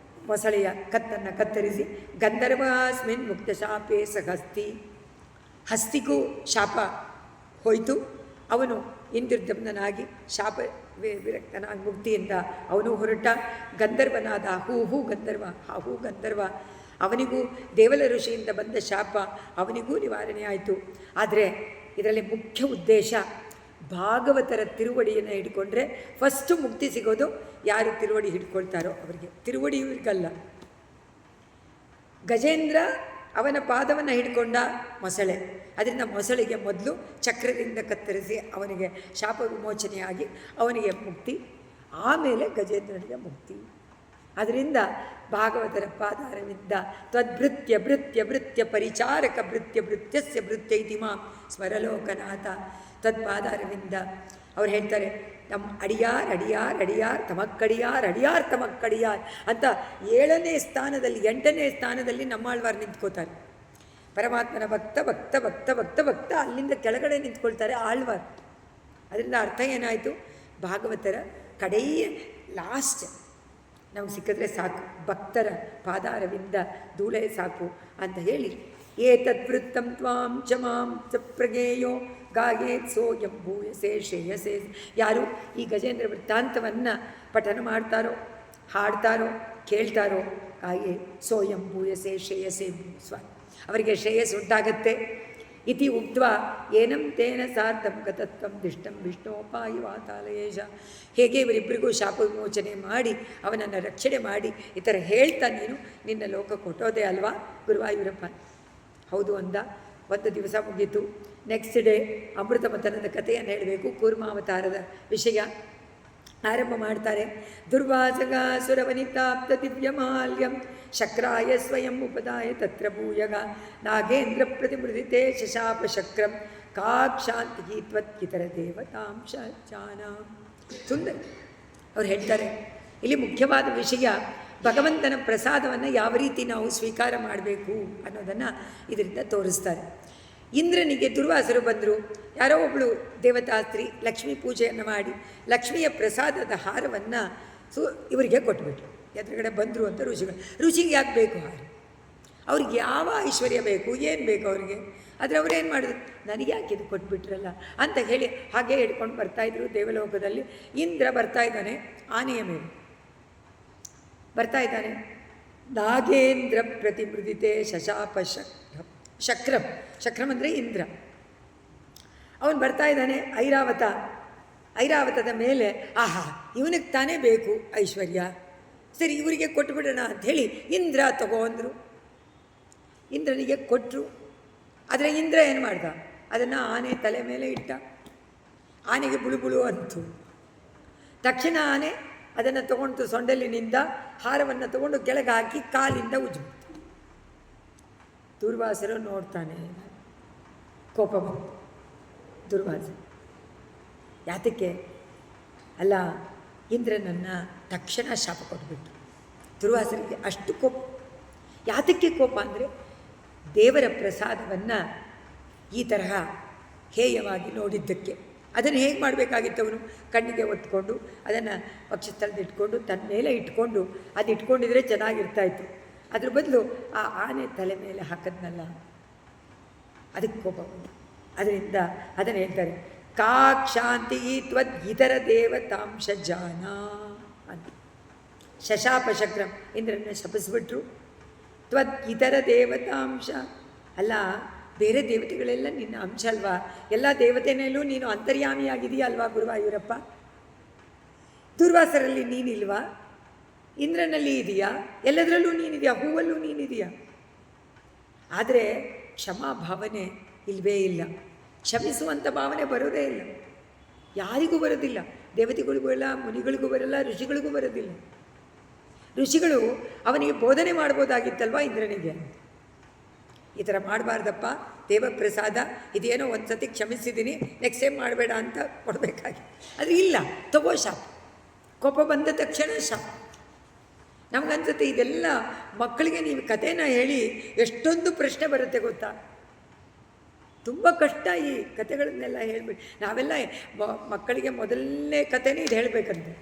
ಮೊಸಳೆಯ ಕತ್ತನ್ನು ಕತ್ತರಿಸಿ ಗಂಧರ್ವಾಸ್ಮಿನ್ ಮುಕ್ತ ಶಾಪೇ ಸಹಸ್ತಿ. ಹಸ್ತಿಗೂ ಶಾಪ ಹೋಯಿತು. ಅವನು ಇಂದ್ರದಮ್ನಾಗಿ ಶಾಪ ವಿರಕ್ತನಾಗಿ ಮುಕ್ತಿಯಿಂದ ಅವನು ಹೊರಟ. ಗಂಧರ್ವನಾದ ಹೂ ಗಂಧರ್ವ ಅವನಿಗೂ ದೇವಲ ಋಷಿಯಿಂದ ಬಂದ ಶಾಪ ಅವನಿಗೂ ನಿವಾರಣೆ ಆಯಿತು. ಆದರೆ ಇದರಲ್ಲಿ ಮುಖ್ಯ ಉದ್ದೇಶ ಭಾಗವತರ ತಿರುವಡಿಯನ್ನು ಹಿಡ್ಕೊಂಡ್ರೆ ಫಸ್ಟು ಮುಕ್ತಿ ಸಿಗೋದು ಯಾರು ತಿರುವಡಿ ಹಿಡ್ಕೊಳ್ತಾರೋ ಅವರಿಗೆ. ತಿರುವಡಿ ಇವ್ರಿಗಲ್ಲ. ಗಜೇಂದ್ರ ಅವನ ಪಾದವನ್ನು ಹಿಡ್ಕೊಂಡ ಮೊಸಳೆ, ಅದರಿಂದ ಮೊಸಳೆಗೆ ಮೊದಲು ಚಕ್ರದಿಂದ ಕತ್ತರಿಸಿ ಅವನಿಗೆ ಶಾಪ ವಿಮೋಚನೆಯಾಗಿ ಅವನಿಗೆ ಮುಕ್ತಿ, ಆಮೇಲೆ ಗಜೇಂದ್ರನಿಗೆ ಮುಕ್ತಿ. ಅದರಿಂದ ಭಾಗವತರ ಪಾದಾರವಿಂದ ತ್ವದ್ಭೃತ್ಯ ಪರಿಚಾರಕ ಭೃತ್ಯಸ್ಯ ಭೃತ್ಯ ಇತಿ ಮಾಂ ಸ್ಮರಲೋಕನಾಥ. ತತ್ಪಾದಾರವಿಂದ ಅವ್ರು ಹೇಳ್ತಾರೆ, ನಮ್ಮ ಅಡಿಯಾರ್ ತಮಕ್ಕಡಿಯಾರ್ ಅಂತ 7ನೇ ಸ್ಥಾನದಲ್ಲಿ 8ನೇ ಸ್ಥಾನದಲ್ಲಿ ನಮ್ಮಾಳ್ವಾರು ನಿಂತ್ಕೋತಾರೆ. ಪರಮಾತ್ಮನ ಭಕ್ತ ಅಲ್ಲಿಂದ ಕೆಳಗಡೆ ನಿಂತ್ಕೊಳ್ತಾರೆ ಆಳ್ವಾರ್. ಅದರಿಂದ ಅರ್ಥ ಏನಾಯಿತು? ಭಾಗವತರ ಕಡೆಯ ಲಾಸ್ಟ್ ನಮಗೆ ಸಿಕ್ಕಿದ್ರೆ ಸಾಕು, ಭಕ್ತರ ಪಾದಾರವಿಂದ ಧೂಳೆ ಸಾಕು ಅಂತ ಹೇಳಿ, ಏತದ್ವೃತ್ತಂ ತ್ವಾಂ ಚ ಮಾಂ ಚ ಪ್ರಗೇಯೋ ಗಾಯೇತ್ ಸೋಯಂ ಭೂಯಸೆ ಶ್ರೇಯಸೆ. ಯಾರು ಈ ಗಜೇಂದ್ರ ವೃತ್ತಾಂತವನ್ನು ಪಠನ ಮಾಡ್ತಾರೋ, ಹಾಡ್ತಾರೋ, ಕೇಳ್ತಾರೋ, ಗಾಯೇ ಸೋಯಂ ಭೂಯಸೆ ಶ್ರೇಯಸೆ ಅವರಿಗೆ ಶ್ರೇಯಸ್ಸು ಉಂಟಾಗತ್ತೆ. ಇತಿ ಉಕ್ತ್ವಾ ಏನಂ ತೇನ ಸಾರ್ಥಂ ಗತತ್ವಂ ದಿಷ್ಟಂ ವಿಷ್ಣೋಪಾಯ ವಾತಾಲಯೇಶ. ಹೇಗೆ ಇವರಿಬ್ಬರಿಗೂ ಶಾಪ ವಿಮೋಚನೆ ಮಾಡಿ ಅವನನ್ನು ರಕ್ಷಣೆ ಮಾಡಿ ಈ ಥರ ಹೇಳ್ತಾ ನೀನು ನಿನ್ನ ಲೋಕ ಕೊಟ್ಟೋದೇ ಅಲ್ವಾ ಗುರುವಾಯೂರಪ್ಪ? ಹೌದು ಅಂದ. ಒಂದು ದಿವಸ ಮುಗೀತು. ನೆಕ್ಸ್ಟ್ ಡೇ ಅಮೃತ ಮಥನದ ಕಥೆಯನ್ನು ಹೇಳಬೇಕು. ಕೂರ್ಮಾವತಾರದ ವಿಷಯ ಆರಂಭ ಮಾಡ್ತಾರೆ. ದುರ್ವಾಸಗಾಸುರವನಿತಾಪ್ತ ದಿವ್ಯಮಾಲ್ಯಂ ಶಕ್ರಾಯ ಸ್ವಯಂ ಉಪದಾಯ ತತ್ರ ಭೂಯಗ ನಾಗೇಂದ್ರ ಪ್ರತಿಮೃದಿತೆ ಶಶಾಪ ಶಕ್ರಂ ಕಾಕ್ಷಾಂತಿ ತ್ವತ್ಕಿತರ ದೇವತಾಂಶ ಚಾನಾಂ. ಸುಂದರ ಅವ್ರು ಹೇಳ್ತಾರೆ, ಇಲ್ಲಿ ಮುಖ್ಯವಾದ ವಿಷಯ ಭಗವಂತನ ಪ್ರಸಾದವನ್ನು ಯಾವ ರೀತಿ ನಾವು ಸ್ವೀಕಾರ ಮಾಡಬೇಕು ಅನ್ನೋದನ್ನು ಇದರಿಂದ ತೋರಿಸ್ತಾರೆ. ಇಂದ್ರನಿಗೆ ದುರ್ವಾಸರು ಬಂದರು. ಯಾರೋ ಒಬ್ಬಳು ದೇವತಾಸ್ತ್ರಿ ಲಕ್ಷ್ಮೀ ಪೂಜೆಯನ್ನು ಮಾಡಿ ಲಕ್ಷ್ಮಿಯ ಪ್ರಸಾದದ ಹಾರವನ್ನು ಇವರಿಗೆ ಕೊಟ್ಬಿಟ್ರು. ಎದುರುಗಡೆ ಬಂದರು ಅಂತ ಋಷಿಗೆ ಯಾಕೆ ಬೇಕು ಹಾರ? ಅವ್ರಿಗೆ ಯಾವ ಐಶ್ವರ್ಯ ಬೇಕು, ಏನು ಬೇಕು ಅವ್ರಿಗೆ? ಆದರೆ ಅವ್ರೇನು ಮಾಡಿದ್ರು, ನನಗೆ ಯಾಕೆ ಇದು ಕೊಟ್ಬಿಟ್ರಲ್ಲ ಅಂತ ಹೇಳಿ ಹಾಗೆ ಹಿಡ್ಕೊಂಡು ಬರ್ತಾಯಿದ್ರು. ದೇವಲೋಕದಲ್ಲಿ ಇಂದ್ರ ಬರ್ತಾ ಇದ್ದಾನೆ, ಆನೆಯ ಮೇಲೆ ಬರ್ತಾ ಇದ್ದಾನೆ. ನಾಗೇಂದ್ರ ಪ್ರತಿಮೃದಿತೆ ಶಶಾಪ ಶಕ್ರಂ. ಶಕ್ರಂ ಅಂದರೆ ಇಂದ್ರ. ಅವನು ಬರ್ತಾ ಇದ್ದಾನೆ. ಐರಾವತದ ಮೇಲೆ ಆಹಾ ಇವನಿಗೆ ತಾನೇ ಬೇಕು ಐಶ್ವರ್ಯ, ಸರಿ ಇವರಿಗೆ ಕೊಟ್ಟುಬಿಡೋಣ ಅಂಥೇಳಿ ಇಂದ್ರ ತಗೋ ಅಂದರು. ಇಂದ್ರನಿಗೆ ಕೊಟ್ಟರು. ಆದರೆ ಇಂದ್ರ ಏನು ಮಾಡ್ದ, ಅದನ್ನು ಆನೆ ತಲೆ ಮೇಲೆ ಇಟ್ಟ. ಆನೆಗೆ ಬುಳುಬುಳು ಅಂತು. ತಕ್ಷಣ ಆನೆ ಅದನ್ನು ತೊಗೊಂಡು ಸೊಂಡಲಿನಿಂದ ಹಾರವನ್ನು ತಗೊಂಡು ಕೆಳಗೆ ಹಾಕಿ ಕಾಲಿಂದ ಉಜ್ಜಿಬಿಡ್ತು. ದುರ್ವಾಸರು ನೋಡ್ತಾನೆ, ಕೋಪ ಬಂತು. ದುರ್ವಾಸ ಯಾತಕ್ಕೆ ಅಲ್ಲ, ಇಂದ್ರನನ್ನು ತಕ್ಷಣ ಶಾಪ ಕೊಟ್ಬಿಟ್ರು. ದುರ್ವಾಸರಿಗೆ ಅಷ್ಟು ಕೋಪ. ಯಾತಕ್ಕೆ ಕೋಪ ಅಂದರೆ ದೇವರ ಪ್ರಸಾದವನ್ನು ಈ ತರಹ ಹೇಯವಾಗಿ ನೋಡಿದ್ದಕ್ಕೆ. ಅದನ್ನು ಹೇಗೆ ಮಾಡಬೇಕಾಗಿತ್ತು? ಅವನು ಕಣ್ಣಿಗೆ ಒತ್ಕೊಂಡು ಅದನ್ನು ಪಕ್ಷಸ್ಥಳದ ಇಟ್ಕೊಂಡು ತನ್ನ ಮೇಲೆ ಇಟ್ಕೊಂಡು ಅದು ಇಟ್ಕೊಂಡಿದ್ರೆ ಚೆನ್ನಾಗಿರ್ತಾಯಿತ್ತು. ಅದ್ರ ಬದಲು ಆ ಆನೆ ತಲೆ ಮೇಲೆ ಹಾಕದ್ನಲ್ಲ, ಅದಕ್ಕೆ ಕೋಪ ಬಂತು. ಅದರಿಂದ ಅದನ್ನು ಹೇಳ್ತಾರೆ, ಕಾಕ್ಷಾಂತಿ ತ್ವದ್ ಇತರ ದೇವತಾಂಶ ಜಾನ ಅಂತ. ಶಶಾಪ ಶಕ್ರಂ, ಇಂದ್ರನ ಶಪಿಸ್ಬಿಟ್ರು. ತ್ವದ್ ಇತರ ದೇವತಾಂಶ, ಅಲ್ಲ ಬೇರೆ ದೇವತೆಗಳೆಲ್ಲ ನಿನ್ನ ಅಂಶ ಅಲ್ವಾ? ಎಲ್ಲ ದೇವತೆನಲ್ಲೂ ನೀನು ಅಂತರ್ಯಾಮಿಯಾಗಿದೆಯಾ ಅಲ್ವಾ ಗುರುವಾಯೂರಪ್ಪ? ದುರ್ವಾಸರಲ್ಲಿ ನೀನಿಲ್ವಾ? ಇಂದ್ರನಲ್ಲಿ ಇದೆಯಾ? ಎಲ್ಲದರಲ್ಲೂ ನೀನಿದೆಯಾ? ಹೂವಲ್ಲೂ ನೀನಿದೆಯಾ? ಆದರೆ ಕ್ಷಮಾ ಭಾವನೆ ಇಲ್ಲವೇ ಇಲ್ಲ. ಕ್ಷಮಿಸುವಂಥ ಭಾವನೆ ಬರೋದೇ ಇಲ್ಲ, ಯಾರಿಗೂ ಬರೋದಿಲ್ಲ. ದೇವತೆಗಳಿಗೂ ಬರಲ್ಲ, ಮುನಿಗಳಿಗೂ ಬರಲ್ಲ, ಋಷಿಗಳಿಗೂ ಬರೋದಿಲ್ಲ. ಋಷಿಗಳು ಅವನಿಗೆ ಬೋಧನೆ ಮಾಡ್ಬೋದಾಗಿತ್ತಲ್ವ ಇಂದ್ರನಿಗೆ, ಈ ಥರ ಮಾಡಬಾರ್ದಪ್ಪ, ದೇವಪ್ರಸಾದ ಇದೇನೋ ಒಂದು ಸತಿ ಕ್ಷಮಿಸಿದ್ದೀನಿ, ನೆಕ್ಸ್ಟ್ ಟೈಮ್ ಮಾಡಬೇಡ ಅಂತ ಕೊಡಬೇಕಾಗಿ. ಅದು ಇಲ್ಲ, ತಗೋ ಶಾಪ. ಕೋಪ ಬಂದ ತಕ್ಷಣ ಶಾಪ. ನಮಗನ್ಸುತ್ತೆ ಇದೆಲ್ಲ ಮಕ್ಕಳಿಗೆ ನೀವು ಕಥೆನ ಹೇಳಿ ಎಷ್ಟೊಂದು ಪ್ರಶ್ನೆ ಬರುತ್ತೆ ಗೊತ್ತಾ? ತುಂಬ ಕಷ್ಟ ಈ ಕಥೆಗಳನ್ನೆಲ್ಲ ಹೇಳ್ಬಿಟ್ಟು. ನಾವೆಲ್ಲ ಮಕ್ಕಳಿಗೆ ಮೊದಲನೇ ಕಥೆನೇ ಇದು ಹೇಳಬೇಕಂತೆ,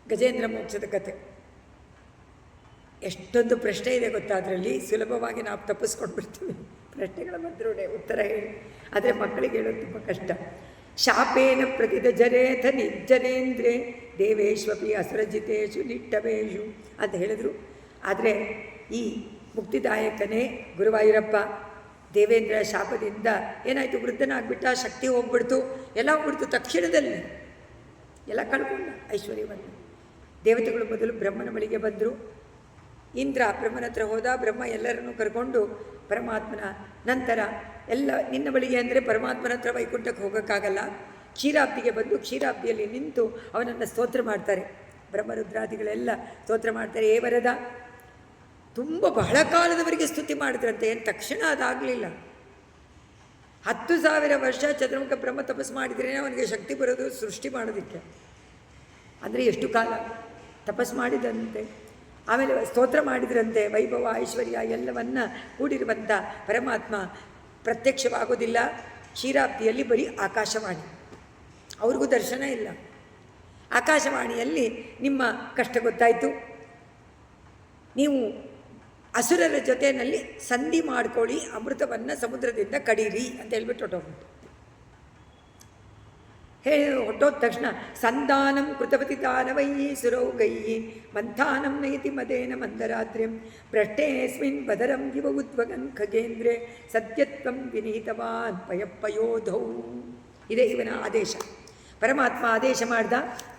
ಗಜೇಂದ್ರ ಮೋಕ್ಷದ ಕಥೆ. ಎಷ್ಟೊಂದು ಪ್ರಶ್ನೆ ಇದೆ ಗೊತ್ತಾ ಅದರಲ್ಲಿ. ಸುಲಭವಾಗಿ ನಾವು ತಪ್ಪಿಸ್ಕೊಂಡ್ಬಿಡ್ತೀವಿ, ಪ್ರಶ್ನೆಗಳ ಮಧ್ಯೆ ಉತ್ತರ ಹೇಳಿ. ಆದರೆ ಮಕ್ಕಳಿಗೆ ಹೇಳೋದು ತುಂಬ ಕಷ್ಟ. ಶಾಪೇನ ಪ್ರತಿದಜರೇಥ ನಿರ್ಜರೇಂದ್ರೇ ದೇವೇಶ್ವಪಿ ಅಸುರಜಿತೇಶು ನಿಟ್ಟವೇಶು ಅಂತ ಹೇಳಿದರು. ಆದರೆ ಈ ಮುಕ್ತಿದಾಯಕನೇ ಗುರುವಾಯೂರಪ್ಪ ದೇವೇಂದ್ರ ಶಾಪದಿಂದ ಏನಾಯಿತು, ವೃದ್ಧನಾಗ್ಬಿಟ್ಟ, ಶಕ್ತಿ ಹೋಗ್ಬಿಡ್ತು, ಎಲ್ಲ ಹೋಗ್ಬಿಡ್ತು. ತಕ್ಷಣದಲ್ಲಿ ಎಲ್ಲ ಕಳ್ಕೊಂಡ ಐಶ್ವರ್ಯವನ್ನು. ದೇವತೆಗಳು ಮೊದಲು ಬ್ರಹ್ಮನ ಬಳಿಗೆ ಬಂದರು. ಇಂದ್ರ ಬ್ರಹ್ಮನ ಹತ್ರ ಹೋದ. ಬ್ರಹ್ಮ ಎಲ್ಲರನ್ನೂ ಕರ್ಕೊಂಡು ಪರಮಾತ್ಮನ ನಂತರ ಎಲ್ಲ ನಿನ್ನ ಬಳಿಗೆ ಅಂದರೆ ಪರಮಾತ್ಮನ ಹತ್ರ ವೈಕುಂಠಕ್ಕೆ ಹೋಗೋಕ್ಕಾಗಲ್ಲ. ಕ್ಷೀರಾಬ್ದಿಗೆ ಬಂದು ಕ್ಷೀರಾಬ್ದಿಯಲ್ಲಿ ನಿಂತು ಅವನನ್ನು ಸ್ತೋತ್ರ ಮಾಡ್ತಾರೆ. ಬ್ರಹ್ಮರುದ್ರಾದಿಗಳೆಲ್ಲ ಸ್ತೋತ್ರ ಮಾಡ್ತಾರೆ. ಏ ವರದ, ತುಂಬ ಬಹಳ ಕಾಲದವರೆಗೆ ಸ್ತುತಿ ಮಾಡಿದ್ರಂತೆ. ಏನು ತಕ್ಷಣ ಅದಾಗಲಿಲ್ಲ. 10,000 ವರ್ಷ ಚಂದ್ರಮುಖ ಬ್ರಹ್ಮ ತಪಸ್ಸು ಮಾಡಿದ್ರೇ ಅವನಿಗೆ ಶಕ್ತಿ ಬರೋದು ಸೃಷ್ಟಿ ಮಾಡೋದಕ್ಕೆ. ಅಂದರೆ ಎಷ್ಟು ಕಾಲ ತಪಸ್ಸು ಮಾಡಿದಂತೆ. ಆಮೇಲೆ ಸ್ತೋತ್ರ ಮಾಡಿದ್ರಂತೆ. ವೈಭವ ಐಶ್ವರ್ಯ ಎಲ್ಲವನ್ನ ಕೂಡಿರುವಂಥ ಪರಮಾತ್ಮ ಪ್ರತ್ಯಕ್ಷವಾಗೋದಿಲ್ಲ. ಕ್ಷೀರಾಬ್ದಿಯಲ್ಲಿ ಬರೀ ಆಕಾಶವಾಣಿ, ಅವ್ರಿಗೂ ದರ್ಶನ ಇಲ್ಲ. ಆಕಾಶವಾಣಿಯಲ್ಲಿ ನಿಮ್ಮ ಕಷ್ಟ ಗೊತ್ತಾಯಿತು, ನೀವು ಅಸುರರ ಜೊತೆಯಲ್ಲಿ ಸಂಧಿ ಮಾಡ್ಕೊಳ್ಳಿ, ಅಮೃತವನ್ನು ಸಮುದ್ರದಿಂದ ಕಡೀರಿ ಅಂತ ಹೇಳ್ಬಿಟ್ಟು ಹೊಟ್ಟೋಗ್ಬಿಟ್ಟು ಹೇಳಿ ಹೊಟ್ಟೋದ ತಕ್ಷಣ ಸಂಧಾನಂ ಕೃತವತಿ ತಾನವಯ್ಯಿ ಸುರೌಗಯ್ಯಿ ಮಂಥಾನಂ ನಯತಿ ಮದೇನ ಮಂದರಾತ್ರ್ಯಂ ಭ್ರಷ್ಟೇಸ್ಮಿನ್ ಬದರಂ ಇವ ಉದ್ವಗನ್ ಖಗೇಂದ್ರೇ ಸತ್ಯತ್ವಂ ವಿನೀತವಾನ್ ಪಯಪ್ಪಯೋಧೌ. ಇದೇ ಇವನ ಆದೇಶ. ಪರಮಾತ್ಮ ಆದೇಶ ಮಾಡ್ದ.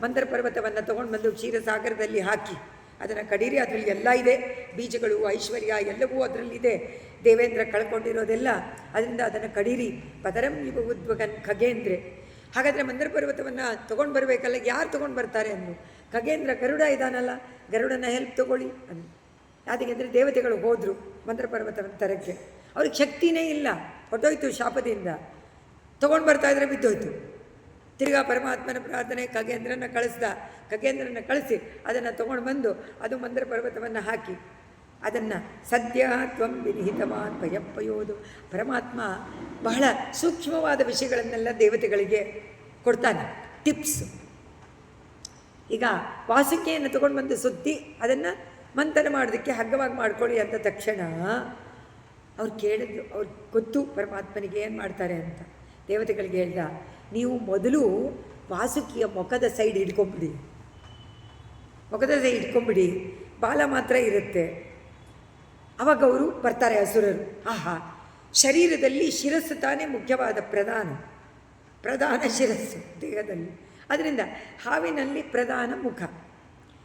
ಮಂದರ ಪರ್ವತವನ್ನು ತೊಗೊಂಡು ಬಂದು ಕ್ಷೀರಸಾಗರದಲ್ಲಿ ಹಾಕಿ ಅದನ್ನು ಕಡೀರಿ. ಅದರಲ್ಲಿ ಎಲ್ಲ ಇದೆ, ಬೀಜಗಳು ಐಶ್ವರ್ಯ ಎಲ್ಲವೂ ಅದರಲ್ಲಿದೆ. ದೇವೇಂದ್ರ ಕಳ್ಕೊಂಡಿರೋದೆಲ್ಲ ಅದರಿಂದ ಅದನ್ನು ಕಡೀರಿ. ಪದರಂ ಇವ ಉದ್ವಗನ್ ಖಗೇಂದ್ರೆ. ಹಾಗಾದರೆ ಮಂದರ ಪರ್ವತವನ್ನು ತೊಗೊಂಡು ಬರಬೇಕಲ್ಲ, ಯಾರು ತೊಗೊಂಡು ಬರ್ತಾರೆ ಅಂದರು. ಖಗೇಂದ್ರ ಗರುಡ ಇದ್ದಾನಲ್ಲ, ಗರುಡನ ಹೆಲ್ಪ್ ತೊಗೊಳ್ಳಿ ಅಂದು. ಯಾಕೆ ಅಂದರೆ ದೇವತೆಗಳು ಹೋದರು ಮಂದರ ಪರ್ವತವನ್ನು ತರಕ್ಕೆ. ಅವ್ರಿಗೆ ಶಕ್ತಿನೇ ಇಲ್ಲ, ಹೊಟ್ಟೋಯ್ತು ಶಾಪದಿಂದ. ತೊಗೊಂಡು ಬರ್ತಾಯಿದ್ರೆ ಬಿದ್ದೋಯ್ತು. ತಿರ್ಗಾ ಪರಮಾತ್ಮನ ಪ್ರಾರ್ಥನೆ, ಖಗೇಂದ್ರನ ಕಳಿಸ್ದ. ಖಗೇಂದ್ರನ ಕಳಿಸಿ ಅದನ್ನು ತೊಗೊಂಡು ಬಂದು ಅದು ಮಂದರ ಪರ್ವತವನ್ನು ಹಾಕಿ ಅದನ್ನು ಸದ್ಯ ತ್ವಂ ವಿನಿಹಿತವಾನ್ ಭಯಪ್ಪಯೋದು. ಪರಮಾತ್ಮ ಬಹಳ ಸೂಕ್ಷ್ಮವಾದ ವಿಷಯಗಳನ್ನೆಲ್ಲ ದೇವತೆಗಳಿಗೆ ಕೊಡ್ತಾನೆ, ಟಿಪ್ಸ್. ಈಗ ವಾಸುಕಿಯನ್ನು ತಗೊಂಡು ಬಂದು ಸುತ್ತಿ ಅದನ್ನು ಮಂಥನ ಮಾಡೋದಕ್ಕೆ ಹಗ್ಗವಾಗಿ ಮಾಡ್ಕೊಳ್ಳಿ ಅಂತ ತಕ್ಷಣ ಅವ್ರು ಕೇಳಿದ್ರು. ಅವ್ರು ಗೊತ್ತು ಪರಮಾತ್ಮನಿಗೆ ಏನು ಮಾಡ್ತಾರೆ ಅಂತ. ದೇವತೆಗಳಿಗೆ ಹೇಳ್ದ, ನೀವು ಮೊದಲು ವಾಸುಕಿಯ ಮುಖದ ಸೈಡ್ ಹಿಡ್ಕೊಂಬಿಡಿ, ಮುಖದ ಸೈಡ್ ಹಿಡ್ಕೊಂಬಿಡಿ, ಬಾಲ ಮಾತ್ರ ಇರುತ್ತೆ. ಅವಾಗ ಅವರು ಬರ್ತಾರೆ ಅಸುರರು. ಆಹಾ, ಶರೀರದಲ್ಲಿ ಶಿರಸ್ಸು ತಾನೇ ಮುಖ್ಯವಾದ ಪ್ರಧಾನ ಶಿರಸ್ಸು ದೇಹದಲ್ಲಿ. ಅದರಿಂದ ಹಾವಿನಲ್ಲಿ ಪ್ರಧಾನ ಮುಖ.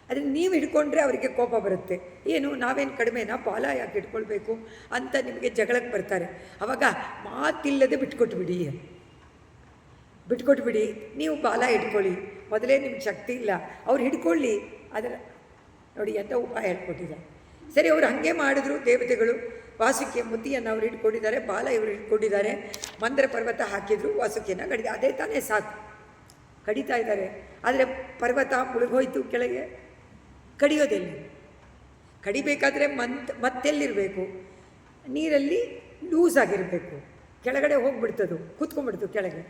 ಅದನ್ನು ನೀವು ಹಿಡ್ಕೊಂಡ್ರೆ ಅವರಿಗೆ ಕೋಪ ಬರುತ್ತೆ. ಏನು ನಾವೇನು ಕಡಿಮೆನಾ, ಬಾಲ ಯಾಕೆ ಇಟ್ಕೊಳ್ಬೇಕು ಅಂತ ನಿಮಗೆ ಜಗಳಕ್ಕೆ ಬರ್ತಾರೆ. ಆವಾಗ ಮಾತಿಲ್ಲದೆ ಬಿಟ್ಕೊಟ್ಬಿಡಿ, ನೀವು ಬಾಲ ಇಟ್ಕೊಳ್ಳಿ, ಮೊದಲೇ ನಿಮ್ಗೆ ಶಕ್ತಿ ಇಲ್ಲ, ಅವ್ರು ಹಿಡ್ಕೊಳ್ಳಿ. ಅದರ ನೋಡಿ ಅಂತ ಉಪಾಯ ಹೇಳ್ಕೊಟ್ಟಿದ್ದಾರೆ. ಸರಿ, ಅವರು ಹಾಗೆ ಮಾಡಿದ್ರು ದೇವತೆಗಳು. ವಾಸುಕಿಯ ಮುತಿಯನ್ನು ಅವ್ರು ಹಿಡ್ಕೊಂಡಿದ್ದಾರೆ, ಬಾಲ ಇವರು ಹಿಡ್ಕೊಂಡಿದ್ದಾರೆ. ಮಂದರ ಪರ್ವತ ಹಾಕಿದ್ರು, ವಾಸುಕಿಯನ್ನು ಕಡಿದ. ಅದೇ ತಾನೇ ಸಾಕು, ಕಡಿತಾ ಇದ್ದಾರೆ. ಆದರೆ ಪರ್ವತ ಮುಳುಗೋಯ್ತು ಕೆಳಗೆ. ಕಡಿಯೋದೆಲ್ಲಿ? ಕಡಿಬೇಕಾದ್ರೆ ಮತ್ತೆಲ್ಲಿರಬೇಕು? ನೀರಲ್ಲಿ ಲೂಸ್ ಆಗಿರಬೇಕು. ಕೆಳಗಡೆ ಹೋಗ್ಬಿಡ್ತದು, ಕೂತ್ಕೊಂಡ್ಬಿಡ್ತು ಕೆಳಗೆ.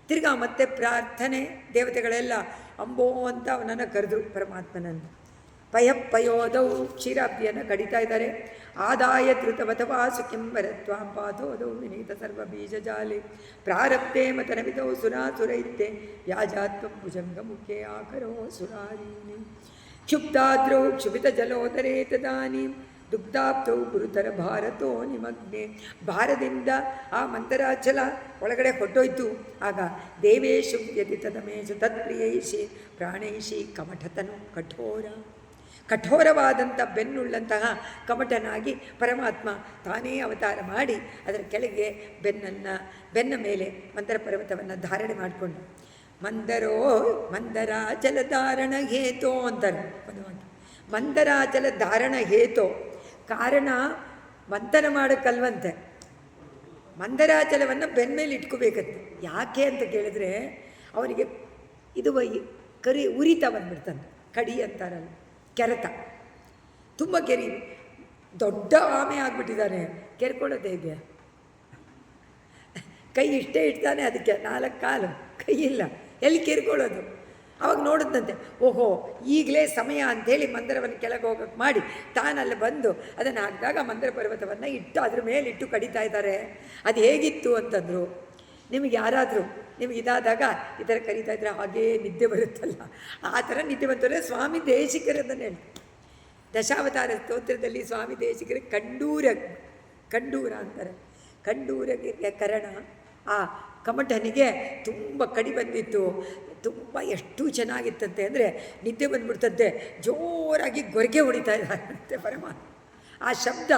ತಿರ್ಗಾ ಮತ್ತೆ ಪ್ರಾರ್ಥನೆ. ದೇವತೆಗಳೆಲ್ಲ ಅಂಬೋ ಅಂತ ಅವನನ್ನು ಕರೆದ್ರು ಪರಮಾತ್ಮನನ್ನು. ಪಯೋದವು ಕ್ಷೀರಾಬ್ದಿಯನ್ನು ಕಡಿತಾ ಇದ್ದಾರೆ. ಆದಾಯ ಧೃತವಥವಾ ಸುಖಿಂಬರತ್ವಾಂ ಪಾತೋದೌ ವಿನೀತ ಸರ್ವ ಬೀಜಜಾಲೆ ಪ್ರಾರಬ್ಧೆ ಮತನವಿದೌ ಸುರಾಸುರೈತ್ಯೆ ವ್ಯಾಜಾತ್ವಂ ಭುಜಂಗ ಮುಖೇ ಆಕರೋ ಸುರಾರೀನಿ ಕ್ಷುಬ್ಧಾದ್ರೌ ಕ್ಷುಭಿತ ಜಲೋದರೇ ತದಾನೀಂ ದುಗ್ಧಾಬ್ಧೌ ಗುರುತರ ಭಾರತೋ ನಿಮಗ್ನೆ. ಭಾರದಿಂದ ಆ ಮಂದರಾಚಲ ಒಳಗಡೆ ಹೊಟ್ಟೋಯ್ತು. ಆಗ ದೇವೇಶು ವ್ಯತಿತದಮೇಶು ತತ್ಪ್ರಿಯೈಷಿ ಪ್ರಾಣೈಷಿ ಕಮಠತನು ಕಠೋರವಾದಂಥ ಬೆನ್ನುಳ್ಳಂತಹ ಕಮಟನಾಗಿ ಪರಮಾತ್ಮ ತಾನೇ ಅವತಾರ ಮಾಡಿ ಅದರ ಕೆಳಗೆ ಬೆನ್ನ ಮೇಲೆ ಮಂದರ ಪರ್ವತವನ್ನು ಧಾರಣೆ ಮಾಡಿಕೊಂಡು ಮಂದರಾಚಲ ಧಾರಣ ಹೇತೋ ಅಂತಾರೆ ಪದವಾಗಿ. ಮಂದರಾಚಲ ಧಾರಣ ಹೇತೋ, ಕಾರಣ ಮಂಥನ ಮಾಡೋಕ್ಕಲ್ವಂತೆ. ಮಂದರಾಚಲವನ್ನು ಬೆನ್ಮೇಲೆ ಇಟ್ಕೋಬೇಕಂತೆ. ಯಾಕೆ ಅಂತ ಕೇಳಿದ್ರೆ ಅವನಿಗೆ ಇದು ಉರಿತ ಬಂದ್ಬಿಡ್ತಂತೆ. ಕಡಿ ಅಂತಾರಲ್ಲ, ಕೆರೆತ, ತುಂಬ ಕೆರಿ. ದೊಡ್ಡ ಆಮೆ ಆಗಿಬಿಟ್ಟಿದ್ದಾನೆ, ಕೆರ್ಕೊಳ್ಳೋದು ಹೇಗೆ? ಕೈ ಇಷ್ಟೇ ಇಡ್ತಾನೆ, ಅದಕ್ಕೆ 4 ಕಾಲು, ಕೈ ಇಲ್ಲ, ಎಲ್ಲಿ ಕೆರ್ಕೊಳ್ಳೋದು? ಅವಾಗ ನೋಡಿದಂತೆ, ಓಹೋ ಈಗಲೇ ಸಮಯ ಅಂಥೇಳಿ ಮಂದಿರವನ್ನು ಕೆಳಗೆ ಹೋಗೋಕ್ಕೆ ಮಾಡಿ ತಾನಲ್ಲಿ ಬಂದು ಅದನ್ನು ಹಾಕಿದಾಗ ಮಂದಿರ ಪರ್ವತವನ್ನು ಇಟ್ಟು ಅದ್ರ ಮೇಲಿಟ್ಟು ಕಡಿತಾ ಇದ್ದಾರೆ. ಅದು ಹೇಗಿತ್ತು ಅಂತಂದರು. ನಿಮಗೆ ಯಾರಾದರೂ ನಿಮಗೆ ಇದಾದಾಗ ಈ ಥರ ಕರೀತಾ ಇದ್ರೆ ಹಾಗೇ ನಿದ್ದೆ ಬರುತ್ತಲ್ಲ, ಆ ಥರ ನಿದ್ದೆ ಬಂತಂದರೆ ಸ್ವಾಮಿ ದೇಶಿಕರದನ್ನು ಹೇಳಿ. ದಶಾವತಾರ ಸ್ತೋತ್ರದಲ್ಲಿ ಸ್ವಾಮಿ ದೇಶಿಕರಿಗೆ ಕಂಡೂರ ಅಂತಾರೆ. ಕಂಡೂರಗೆ ಕರಣ. ಆ ಕಮಟನಿಗೆ ತುಂಬ ಕಡಿ ಬಂದಿತ್ತು, ತುಂಬ ಎಷ್ಟು ಚೆನ್ನಾಗಿತ್ತಂತೆ ಅಂದರೆ ನಿದ್ದೆ ಬಂದ್ಬಿಡ್ತಂತೆ. ಜೋರಾಗಿ ಗೊರಕೆ ಹೊಡಿತಾ ಇದ್ದಾರಂತೆ ಪರಮಾತ್ಮ. ಆ ಶಬ್ದ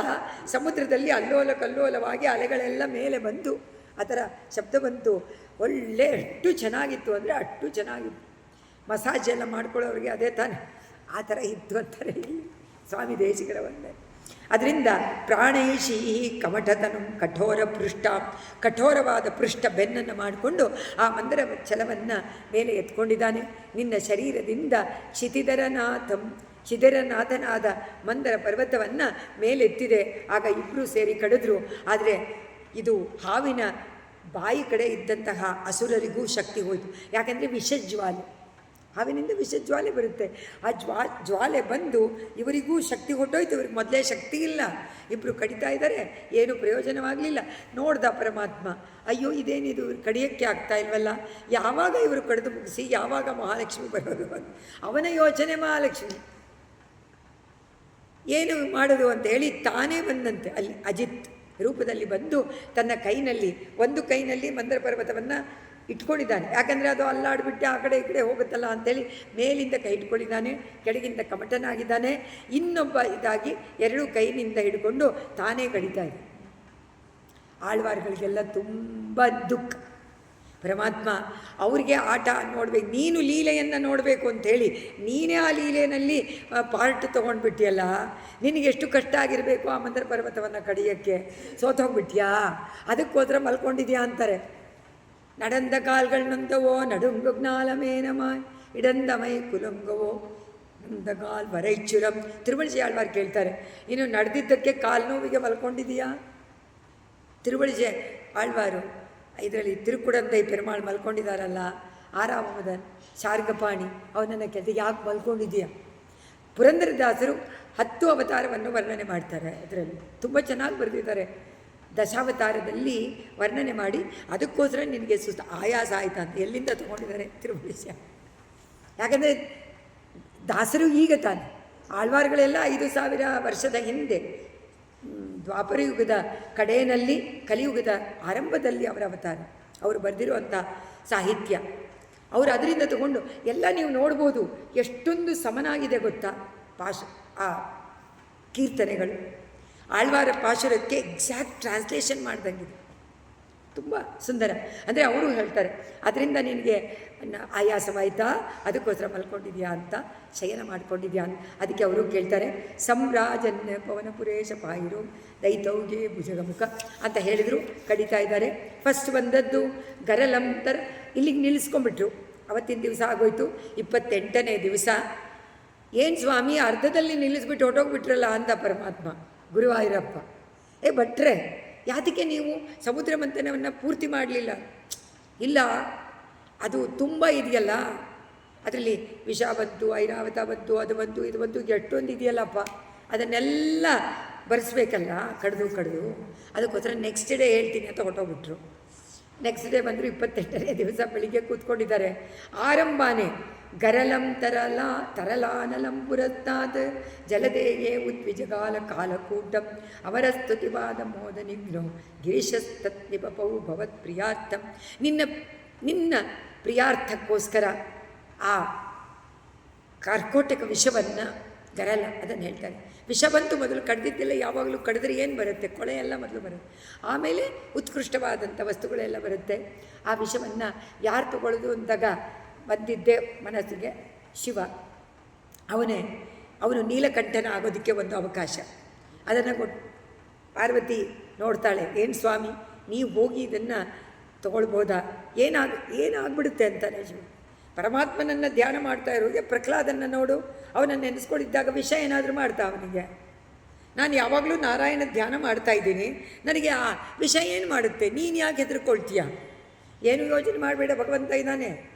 ಸಮುದ್ರದಲ್ಲಿ ಅಲ್ಲೋಲ ಕಲ್ಲೋಲವಾಗಿ ಅಲೆಗಳೆಲ್ಲ ಮೇಲೆ ಬಂದು ಆ ಥರ ಶಬ್ದ ಬಂತು. ಒಳ್ಳೆ ಎಷ್ಟು ಚೆನ್ನಾಗಿತ್ತು ಅಂದರೆ ಅಷ್ಟು ಚೆನ್ನಾಗಿತ್ತು. ಮಸಾಜ್ ಎಲ್ಲ ಮಾಡ್ಕೊಳ್ಳೋರಿಗೆ ಅದೇ ತಾನೆ, ಆ ಥರ ಇತ್ತು ಅಂತಾರೆ ಇಲ್ಲಿ ಸ್ವಾಮಿ ದೇಶಿಕರ ಒಂದೇ. ಅದರಿಂದ ಪ್ರಾಣೈಷಿ ಕಮಠತನು ಕಠೋರವಾದ ಪೃಷ್ಠ ಬೆನ್ನನ್ನು ಮಾಡಿಕೊಂಡು ಆ ಮಂದರ ಛಲವನ್ನು ಮೇಲೆ ಎತ್ಕೊಂಡಿದ್ದಾನೆ. ನಿನ್ನ ಶರೀರದಿಂದ ಶಿಥಿರನಾಥನಾದ ಮಂದರ ಪರ್ವತವನ್ನು ಮೇಲೆತ್ತಿದೆ. ಆಗ ಇಬ್ಬರು ಸೇರಿ ಕಡಿದ್ರು. ಆದರೆ ಇದು ಹಾವಿನ ಬಾಯಿ ಕಡೆ ಇದ್ದಂತಹ ಅಸುರರಿಗೂ ಶಕ್ತಿ ಹೋಯಿತು. ಯಾಕೆಂದರೆ ವಿಷಜ್ವಾಲೆ, ಹಾವಿನಿಂದ ವಿಷಜ್ವಾಲೆ ಬರುತ್ತೆ. ಆ ಜ್ವಾಲೆ ಬಂದು ಇವರಿಗೂ ಶಕ್ತಿ ಹೊಟ್ಟೋಯ್ತು. ಇವ್ರಿಗೆ ಮೊದಲೇ ಶಕ್ತಿ ಇಲ್ಲ, ಇಬ್ಬರು ಕಡಿತಾ ಇದ್ದಾರೆ, ಏನೂ ಪ್ರಯೋಜನವಾಗಲಿಲ್ಲ. ನೋಡ್ದ ಪರಮಾತ್ಮ, ಅಯ್ಯೋ ಇದೇನಿದು ಕಡಿಯೋಕ್ಕೆ ಆಗ್ತಾ ಇಲ್ವಲ್ಲ, ಯಾವಾಗ ಇವರು ಕಡಿದು ಮುಗಿಸಿ ಯಾವಾಗ ಮಹಾಲಕ್ಷ್ಮಿ ಬರೋದು? ಅವನ ಯೋಚನೆ ಮಹಾಲಕ್ಷ್ಮಿ ಏನು ಮಾಡೋದು ಅಂತ ಹೇಳಿ ತಾನೇ ಬಂದಂತೆ ಅಲ್ಲಿ ಅಜಿತ್ ರೂಪದಲ್ಲಿ ಬಂದು ತನ್ನ ಒಂದು ಕೈನಲ್ಲಿ ಮಂದರ ಪರ್ವತವನ್ನು ಇಟ್ಕೊಂಡಿದ್ದಾನೆ. ಯಾಕಂದರೆ ಅದು ಅಲ್ಲಾಡಿಬಿಟ್ಟು ಆ ಕಡೆ ಈ ಕಡೆ ಹೋಗುತ್ತಲ್ಲ ಅಂಥೇಳಿ ಮೇಲಿಂದ ಕೈ ಇಟ್ಕೊಂಡಿದ್ದಾನೆ, ಕೆಳಗಿಂದ ಕಮಟನಾಗಿದ್ದಾನೆ. ಇನ್ನೊಬ್ಬ ಇದಾಗಿ 2 ಕೈನಿಂದ ಹಿಡ್ಕೊಂಡು ತಾನೇ ಕಡಿತಾ ಇದೆ. ಆಳ್ವಾರ್ಗಳಿಗೆಲ್ಲ ತುಂಬ ದುಃಖ. ಪರಮಾತ್ಮ ಅವ್ರಿಗೆ ಆಟ ನೋಡಬೇಕು, ನೀನು ಲೀಲೆಯನ್ನು ನೋಡಬೇಕು ಅಂಥೇಳಿ ನೀನೇ ಆ ಲೀಲೆಯಲ್ಲಿ ಪಾರ್ಟ್ ತೊಗೊಂಡ್ಬಿಟ್ಟಿಯಲ್ಲ, ನಿನಗೆ ಎಷ್ಟು ಕಷ್ಟ ಆಗಿರಬೇಕು ಆ ಮಂದರ ಪರ್ವತವನ್ನು ಕಡಿಯೋಕ್ಕೆ. ಸೋತೋಗ್ಬಿಟ್ಯಾ, ಅದಕ್ಕೋಸ್ಕರ ಮಲ್ಕೊಂಡಿದ್ಯಾ ಅಂತಾರೆ. நடந்த கால்கள் நொந்தவோ நடுங்கு ஞாலமேனமாய் இடந்தமை குலுங்கவோ ಗಾಲ್ ವರೈಚುರಂ. ತಿರುಮಳಿಸಿ ಆಳ್ವಾರ್ ಕೇಳ್ತಾರೆ, ಇನ್ನು ನಡೆದಿದ್ದಕ್ಕೆ ಕಾಲು ನೋವಿಗೆ ಮಲ್ಕೊಂಡಿದೀಯಾ? ತಿರುಮಳಿಸಿ ಆಳ್ವಾರು ಇದರಲ್ಲಿ ತಿರುಕುಡಂದೈ ಪೆರುಮಾಳ್ ಮಲ್ಕೊಂಡಿದ್ದಾರಲ್ಲ, ಆರಾಮದನ್ ಶಾರ್ಗಪಾಣಿ ಅವನನ್ನು ಕೇಳ್ತಾರೆ, ಯಾಕೆ ಮಲ್ಕೊಂಡಿದೀಯಾ? ಪುರಂದರದಾಸರು 10 ಅವತಾರವನ್ನು ವರ್ಣನೆ ಮಾಡ್ತಾರೆ. ಅದರಲ್ಲಿ ತುಂಬ ಚೆನ್ನಾಗಿ ಬರೆದಿದ್ದಾರೆ. ದಶಾವತಾರದಲ್ಲಿ ವರ್ಣನೆ ಮಾಡಿ ಅದಕ್ಕೋಸ್ಕರ ನಿನಗೆ ಆಯಾಸ ಆಯಿತಾ ಅಂತ ಎಲ್ಲಿಂದ ತೊಗೊಂಡಿದ್ದಾರೆ ತಿರುಮಳಿಸಿ. ಯಾಕಂದರೆ ದಾಸರು ಈಗ ತಾನೆ, ಆಳ್ವಾರುಗಳೆಲ್ಲ 5000 ವರ್ಷದ ಹಿಂದೆ ದ್ವಾಪರ ಯುಗದ ಕಡೆಯಲ್ಲಿ ಕಲಿಯುಗದ ಆರಂಭದಲ್ಲಿ ಅವರ ಅವತಾರ, ಅವರು ಬರೆದಿರುವಂಥ ಸಾಹಿತ್ಯ, ಅವರು ಅದರಿಂದ ತಗೊಂಡು ಎಲ್ಲ ನೀವು ನೋಡ್ಬೋದು. ಎಷ್ಟೊಂದು ಸಮನಾಗಿದೆ ಗೊತ್ತಾ ಆ ಕೀರ್ತನೆಗಳು. ಆಳ್ವಾರ ಪಾಶುರಕ್ಕೆ ಎಕ್ಸಾಕ್ಟ್ ಟ್ರಾನ್ಸ್ಲೇಷನ್ ಮಾಡ್ದಂಗಿದೆ, ತುಂಬ ಸುಂದರ. ಅಂದರೆ ಅವರು ಹೇಳ್ತಾರೆ, ಅದರಿಂದ ನಿನಗೆ ಆಯಾಸವಾಯಿತಾ, ಅದಕ್ಕೋಸ್ಕರ ಮಲ್ಕೊಂಡಿದ್ಯಾ ಅಂತ, ಶಯನ ಮಾಡ್ಕೊಂಡಿದ್ಯಾ ಅಂತ. ಅದಕ್ಕೆ ಅವರು ಕೇಳ್ತಾರೆ, ಸಂರಾಜನ್ಯ ಪವನಪುರೇಶ ಪಾಯಿರೋ ದೈತೌಗೆ ಭುಜಗಮುಖ ಅಂತ ಹೇಳಿದರು. ಕಡಿತಾ ಇದ್ದಾರೆ. ಫಸ್ಟ್ ಬಂದದ್ದು ಗರಲಂತರ, ಇಲ್ಲಿಗೆ ನಿಲ್ಲಿಸ್ಕೊಂಡ್ಬಿಟ್ರು. ಅವತ್ತಿನ ದಿವಸ ಆಗೋಯ್ತು. 28ನೇ ದಿವಸ, ಏನು ಸ್ವಾಮಿ ಅರ್ಧದಲ್ಲಿ ನಿಲ್ಲಿಸ್ಬಿಟ್ಟು ಹೊಟ್ಟೋಗ್ಬಿಟ್ರಲ್ಲ ಅಂದ ಪರಮಾತ್ಮ ಗುರುವಾಯೂರಪ್ಪ. ಭಟ್ರೆ ಯಾತಕ್ಕೆ ನೀವು ಸಮುದ್ರ ಮಂಥನವನ್ನು ಪೂರ್ತಿ ಮಾಡಲಿಲ್ಲ? ಇಲ್ಲ, ಅದು ತುಂಬ ಇದೆಯಲ್ಲ, ಅದರಲ್ಲಿ ವಿಷ ಬಂತು, ಐರಾವತ ಬಂತು, ಅದು ಬಂತು, ಇದು ಬಂತು, ಎಷ್ಟೊಂದು ಇದೆಯಲ್ಲಪ್ಪ, ಅದನ್ನೆಲ್ಲ ಬರೆಸ್ಬೇಕಲ್ಲ ಕಡ್ದು ಅದಕ್ಕೋಸ್ಕರ ನೆಕ್ಸ್ಟ್ ಡೇ ಹೇಳ್ತೀನಿ ಅಂತ ಹೊಟ್ಟೋಗ್ಬಿಟ್ರು. ನೆಕ್ಸ್ಟ್ ಡೇ ಬಂದರು. 28ನೇ ದಿವಸ ಬೆಳಿಗ್ಗೆ ಕೂತ್ಕೊಂಡಿದ್ದಾರೆ. ಆರಂಭಾನೆ ಗರಲಂ ತರಲಾನಲಂ ಪುರಸ್ತಾತ್ ಜಲದೇಯೇ ಉದ್ವಿಜಗಾಲ ಕಾಲಕೂಟಂ ಅವರ ಸ್ತುತಿವಾದ ಮೋದ ನಿಗ್ನೋ ಗಿರೀಶಸ್ತತ್ನಿಪಪೌ ಭವತ್ ಪ್ರಿಯಾರ್ಥಂ. ನಿನ್ನ ಪ್ರಿಯಾರ್ಥಕ್ಕೋಸ್ಕರ ಆ ಕಾರ್ಕೋಟಕ ವಿಷವನ್ನು ಗರಲ ಅದನ್ನು ಹೇಳ್ತಾರೆ. ವಿಷ ಬಂತು, ಮೊದಲು ಕಡ್ದಿದ್ದಿಲ್ಲ, ಯಾವಾಗಲೂ ಕಡಿದ್ರೆ ಏನು ಬರುತ್ತೆ? ಕೊಳೆ ಎಲ್ಲ ಮೊದಲು ಬರುತ್ತೆ, ಆಮೇಲೆ ಉತ್ಕೃಷ್ಟವಾದಂಥ ವಸ್ತುಗಳೆಲ್ಲ ಬರುತ್ತೆ. ಆ ವಿಷವನ್ನು ಯಾರು ತಗೊಳ್ಳೋದು ಅಂದಾಗ ಬಂದಿದ್ದೆ ಮನಸ್ಸಿಗೆ ಶಿವ. ಅವನು ನೀಲಕಂಠನ ಆಗೋದಕ್ಕೆ ಒಂದು ಅವಕಾಶ. ಅದನ್ನು ಕೊಟ್ಟು ಪಾರ್ವತಿ ನೋಡ್ತಾಳೆ, ಏನು ಸ್ವಾಮಿ ನೀವು ಹೋಗಿ ಇದನ್ನು ತೊಗೊಳ್ಬೋದಾ? ಏನಾಗ್ಬಿಡುತ್ತೆ ಅಂತಾನೆ ಶಿವ. ಪರಮಾತ್ಮನನ್ನು ಧ್ಯಾನ ಮಾಡ್ತಾ ಇರೋರಿಗೆ ಪ್ರಹ್ಲಾದನ್ನು ನೋಡು, ಅವನನ್ನು ನೆನೆಸ್ಕೊಂಡಿದ್ದಾಗ ವಿಷ ಏನಾದರೂ ಮಾಡ್ತಾ ಅವನಿಗೆ. ನಾನು ಯಾವಾಗಲೂ ನಾರಾಯಣ ಧ್ಯಾನ ಮಾಡ್ತಾ ಇದ್ದೀನಿ, ನನಗೆ ಆ ವಿಷ ಏನು ಮಾಡುತ್ತೆ? ನೀನು ಯಾಕೆ ಹೆದರ್ಕೊಳ್ತೀಯ? ಏನು ಯೋಚನೆ ಮಾಡಬೇಡ, ಭಗವಂತ ಇದ್ದಾನೆ.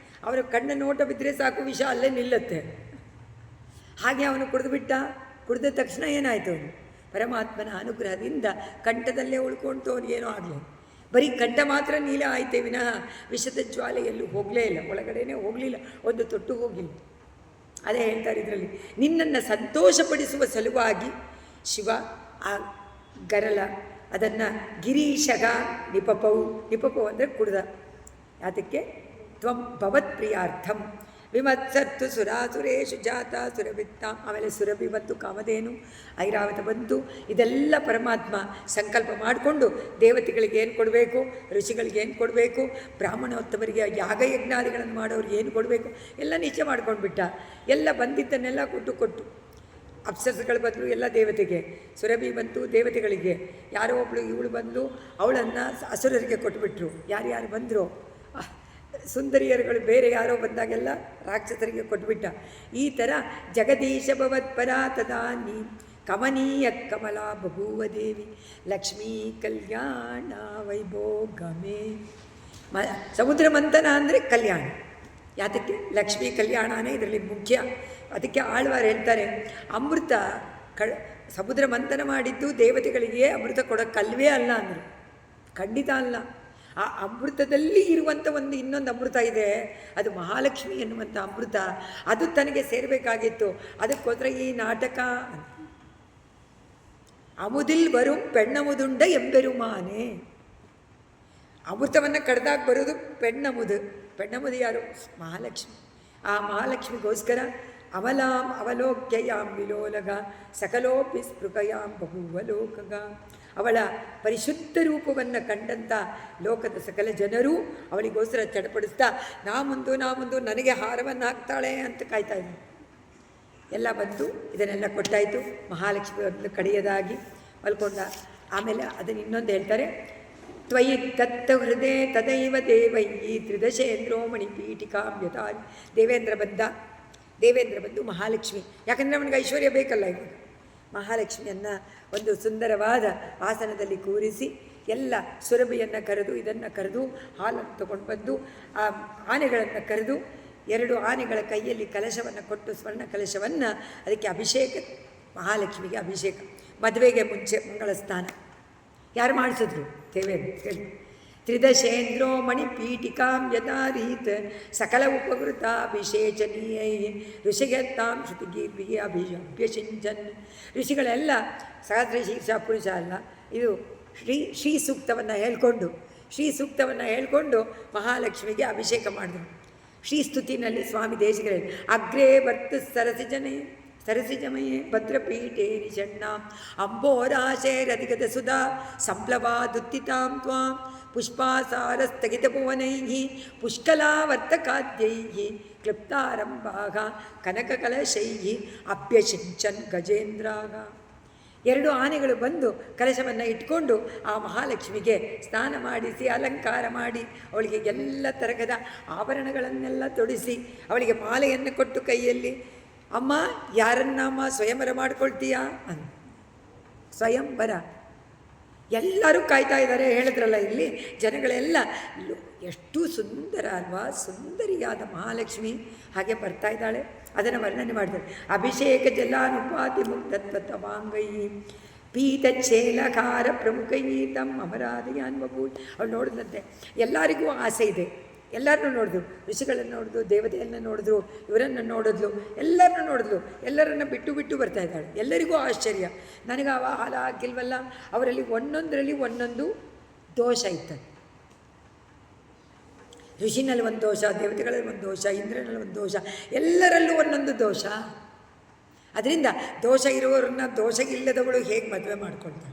ಅವರ ಕಣ್ಣ ನೋಟ ಬಿದ್ದರೆ ಸಾಕು, ವಿಷ ಅಲ್ಲೇ ನಿಲ್ಲುತ್ತೆ. ಹಾಗೆ ಅವನು ಕುಡಿದ ತಕ್ಷಣ ಏನಾಯಿತು? ಅವನು ಪರಮಾತ್ಮನ ಅನುಗ್ರಹದಿಂದ ಕಂಠದಲ್ಲೇ ಉಳ್ಕೊಂಡು ಅವನಿಗೇನೋ ಆಗಲಿ. ಬರೀ ಕಂಠ ಮಾತ್ರ ನೀಲ ಆಯ್ತೇ ವಿನಃ ವಿಷದ ಜ್ವಾಲೆ ಎಲ್ಲೂ ಹೋಗಲೇ ಇಲ್ಲ, ಒಳಗಡೆನೇ ಹೋಗಲಿಲ್ಲ, ಒಂದು ತೊಟ್ಟು ಹೋಗಿಲ್ಲ. ಅದೇ ಹೇಳ್ತಾರೆ ಇದರಲ್ಲಿ, ನಿನ್ನನ್ನು ಸಂತೋಷಪಡಿಸುವ ಸಲುವಾಗಿ ಶಿವ ಆ ಗರಲ ಅದನ್ನು ಗಿರೀಶಗ ನಿಪಪವು ಅಂದರೆ ಕುಡ್ದ. ಅದಕ್ಕೆ ತ್ವಂ ಭವತ್ ಪ್ರಿಯಾರ್ಥಂ ವಿಮತ್ಸತ್ತು ಸುರಾಸುರೇಶು ಜಾತ ಸುರವಿತ್ತ. ಆಮೇಲೆ ಸುರಭಿ ಬಂತು, ಕಾಮಧೇನು, ಐರಾವತ ಬಂತು. ಇದೆಲ್ಲ ಪರಮಾತ್ಮ ಸಂಕಲ್ಪ ಮಾಡಿಕೊಂಡು ದೇವತೆಗಳಿಗೆ ಏನು ಕೊಡಬೇಕು, ಋಷಿಗಳಿಗೆ ಏನು ಕೊಡಬೇಕು, ಬ್ರಾಹ್ಮಣೋತ್ತಮರಿಗೆ ಯಾಗಯಜ್ಞಾದಿಗಳನ್ನು ಮಾಡೋರಿಗೆ ಏನು ಕೊಡಬೇಕು ಎಲ್ಲ ನಿಶ್ಚಯ ಮಾಡ್ಕೊಂಡ್ಬಿಟ್ಟ. ಎಲ್ಲ ಬಂದಿದ್ದನ್ನೆಲ್ಲ ಕೊಟ್ಟು ಅಪ್ಸರಸುಗಳು ಬಂದರು ಎಲ್ಲ ದೇವತೆಗೆ, ಸುರಭಿ ಬಂತು ದೇವತೆಗಳಿಗೆ, ಯಾರೋ ಒಬ್ಬಳು ಇವಳು ಬಂದು ಅವಳನ್ನು ಅಸುರರಿಗೆ ಕೊಟ್ಟುಬಿಟ್ರು. ಯಾರ್ಯಾರು ಬಂದರು ಸುಂದರಿಯರುಗಳು ಬೇರೆ ಯಾರೋ ಬಂದಾಗೆಲ್ಲ ರಾಕ್ಷಸರಿಗೆ ಕೊಟ್ಬಿಟ್ಟ. ಈ ಥರ ಜಗದೀಶ ಭವತ್ಪರ ತದಾ ನೀ ಕಮನೀಯ ಕಮಲಾ ಬಭೂವ ದೇವಿ ಲಕ್ಷ್ಮೀ ಕಲ್ಯಾಣ ವೈಭೋಗಮೇ. ಸಮುದ್ರ ಮಂಥನ ಅಂದರೆ ಕಲ್ಯಾಣ. ಯಾತಕ್ಕೆ? ಲಕ್ಷ್ಮೀ ಕಲ್ಯಾಣನೇ ಇದರಲ್ಲಿ ಮುಖ್ಯ. ಅದಕ್ಕೆ ಆಳ್ವಾರು ಹೇಳ್ತಾರೆ, ಅಮೃತ ಸಮುದ್ರ ಮಂಥನ ಮಾಡಿದ್ದು ದೇವತೆಗಳಿಗೆ ಅಮೃತ ಕೊಡೋಕ್ಕಲ್ವೇ ಅಲ್ಲ ಅಂದರು. ಖಂಡಿತ ಅಲ್ಲ. ಆ ಅಮೃತದಲ್ಲಿ ಇರುವಂಥ ಇನ್ನೊಂದು ಅಮೃತ ಇದೆ, ಅದು ಮಹಾಲಕ್ಷ್ಮಿ ಎನ್ನುವಂಥ ಅಮೃತ. ಅದು ತನಗೆ ಸೇರಬೇಕಾಗಿತ್ತು. ಅದಕ್ಕೋಸ್ಕರ ಈ ನಾಟಕ. ಅಮುದಿಲ್ ವರುಂ ಪೆಣ್ಣಮುದುಂಡ ಎಂಬೆರುಮಾನೆ. ಅಮೃತವನ್ನು ಕಡ್ದಾಗ ಬರೋದು ಪೆಣ್ಣಮುದು ಯಾರು? ಮಹಾಲಕ್ಷ್ಮಿ. ಆ ಮಹಾಲಕ್ಷ್ಮಿಗೋಸ್ಕರ ಅಮಲಾಂ ಅವಲೋಕ್ಯಯಾಂ ವಿಲೋಲಗ ಸಕಲೋಪಿ ಸ್ಪೃಕಯಾಂ ಬಹುವಲೋಕಗ. ಅವಳ ಪರಿಶುದ್ಧ ರೂಪವನ್ನು ಕಂಡಂಥ ಲೋಕದ ಸಕಲ ಜನರು ಅವಳಿಗೋಸ್ಕರ ಚಡಪಡಿಸ್ತಾ ನಾ ಮುಂದು ನನಗೆ ಹಾರವನ್ನು ಹಾಕ್ತಾಳೆ ಅಂತ ಕಾಯ್ತಾ ಇದ್ದರು. ಎಲ್ಲ ಬಂತು, ಇದನ್ನೆಲ್ಲ ಕೊಟ್ಟಾಯಿತು. ಮಹಾಲಕ್ಷ್ಮಿ ಒಂದು ಕಡೆಯದಾಗಿ ಮಲ್ಕೊಂಡ. ಆಮೇಲೆ ಅದನ್ನು ಇನ್ನೊಂದು ಹೇಳ್ತಾರೆ, ತ್ವಯಿ ದತ್ತ ಹೃದಯ ತದೈವ ದೇವೈ ತ್ರಿದಶೇಂದ್ರೋ ಮಣಿಪೀಠಿಕಾಂ ಯಥಾ. ದೇವೇಂದ್ರ ಬಂದ, ದೇವೇಂದ್ರ ಬಂದು ಮಹಾಲಕ್ಷ್ಮಿ, ಯಾಕಂದರೆ ಅವನಿಗೆ ಐಶ್ವರ್ಯ ಬೇಕಲ್ಲ ಇವಾಗ. ಮಹಾಲಕ್ಷ್ಮಿಯನ್ನು ಒಂದು ಸುಂದರವಾದ ಆಸನದಲ್ಲಿ ಕೂರಿಸಿ ಎಲ್ಲ ಸುರಭಿಯನ್ನು ಕರೆದು ಇದನ್ನು ಕರೆದು ಹಾಲನ್ನು ತಗೊಂಡು ಬಂದು ಆ ಆನೆಗಳನ್ನು ಕರೆದು 2 ಆನೆಗಳ ಕೈಯಲ್ಲಿ ಕಲಶವನ್ನು ಕೊಟ್ಟು ಸ್ವರ್ಣ ಕಲಶವನ್ನು ಅದಕ್ಕೆ ಅಭಿಷೇಕ, ಮಹಾಲಕ್ಷ್ಮಿಗೆ ಅಭಿಷೇಕ. ಮದುವೆಗೆ ಮುಂಚೆ ಮಂಗಳ ಸ್ನಾನ ಯಾರು ಮಾಡಿಸಿದ್ರು? ದೇವೇಂದ್ರ. ಹೇಳಿ ತ್ರಿದಶೇಂದ್ರೋ ಮಣಿಪೀಠಿಕಾಂ ಯದಾರೀತ್ ಸಕಲ ಉಪಕೃತಾಭಿಷೇಚನೀಯೈ ಋಷಿಗತ್ತಾಂ ಶ್ರುತಿಗೀರ್ಭಿಗೆ ಅಭ್ಯಸಿಂಚನ್. ಋಷಿಗಳೆಲ್ಲ ಸಹಸ್ರ ಶೀರ್ಷ ಪುರುಷ ಅಲ್ಲ, ಇದು ಶ್ರೀ ಸೂಕ್ತವನ್ನು ಹೇಳ್ಕೊಂಡು ಮಹಾಲಕ್ಷ್ಮಿಗೆ ಅಭಿಷೇಕ ಮಾಡಿದರು. ಶ್ರೀಸ್ತುತಿನಲ್ಲಿ ಸ್ವಾಮಿ ದೇಶಿಗರೇ ಅಗ್ರೇ ವರ್ತು ಸರಸಿಜಮಯೇ ಭದ್ರಪೀಠೆ ನಿಷಣ್ಣಾಂ ಅಂಬೋರಾಶೇರಧಿಗತ ಸುಧಾ ಸಂಪ್ಲವಾದುತ್ತಿತಾಂ ತ್ವಾಂ ಪುಷ್ಪಾಸಾರಸ್ಥಗಿತಭುವನೈಃ ಪುಷ್ಕಲಾವರ್ತಕಾದ್ಯೈಃ ಕ್ಲುಪ್ತಾರಂಭಾಃ ಕನಕಕಲಶೈಃ ಅಭ್ಯಸಿಂಚನ್ ಗಜೇಂದ್ರಾಃ. 2 ಆನೆಗಳು ಬಂದು ಕಲಶವನ್ನು ಇಟ್ಕೊಂಡು ಆ ಮಹಾಲಕ್ಷ್ಮಿಗೆ ಸ್ನಾನ ಮಾಡಿಸಿ ಅಲಂಕಾರ ಮಾಡಿ ಅವಳಿಗೆ ಎಲ್ಲ ತರಹದ ಆಭರಣಗಳನ್ನೆಲ್ಲ ತೊಡಿಸಿ ಅವಳಿಗೆ ಮಾಲೆಯನ್ನು ಕೊಟ್ಟು ಕೈಯಲ್ಲಿ, ಅಮ್ಮ ಯಾರನ್ನಮ್ಮ ಸ್ವಯಂವರ ಮಾಡ್ಕೊಳ್ತೀಯಾ ಅಂತ. ಸ್ವಯಂವರ ಎಲ್ಲರೂ ಕಾಯ್ತಾ ಇದ್ದಾರೆ. ಹೇಳಿದ್ರಲ್ಲ ಇಲ್ಲಿ ಜನಗಳೆಲ್ಲ ಎಷ್ಟು ಸುಂದರ ಅಲ್ವಾ, ಸುಂದರಿಯಾದ ಮಹಾಲಕ್ಷ್ಮಿ ಹಾಗೆ ಬರ್ತಾ ಇದ್ದಾಳೆ. ಅದನ್ನು ವರ್ಣನೆ ಮಾಡಿದ್ದಾರೆ. ಅಭಿಷೇಕ ಜಲಾನುಪಾತಿ ಮುಗ್ಧತ್ವತವಾಂಗೈ ಪೀತಚೇಲಕಾರ ಪ್ರಮುಖೈ ತಮ್ಮ ಅಮರಾದಿಯಾನ್ವಭೂ. ಅವಳು ನೋಡಿದಂತೆ ಎಲ್ಲರಿಗೂ ಆಸೆ ಇದೆ, ಎಲ್ಲರನ್ನೂ ನೋಡಿದ್ರು, ಋಷಿಗಳನ್ನು ನೋಡಿದ್ರು, ದೇವತೆಯನ್ನು ನೋಡಿದ್ರು, ಇವರನ್ನು ನೋಡಿದ್ಲು, ಎಲ್ಲರನ್ನೂ ನೋಡಿದ್ಲು, ಎಲ್ಲರನ್ನು ಬಿಟ್ಟು ಬರ್ತಾ ಇದ್ದಾಳೆ. ಎಲ್ಲರಿಗೂ ಆಶ್ಚರ್ಯ, ನನಗೆ ಅವ ಹಾಲ ಆಗಿಲ್ವಲ್ಲ. ಅವರಲ್ಲಿ ಒಂದೊಂದು ದೋಷ ಇತ್ತು. ಋಷಿನಲ್ಲಿ ಒಂದು ದೋಷ, ದೇವತೆಗಳಲ್ಲಿ ಒಂದು ದೋಷ, ಇಂದ್ರನಲ್ಲಿ ಒಂದು ದೋಷ, ಎಲ್ಲರಲ್ಲೂ ಒಂದೊಂದು ದೋಷ. ಅದರಿಂದ ದೋಷ ಇರುವವರನ್ನ ದೋಷ ಇಲ್ಲದವಳು ಹೇಗೆ ಮದುವೆ ಮಾಡ್ಕೊಳ್ತಾಳೆ?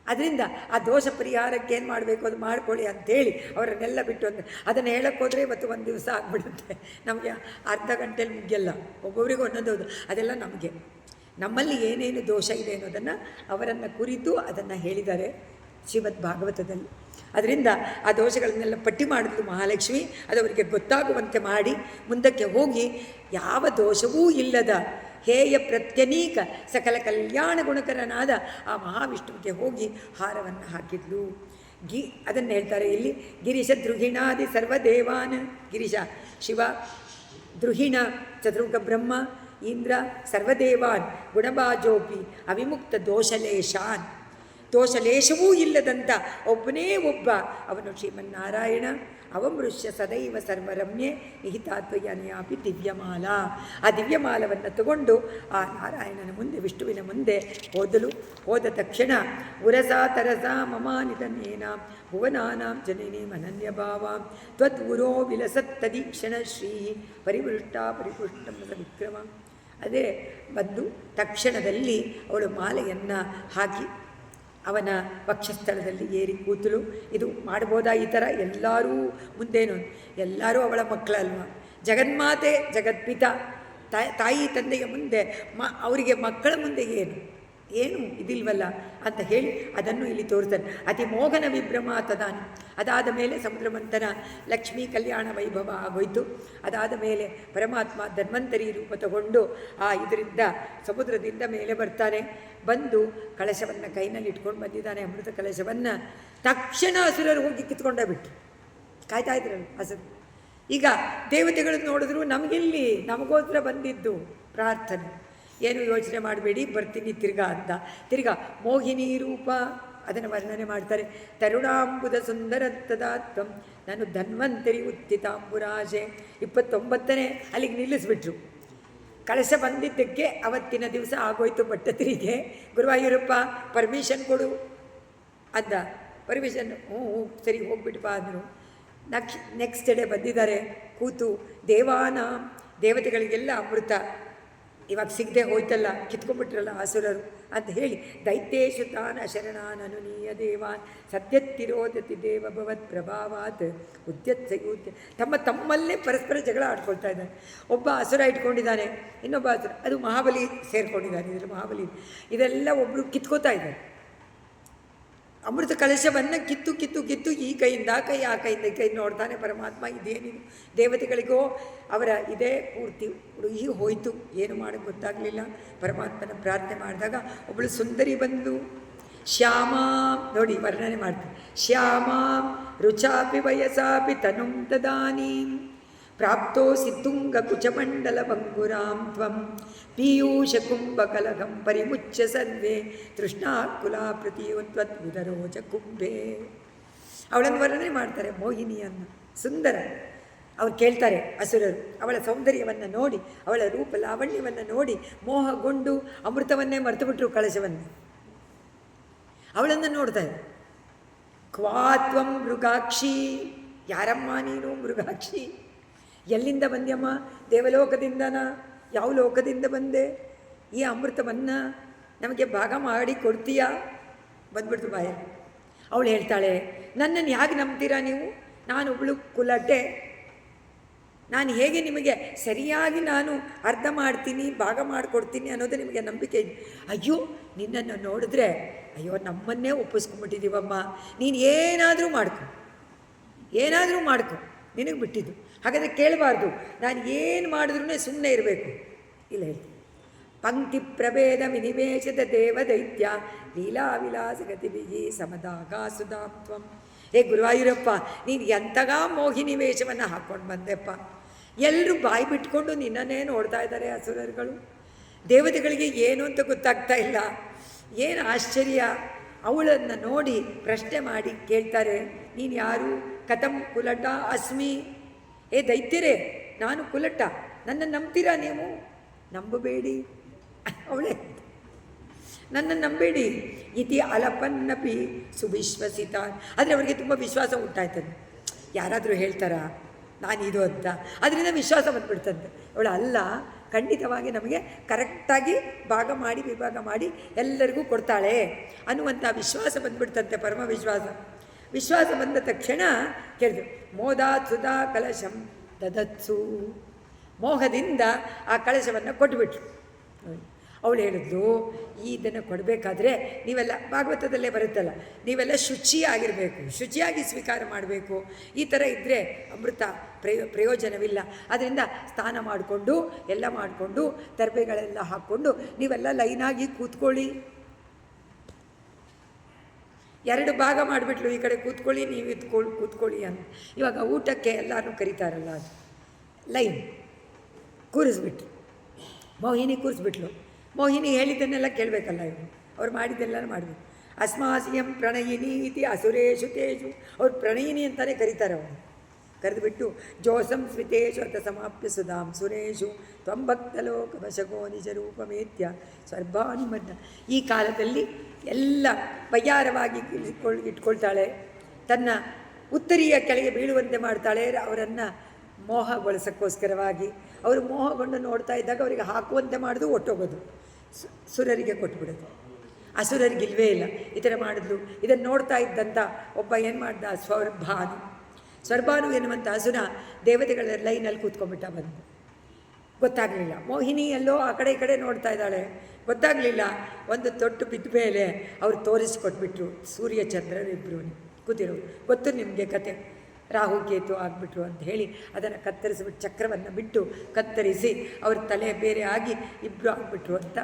ಅದರಿಂದ ಆ ದೋಷ ಪರಿಹಾರಕ್ಕೆ ಏನು ಮಾಡಬೇಕು ಅದು ಮಾಡ್ಕೊಳ್ಳಿ ಅಂಥೇಳಿ ಅವರನ್ನೆಲ್ಲ ಬಿಟ್ಟು ಅದನ್ನು ಹೇಳೋಕ್ಕೋದ್ರೆ ಇವತ್ತು ಒಂದು ದಿವಸ ಆಗಿಬಿಡುತ್ತೆ. ನಮಗೆ ಅರ್ಧ ಗಂಟೆಯಲ್ಲಿ ಮುಗಿಯಲ್ಲ, ಒಬ್ಬೊಬ್ಬರಿಗೂ ಒಂದೊಂದು. ಅದೆಲ್ಲ ನಮ್ಮಲ್ಲಿ ಏನೇನು ದೋಷ ಇದೆ ಅನ್ನೋದನ್ನು ಅವರನ್ನು ಕುರಿತು ಅದನ್ನು ಹೇಳಿದ್ದಾರೆ ಶ್ರೀಮದ್ ಭಾಗವತದಲ್ಲಿ. ಅದರಿಂದ ಆ ದೋಷಗಳನ್ನೆಲ್ಲ ಪಟ್ಟಿ ಮಾಡಿದ್ಲು ಮಹಾಲಕ್ಷ್ಮಿ. ಅದು ಅವರಿಗೆ ಗೊತ್ತಾಗುವಂತೆ ಮಾಡಿ ಮುಂದಕ್ಕೆ ಹೋಗಿ ಯಾವ ದೋಷವೂ ಇಲ್ಲದ ಹೇಯ ಪ್ರತ್ಯನೀಕ ಸಕಲ ಕಲ್ಯಾಣ ಗುಣಕರನಾದ ಆ ಮಹಾವಿಷ್ಣುವಿಗೆ ಹೋಗಿ ಹಾರವನ್ನು ಹಾಕಿದ್ಲು. ಅದನ್ನು ಹೇಳ್ತಾರೆ ಇಲ್ಲಿ, ಗಿರೀಶ ದ್ರುಹಿಣಾದಿ ಸರ್ವದೇವಾನ್. ಗಿರೀಶ ಶಿವ, ದ್ರುಹಿಣ ಚತುರ್ಮುಖ ಬ್ರಹ್ಮ, ಇಂದ್ರ ಸರ್ವದೇವಾನ್ ಗುಣಬಾಜೋಪಿ ಅವಿಮುಕ್ತ ದೋಷಲೇಶಾನ್. ದೋಷಲೇಶವೂ ಇಲ್ಲದಂಥ ಒಬ್ಬನೇ ಒಬ್ಬ ಅವನು ಶ್ರೀಮನ್ನಾರಾಯಣ. ಅವಮೃಶ್ಯ ಸದೈವ ಸರ್ವರಮ್ಯೆ ನಿಹಿತಾತ್ವಯನೆಯಾಪಿ ದಿವ್ಯಮಾಲ. ಆ ದಿವ್ಯಮಾಲವನ್ನು ತಗೊಂಡು ಆ ನಾರಾಯಣನ ಮುಂದೆ, ವಿಷ್ಣುವಿನ ಮುಂದೆ ಹೋದ ತಕ್ಷಣ ಉರಸಾ ತರಸಾ ಮಮಾನಿತನೇನ ಭುವನಾನಾಂ ಜನನೀ ಅನನ್ಯ ಭಾವಾಂ ತ್ವದ್ಗುರೋ ವಿಲಸತ್ತದೀಕ್ಷಣ ಶ್ರೀ ಪರಿಪುಷ್ಟಂ ವಿಕ್ರಮ. ಅದೇ ಬಂದು ತಕ್ಷಣದಲ್ಲಿ ಅವಳು ಮಾಲೆಯನ್ನು ಹಾಕಿ ಅವನ ವಕ್ಷಸ್ಥಳದಲ್ಲಿ ಏರಿ ಕೂತಲು. ಇದು ಮಾಡ್ಬೋದಾ ಈ ಥರ? ಎಲ್ಲರೂ ಮುಂದೇನು, ಎಲ್ಲರೂ ಅವಳ ಮಕ್ಕಳಲ್ವ. ಜಗನ್ಮಾತೆ ಜಗತ್ಪಿತ ತಾಯಿ ತಂದೆಯ ಮುಂದೆ ಅವರಿಗೆ ಮಕ್ಕಳ ಮುಂದೆ ಏನು ಇದಿಲ್ವಲ್ಲ ಅಂತ ಹೇಳಿ ಅದನ್ನು ಇಲ್ಲಿ ತೋರಿಸ್ತಾರೆ. ಅತಿ ಮೋಹನ ವಿಭ್ರಮ ತದಾನು. ಅದಾದ ಮೇಲೆ ಸಮುದ್ರ ಮಂಥನ, ಲಕ್ಷ್ಮೀ ಕಲ್ಯಾಣ ವೈಭವ ಆಗೋಯ್ತು. ಅದಾದ ಮೇಲೆ ಪರಮಾತ್ಮ ಧನ್ವಂತರಿ ರೂಪ ತಗೊಂಡು ಇದರಿಂದ ಸಮುದ್ರದಿಂದ ಮೇಲೆ ಬರ್ತಾನೆ. ಬಂದು ಕಳಶವನ್ನು ಕೈನಲ್ಲಿ ಇಟ್ಕೊಂಡು ಬಂದಿದ್ದಾನೆ, ಅಮೃತ ಕಲಶವನ್ನು. ತಕ್ಷಣ ಹಸುರರು ಹೋಗಿ ಕಿತ್ಕೊಂಡೇ ಬಿಟ್ಟರು. ಕಾಯ್ತಾ ಇದ್ರಲ್ಲ ಹಸುರು. ಈಗ ದೇವತೆಗಳನ್ನು ನೋಡಿದ್ರು, ನಮಗೆಲ್ಲಿ, ನಮಗೋಸ್ಕರ ಬಂದಿದ್ದು ಪ್ರಾರ್ಥನೆ, ಏನು ಯೋಚನೆ ಮಾಡಬೇಡಿ ಬರ್ತೀನಿ ತಿರ್ಗಾ ಅಂತ. ತಿರ್ಗಾ ಮೋಹಿನಿ ರೂಪ ಅದನ್ನು ವರ್ಣನೆ ಮಾಡ್ತಾರೆ. ತರುಣಾಂಬುದ ಸುಂದರತ್ತದಾತ್ವಂ ನಾನು ಧನ್ವಂತರಿ ಉತ್ತಿತಾಂಬುರಾಜೆ. 29ನೇ ಅಲ್ಲಿಗೆ ನಿಲ್ಲಿಸ್ಬಿಟ್ರು. ಕಳಶ ಬಂದಿದ್ದಕ್ಕೆ ಅವತ್ತಿನ ದಿವಸ ಆಗೋಯ್ತು ಭಟ್ಟತಿರಿಗೆ. ಗುರುವಾಯೂರಪ್ಪ ಪರ್ಮಿಷನ್ ಕೊಡು ಅಂದ. ಪರ್ಮಿಷನ್ ಹ್ಞೂ ಸರಿ ಹೋಗ್ಬಿಟ್ಪ ಅಂದರು. ನೆಕ್ಸ್ಟ್ ಡೇ ಬಂದಿದ್ದಾರೆ ಕೂತು. ದೇವತೆಗಳಿಗೆಲ್ಲ ಅಮೃತ ಇವಾಗ ಸಿಗದೆ ಹೋಯ್ತಲ್ಲ, ಕಿತ್ಕೊಂಡ್ಬಿಟ್ರಲ್ಲ ಆಸುರರು ಅಂತ ಹೇಳಿ, ದೈತ್ಯೇಶು ತಾನ ಶರಣಾನನುನೀಯ ದೇವಾನ್ ಸದ್ಯತ್ತಿರೋದತಿ ದೇವ ಭವತ್ ಪ್ರಭಾವಾತ್ ಉದ್ಯತ್ಸಯೂತ್ಯ. ತಮ್ಮಲ್ಲೇ ಪರಸ್ಪರ ಜಗಳ ಆಡ್ಕೊಳ್ತಾ ಇದ್ದಾರೆ. ಒಬ್ಬ ಅಸುರ ಇಟ್ಕೊಂಡಿದ್ದಾನೆ, ಇನ್ನೊಬ್ಬ ಅಸುರ, ಅದು ಮಹಾಬಲಿ ಸೇರಿಕೊಂಡಿದ್ದಾನೆ. ಇದರಲ್ಲಿ ಮಹಾಬಲಿ ಇದೆಲ್ಲ ಒಬ್ಬರು ಕಿತ್ಕೋತಾ ಇದ್ದಾರೆ. ಅಮೃತ ಕಲಶವನ್ನು ಕಿತ್ತು ಕಿತ್ತು ಕಿತ್ತು ಈ ಕೈಯಿಂದ ಆ ಕೈಯಿಂದ ಈ ಕೈ ನೋಡ್ತಾನೆ ಪರಮಾತ್ಮ. ಇದೇನಿದು ದೇವತೆಗಳಿಗೋ ಅವರ ಇದೇ ಪೂರ್ತಿ ಹುಡುಗಿ ಹೋಯಿತು, ಏನು ಮಾಡೋಕ್ಕೆ ಗೊತ್ತಾಗಲಿಲ್ಲ. ಪರಮಾತ್ಮನ ಪ್ರಾರ್ಥನೆ ಮಾಡಿದಾಗ ಒಬ್ಬಳು ಸುಂದರಿ ಬಂದು ಶ್ಯಾಮ ನೋಡಿ ವರ್ಣನೆ ಮಾಡ್ತಾರೆ. ಶ್ಯಾಮ ರುಚಾಪಿ ವಯಸಾಪಿ ತನುಂ ತದಾನೀಂ ಪ್ರಾಪ್ತೋಸಿ ತುಂಗ ಕುಚಮಂಡಲ ಬಂಗುರಾಂ ತ್ವಂ ಪೀಯೂಷ ಕುಂಭಕಲಗಂ ಪರಿಮುಚ್ಯ ಸರ್ವೇ ತೃಷ್ಣಾಕುಲಾ ಪ್ರತಿಯೋತ್ವದ್ಭುತರೋಚ ಕುಂಭೆ. ಅವಳನ್ನು ವರ್ಣನೆ ಮಾಡ್ತಾರೆ, ಮೋಹಿನಿಯನ್ನು, ಸುಂದರ. ಅವ್ರು ಕೇಳ್ತಾರೆ ಅಸುರರು, ಅವಳ ಸೌಂದರ್ಯವನ್ನು ನೋಡಿ, ಅವಳ ರೂಪ ಲಾವಣ್ಯವನ್ನು ನೋಡಿ ಮೋಹಗೊಂಡು ಅಮೃತವನ್ನೇ ಮರೆತುಬಿಟ್ರು, ಕಳಶವನ್ನು. ಅವಳನ್ನು ನೋಡ್ತಾರೆ. ಕ್ವಾತ್ವಂ ಮೃಗಾಕ್ಷಿ, ಯಾರಮ್ಮ ನೀನು ಮೃಗಾಕ್ಷಿ? ಎಲ್ಲಿಂದ ಬಂದ್ಯಮ್ಮ? ದೇವಲೋಕದಿಂದನ? ಯಾವ ಲೋಕದಿಂದ ಬಂದೆ? ಈ ಅಮೃತವನ್ನು ನಮಗೆ ಭಾಗ ಮಾಡಿ ಕೊಡ್ತೀಯಾ? ಬಂದ್ಬಿಡ್ತು ಬಾಯ. ಅವಳು ಹೇಳ್ತಾಳೆ, ನನ್ನನ್ನು ಹೇಗೆ ನಂಬ್ತೀರಾ ನೀವು? ನಾನೊಬ್ಬಳು ಕುಲಟೆ, ನಾನು ಹೇಗೆ ನಿಮಗೆ ಸರಿಯಾಗಿ ನಾನು ಅರ್ಧ ಮಾಡ್ತೀನಿ, ಭಾಗ ಮಾಡಿಕೊಡ್ತೀನಿ ಅನ್ನೋದು ನಿಮಗೆ ನಂಬಿಕೆ ಇದೆ? ಅಯ್ಯೋ, ನಿನ್ನನ್ನು ನೋಡಿದ್ರೆ ಅಯ್ಯೋ ನಮ್ಮನ್ನೇ ಒಪ್ಪಿಸ್ಕೊಂಡ್ಬಿಟ್ಟಿದ್ದೀವಮ್ಮ, ನೀನು ಏನಾದರೂ ಮಾಡ್ಕೊ, ನಿನಗೆ ಬಿಟ್ಟಿದ್ದು. ಹಾಗಾದರೆ ಕೇಳಬಾರ್ದು, ನಾನು ಏನು ಮಾಡಿದ್ರೂ ಸುಮ್ಮನೆ ಇರಬೇಕು. ಇಲ್ಲ ಹೇಳ್ತೀನಿ, ಪಂಕ್ತಿ ಪ್ರಭೇದ ವಿನಿವೇಶದ ದೇವದೈತ್ಯ ಲೀಲಾ ವಿಲಾಸ ಗತಿವಿಗಿ ಸಮದಾಗ ಸುಧಾತ್ವಂ. ಏ ಗುರುವಾಯೂರಪ್ಪ, ನೀನು ಎಂತಗ ಮೋಹಿನಿ ವೇಷವನ್ನು ಹಾಕ್ಕೊಂಡು ಬಂದೆಪ್ಪ. ಎಲ್ಲರೂ ಬಾಯಿ ಬಿಟ್ಕೊಂಡು ನಿನ್ನನ್ನೇ ನೋಡ್ತಾ ಇದ್ದಾರೆ ಅಸುರರುಗಳು. ದೇವತೆಗಳಿಗೆ ಏನು ಅಂತ ಗೊತ್ತಾಗ್ತಾ ಇಲ್ಲ. ಏನು ಆಶ್ಚರ್ಯ. ಅವಳನ್ನು ನೋಡಿ ಪ್ರಶ್ನೆ ಮಾಡಿ ಕೇಳ್ತಾರೆ, ನೀನು ಯಾರು? ಕಥಂ ಕುಲಟ ಅಸ್ಮಿ. ಏ ದೈತ್ಯರೇ, ನಾನು ಕುಲಟ, ನನ್ನನ್ನು ನಂಬ್ತೀರಾ ನೀವು? ನಂಬಬೇಡಿ. ಅವಳೇ, ನನ್ನನ್ನು ನಂಬೇಡಿ. ಇತಿ ಅಲಪನ್ನಪಿ ಸುವಿಶ್ವಸಿತ. ಆದರೆ ಅವರಿಗೆ ತುಂಬ ವಿಶ್ವಾಸ ಉಂಟಾಯ್ತದೆ. ಯಾರಾದರೂ ಹೇಳ್ತಾರಾ ನಾನಿದು ಅಂತ? ಅದರಿಂದ ವಿಶ್ವಾಸ ಬಂದುಬಿಡ್ತಂತೆ. ಅವಳು ಅಲ್ಲ, ಖಂಡಿತವಾಗಿ ನಮಗೆ ಕರೆಕ್ಟಾಗಿ ವಿಭಾಗ ಮಾಡಿ ಎಲ್ಲರಿಗೂ ಕೊಡ್ತಾಳೆ ಅನ್ನುವಂಥ ವಿಶ್ವಾಸ ಬಂದುಬಿಡ್ತಂತೆ, ಪರಮ ವಿಶ್ವಾಸ ಬಂದ ತಕ್ಷಣ ಕೇಳಿದ್ರು, ಮೋದಾತ್ ಸುಧಾ ಕಲಶಂ ದದತ್ಸು. ಮೋಹದಿಂದ ಆ ಕಳಶವನ್ನು ಕೊಟ್ಟುಬಿಟ್ರು. ಅವಳು ಹೇಳಿದ್ಲು, ಇದನ್ನು ಕೊಡಬೇಕಾದ್ರೆ ನೀವೆಲ್ಲ ಭಾಗವತದಲ್ಲೇ ಬರುತ್ತಲ್ಲ, ನೀವೆಲ್ಲ ಶುಚಿಯಾಗಿ ಸ್ವೀಕಾರ ಮಾಡಬೇಕು. ಈ ಥರ ಇದ್ದರೆ ಅಮೃತ ಪ್ರಯೋಜನವಿಲ್ಲ. ಅದರಿಂದ ಸ್ನಾನ ಮಾಡಿಕೊಂಡು ಎಲ್ಲ ಮಾಡಿಕೊಂಡು ತರ್ಬೆಗಳೆಲ್ಲ ಹಾಕ್ಕೊಂಡು ನೀವೆಲ್ಲ ಲೈನಾಗಿ ಕೂತ್ಕೊಳ್ಳಿ. 2 ಭಾಗ ಮಾಡಿಬಿಟ್ಲು, ಈ ಕಡೆ ಕೂತ್ಕೊಳ್ಳಿ, ನೀವು ಕೂತ್ಕೊಳ್ಳಿ ಅಂತ. ಇವಾಗ ಊಟಕ್ಕೆ ಎಲ್ಲರೂ ಕರೀತಾರಲ್ಲ, ಅದು ಲೈನ್ ಕೂರಿಸ್ಬಿಟ್ರು. ಮೋಹಿನಿ ಕೂರಿಸ್ಬಿಟ್ಲು. ಮೋಹಿನಿ ಹೇಳಿದ್ದನ್ನೆಲ್ಲ ಕೇಳಬೇಕಲ್ಲ ಇವರು, ಅವ್ರು ಮಾಡಿದ್ದೆಲ್ಲ ಮಾಡಬೇಕು. ಅಸ್ಮಾಸಿಯಂ ಪ್ರಣಯಿನಿ ಇತಿ ಅಸುರೇಶು ತೇಜು. ಅವ್ರು ಪ್ರಣಯಿನಿ ಅಂತಲೇ ಕರೀತಾರೆ. ಅವರು ಕರೆದುಬಿಟ್ಟು ಜೋಸಂ ಸ್ವಿತೇಶು ಅಥ ಸಮಾಪ್ಯ ಸುಧಾಂ ಸುರೇಶು ತ್ವಂಭಕ್ತಲೋಕವಶಗೋ ನಿಜ ರೂಪಮೇತ್ಯ ಸ್ವರ್ಭಾನುಮದ್ದ. ಈ ಕಾಲದಲ್ಲಿ ಎಲ್ಲ ಬಯ್ಯಾರವಾಗಿ ಇಟ್ಕೊಳ್ತಾಳೆ, ತನ್ನ ಉತ್ತರಿಯ ಕೆಳಗೆ ಬೀಳುವಂತೆ ಮಾಡ್ತಾಳೆ ಅವರನ್ನು ಮೋಹಗೊಳಿಸೋಕ್ಕೋಸ್ಕರವಾಗಿ. ಅವರು ಮೋಹಗೊಂಡು ನೋಡ್ತಾ ಇದ್ದಾಗ ಅವರಿಗೆ ಹಾಕುವಂತೆ ಮಾಡೋದು, ಒಟ್ಟೋಗೋದು, ಸುರರಿಗೆ ಕೊಟ್ಬಿಡೋದು. ಅಸುರರಿಗಿಲ್ವೇ ಇಲ್ಲ, ಈ ಥರ ಮಾಡಿದ್ರು. ಇದನ್ನು ನೋಡ್ತಾ ಇದ್ದಂಥ ಒಬ್ಬ ಏನು ಮಾಡ್ದ, ಸ್ವರ್ಭಾನು ಎನ್ನುವಂಥ ಅಸುರ ದೇವತೆಗಳ ಲೈನಲ್ಲಿ ಕೂತ್ಕೊಂಡ್ಬಿಟ್ಟ. ಬಂದು ಗೊತ್ತಾಗಲಿಲ್ಲ. ಮೋಹಿನಿ ಎಲ್ಲೋ ಆ ಕಡೆ ಈ ಕಡೆ ನೋಡ್ತಾ ಇದ್ದಾಳೆ, ಗೊತ್ತಾಗಲಿಲ್ಲ. ಒಂದು ತೊಟ್ಟು ಬಿದ್ದ ಮೇಲೆ ಅವ್ರು ತೋರಿಸ್ಕೊಟ್ಬಿಟ್ರು, ಸೂರ್ಯ ಚಂದ್ರರಿಬ್ಬರು ಕೂತಿರೋರು. ಗೊತ್ತು ನಿಮಗೆ ಕತೆ, ರಾಹು ಕೇತು ಆಗಿಬಿಟ್ರು ಅಂತ ಹೇಳಿ ಅದನ್ನು ಕತ್ತರಿಸಿಬಿಟ್ಟು ಚಕ್ರವನ್ನು ಬಿಟ್ಟು ಕತ್ತರಿಸಿ ಅವ್ರ ತಲೆ ಬೇರೆ ಆಗಿ ಇಬ್ಬರು ಆಗಿಬಿಟ್ರು ಅಂತ.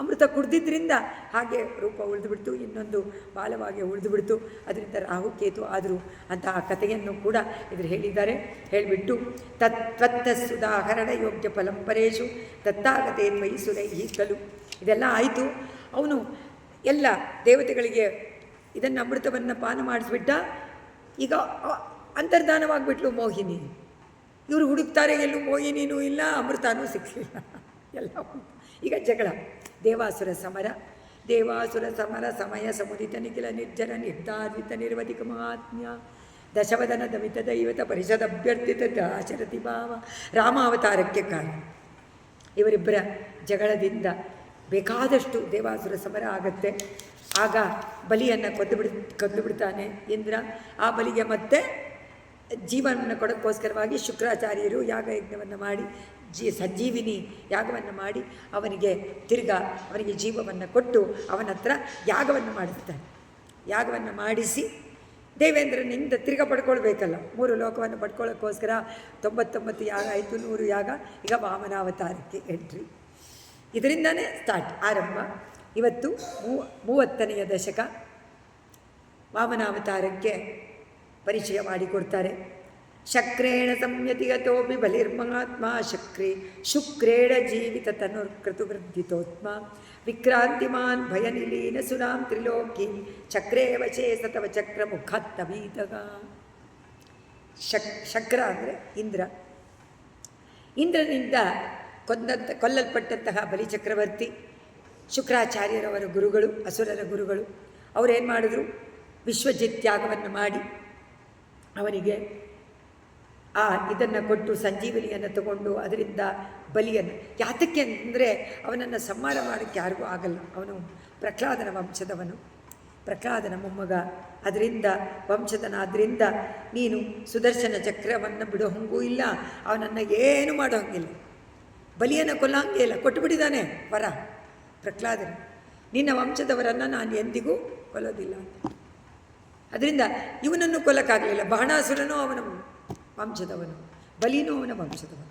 ಅಮೃತ ಕುಡ್ದಿದ್ದರಿಂದ ಹಾಗೆ ರೂಪ ಉಳಿದುಬಿಡ್ತು, ಇನ್ನೊಂದು ಬಾಲವಾಗಿ ಉಳಿದುಬಿಡ್ತು. ಅದರಿಂದ ರಾಹು ಕೇತು ಆದರು ಅಂತ ಆ ಕಥೆಯನ್ನು ಕೂಡ ಇದ್ರ ಹೇಳಿದ್ದಾರೆ. ಹೇಳಿಬಿಟ್ಟು ತತ್ವತ್ತ ಸುಧಾಹರಣ ಯೋಗ್ಯ ಫಲಂಪರೇಶು ತತ್ತಾಗತೆ ತ್ವಯಿಸುರೈ ಕಲು. ಇದೆಲ್ಲ ಆಯಿತು. ಅವನು ಎಲ್ಲ ದೇವತೆಗಳಿಗೆ ಇದನ್ನು ಅಮೃತವನ್ನು ಪಾನ ಮಾಡಿಸ್ಬಿಟ್ಟ. ಈಗ ಅಂತರ್ಧಾನವಾಗಿಬಿಟ್ಲು ಮೋಹಿನಿ. ಇವರು ಹುಡುಕ್ತಾರೆ, ಎಲ್ಲೂ ಮೋಹಿನಿನೂ ಇಲ್ಲ, ಅಮೃತನೂ ಸಿಕ್ಕಲಿಲ್ಲ, ಎಲ್ಲ ಈಗ ಜಗಳ. ದೇವಾಸುರ ಸಮರ ಸಮಯ ಸಮುದಿತ ನಿಖಿಲ ನಿರ್ಜರ ನಿರ್ಧಾರಿತ ನಿರ್ವಧಿಕ ಮಹಾತ್ಮ್ಯ ದಶವದನ ದಮಿತ ದೈವತ ಪರಿಷದ ಅಭ್ಯರ್ಥಿತ ಆಚರತಿ ಭಾವ. ರಾಮಾವತಾರಕ್ಕೆ ಕಾರಣ. ಇವರಿಬ್ಬರ ಜಗಳದಿಂದ ಬೇಕಾದಷ್ಟು ದೇವಾಸುರ ಸಮರ ಆಗತ್ತೆ. ಆಗ ಬಲಿಯನ್ನು ಕೊಂದು ಬಿಡ್ತಾನೆ ಇಂದ್ರ. ಆ ಬಲಿಗೆ ಮತ್ತೆ ಜೀವನವನ್ನು ಕೊಡೋಕ್ಕೋಸ್ಕರವಾಗಿ ಶುಕ್ರಾಚಾರ್ಯರು ಯಾಗಯಜ್ಞವನ್ನು ಮಾಡಿ ಸಂಜೀವಿನಿ ಯಾಗವನ್ನು ಮಾಡಿ ಅವನಿಗೆ ಜೀವವನ್ನು ಕೊಟ್ಟು ಅವನ ಹತ್ರ ಯಾಗವನ್ನು ಮಾಡಿಸ್ತಾನೆ. ಯಾಗವನ್ನು ಮಾಡಿಸಿ ದೇವೇಂದ್ರನಿಂದ ತಿರ್ಗ ಪಡ್ಕೊಳ್ಬೇಕಲ್ಲ, 3 ಲೋಕವನ್ನು ಪಡ್ಕೊಳ್ಳೋಕ್ಕೋಸ್ಕರ 99 ಯಾಗ ಆಯಿತು, 100 ಯಾಗ. ಈಗ ವಾಮನಾವತಾರಕ್ಕೆ ಎಂಟ್ರಿ. ಇದರಿಂದನೇ ಸ್ಟಾರ್ಟ್, ಆರಂಭ. ಇವತ್ತು 30ನೆಯ ದಶಕ. ವಾಮನಾವತಾರಕ್ಕೆ ಪರಿಚಯ ಮಾಡಿಕೊಡ್ತಾರೆ. ಶಕ್ರೇಣ ಸಂಯತಿಗತೋಪಿ ಬಲಿರ್ಮಹಾತ್ಮ ಶುಕ್ರೇಣ ಜೀವಿತ ತನುರ್ಕೃತುವೃದ್ಧಿತೋತ್ಮ ವಿಕ್ರಾಂತಿಮಾನ್ ಭಯನಿಲೀನ ಸುರಾಂ ತ್ರಿಲೋಕೀಂ ಚಕ್ರೇ ವಚೇ ಸತವ ಚಕ್ರ ಮುಖತ್ತವೀತಗ. ಶಕ್ರ ಅಂದರೆ ಇಂದ್ರ. ಇಂದ್ರನಿಂದ ಕೊಲ್ಲಲ್ಪಟ್ಟಂತಹ ಬಲಿಚಕ್ರವರ್ತಿ ಶುಕ್ರಾಚಾರ್ಯರವರ ಗುರುಗಳು, ಅಸುರರ ಗುರುಗಳು. ಅವರೇನು ಮಾಡಿದ್ರು? ವಿಶ್ವಜಿತ್ ಯಾಗವನ್ನು ಮಾಡಿ ಅವನಿಗೆ ಇದನ್ನು ಕೊಟ್ಟು ಸಂಜೀವನಿಯನ್ನು ತಗೊಂಡು ಅದರಿಂದ ಬಲಿಯನ್ನು. ಯಾತಕ್ಕೆ ಅಂದರೆ ಅವನನ್ನು ಸಂಹಾರ ಮಾಡೋಕ್ಕೆ ಯಾರಿಗೂ ಆಗಲ್ಲ. ಅವನು ಪ್ರಹ್ಲಾದನ ವಂಶದವನು, ಪ್ರಹ್ಲಾದನ ಮೊಮ್ಮಗ. ಅದರಿಂದ ವಂಶದನಾದ್ದರಿಂದ ನೀನು ಸುದರ್ಶನ ಚಕ್ರವನ್ನು ಬಿಡೋ ಹಂಗೂ ಇಲ್ಲ, ಅವನನ್ನು ಏನು ಮಾಡೋ ಹಂಗಿಲ್ಲ, ಬಲಿಯನ್ನು ಕೊಲ್ಲಂಗೆ ಇಲ್ಲ. ಕೊಟ್ಟುಬಿಟ್ಟಿದ್ದಾನೆ ವರ ಪ್ರಹ್ಲಾದನ, ನಿನ್ನ ವಂಶದವರನ್ನು ನಾನು ಎಂದಿಗೂ ಕೊಲ್ಲೋದಿಲ್ಲ ಅಂತ. ಅದರಿಂದ ಇವನನ್ನು ಕೊಲ್ಲಕ್ಕಾಗಲಿಲ್ಲ. ಬಾಣಾಸುರನೂ ಅವನ ವಂಶದವನು, ಬಲಿನೂ ಅವನ ವಂಶದವನು.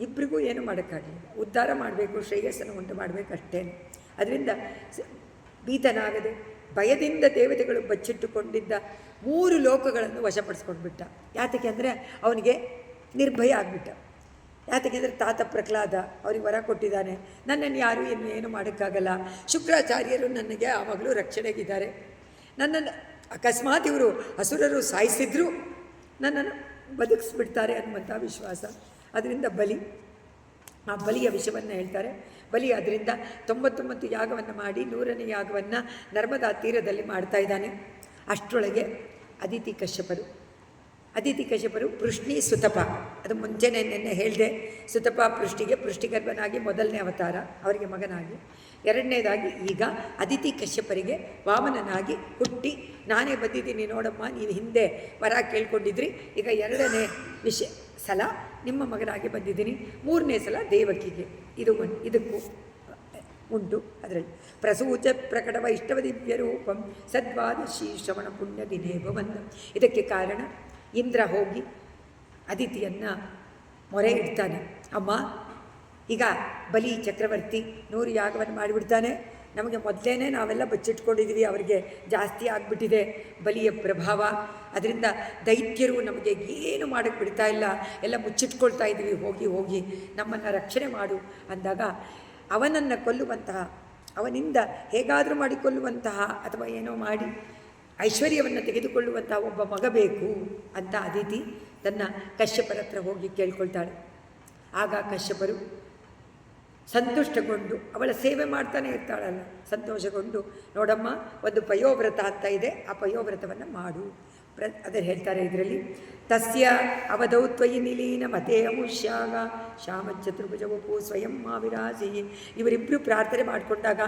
ಇಬ್ಬರಿಗೂ ಏನು ಮಾಡೋಕ್ಕಾಗಲಿಲ್ಲ. ಉದ್ಧಾರ ಮಾಡಬೇಕು, ಶ್ರೇಯಸ್ಸನ್ನು ಉಂಟು ಮಾಡಬೇಕಷ್ಟೇ. ಅದರಿಂದ ಭೀತನಾಗದೆ ಭಯದಿಂದ ದೇವತೆಗಳು ಬಚ್ಚಿಟ್ಟುಕೊಂಡಿದ್ದ 3 ಲೋಕಗಳನ್ನು ವಶಪಡಿಸ್ಕೊಂಡ್ಬಿಟ್ಟ. ಯಾತಕ್ಕೆ ಅಂದರೆ ಅವನಿಗೆ ನಿರ್ಭಯ ಆಗಿಬಿಟ್ಟ. ಯಾತಕ್ಕೆ ಅಂದರೆ ತಾತ ಪ್ರಹ್ಲಾದ ಅವ್ರಿಗೆ ವರ ಕೊಟ್ಟಿದ್ದಾನೆ, ನನ್ನನ್ನು ಯಾರೂ ಏನು ಮಾಡೋಕ್ಕಾಗಲ್ಲ, ಶುಕ್ರಾಚಾರ್ಯರು ನನಗೆ ಆವಾಗಲೂ ರಕ್ಷಣೆಗಿದ್ದಾರೆ, ನನ್ನನ್ನು ಅಕಸ್ಮಾತ್ ಇವರು ಅಸುರರು ಸಾಯಿಸಿದ್ರು ನನ್ನನ್ನು ಬದುಕಿಸ್ಬಿಡ್ತಾರೆ ಅನ್ನುವಂಥ ವಿಶ್ವಾಸ. ಅದರಿಂದ ಬಲಿ, ಆ ಬಲಿಯ ವಿಷಯವನ್ನು ಹೇಳ್ತಾರೆ. ಬಲಿ ಅದರಿಂದ 99 ಯಾಗವನ್ನು ಮಾಡಿ 100ನೇ ಯಾಗವನ್ನು ನರ್ಮದಾ ತೀರದಲ್ಲಿ ಮಾಡ್ತಾ ಇದ್ದಾನೆ. ಅಷ್ಟರೊಳಗೆ ಅದಿತಿ ಕಶ್ಯಪರು ಪೃಷ್ಣಿ ಸುತಪ, ಅದು ಮುಂಚೆನೇ ನಿನ್ನೆ ಹೇಳಿದೆ. ಸುತಪ ಪೃಷ್ಟಿಗರ್ಭನಾಗಿ ಮೊದಲನೇ ಅವತಾರ, ಅವರಿಗೆ ಮಗನಾಗಿ. 2ನೇದಾಗಿ ಈಗ ಅದಿತಿ ಕಶ್ಯಪರಿಗೆ ವಾಮನನಾಗಿ ಹುಟ್ಟಿ, ನಾನೇ ಬಂದಿದ್ದೀನಿ ನೋಡಮ್ಮ, ನೀವು ಹಿಂದೆ ವರ ಕೇಳ್ಕೊಂಡಿದ್ರಿ, ಈಗ 2ನೇ ಸಲ ನಿಮ್ಮ ಮಗನಾಗಿ ಬಂದಿದ್ದೀನಿ, 3ನೇ ಸಲ ದೇವಕಿಗೆ. ಇದಕ್ಕೂ ಉಂಟು. ಅದರಲ್ಲಿ ಪ್ರಸೂಚ ಪ್ರಕಟವ ಇಷ್ಟವ ದಿವ್ಯ ರೂಪಂ ಸದ್ವಾದಶಿ ಶ್ರವಣ ಪುಣ್ಯ ದಿನೇ ಭವಂತ. ಇದಕ್ಕೆ ಕಾರಣ ಇಂದ್ರ ಹೋಗಿ ಅದಿತಿಯನ್ನು ಮೊರೆ ಇಡ್ತಾನೆ. ಅಮ್ಮ, ಈಗ ಬಲಿ ಚಕ್ರವರ್ತಿ 100 ಯಾಗವನ್ನು ಮಾಡಿಬಿಡ್ತಾನೆ, ನಮಗೆ ಮೊದಲೇ ನಾವೆಲ್ಲ ಬಚ್ಚಿಟ್ಕೊಂಡಿದ್ದೀವಿ, ಅವರಿಗೆ ಜಾಸ್ತಿ ಆಗಿಬಿಟ್ಟಿದೆ ಬಲಿಯ ಪ್ರಭಾವ. ಅದರಿಂದ ದೈತ್ಯರು ನಮಗೆ ಏನು ಮಾಡೋಕ್ಕೆ ಬಿಡ್ತಾ ಇಲ್ಲ, ಎಲ್ಲ ಮುಚ್ಚಿಟ್ಕೊಳ್ತಾ ಇದ್ದೀವಿ, ಹೋಗಿ ನಮ್ಮನ್ನು ರಕ್ಷಣೆ ಮಾಡು ಅಂದಾಗ, ಅವನನ್ನು ಕೊಲ್ಲುವಂತಹ, ಅವನಿಂದ ಹೇಗಾದರೂ ಮಾಡಿ ಕೊಲ್ಲುವಂತಹ ಅಥವಾ ಏನೋ ಮಾಡಿ ಐಶ್ವರ್ಯವನ್ನು ತೆಗೆದುಕೊಳ್ಳುವಂತಹ ಒಬ್ಬ ಮಗ ಬೇಕು ಅಂತ ಅದಿತಿ ತನ್ನ ಕಶ್ಯಪರ ಹತ್ರ ಹೋಗಿ ಕೇಳ್ಕೊಳ್ತಾಳೆ. ಆಗ ಕಶ್ಯಪರು ಸಂತುಷ್ಟಗೊಂಡು, ಅವಳ ಸೇವೆ ಮಾಡ್ತಾನೆ ಇರ್ತಾಳಲ್ಲ, ಸಂತೋಷಗೊಂಡು, ನೋಡಮ್ಮ, ಒಂದು ಪಯೋವ್ರತ ಅಂತ ಇದೆ, ಆ ಪಯೋವ್ರತವನ್ನು ಮಾಡು. ಅದೇ ಹೇಳ್ತಾರೆ ಇದರಲ್ಲಿ, ತಸ್ಯ ಅವಧೌತ್ವಯಿ ನಿಲೀನ ಮತೇ ಅಮುಷ್ಯಾಗ ಶ್ಯಾಮಚತುರ್ಭುಜವಪು ಸ್ವಯಂ ಮಾವಿರಾಜಿ. ಇವರಿಬ್ಬರು ಪ್ರಾರ್ಥನೆ ಮಾಡಿಕೊಂಡಾಗ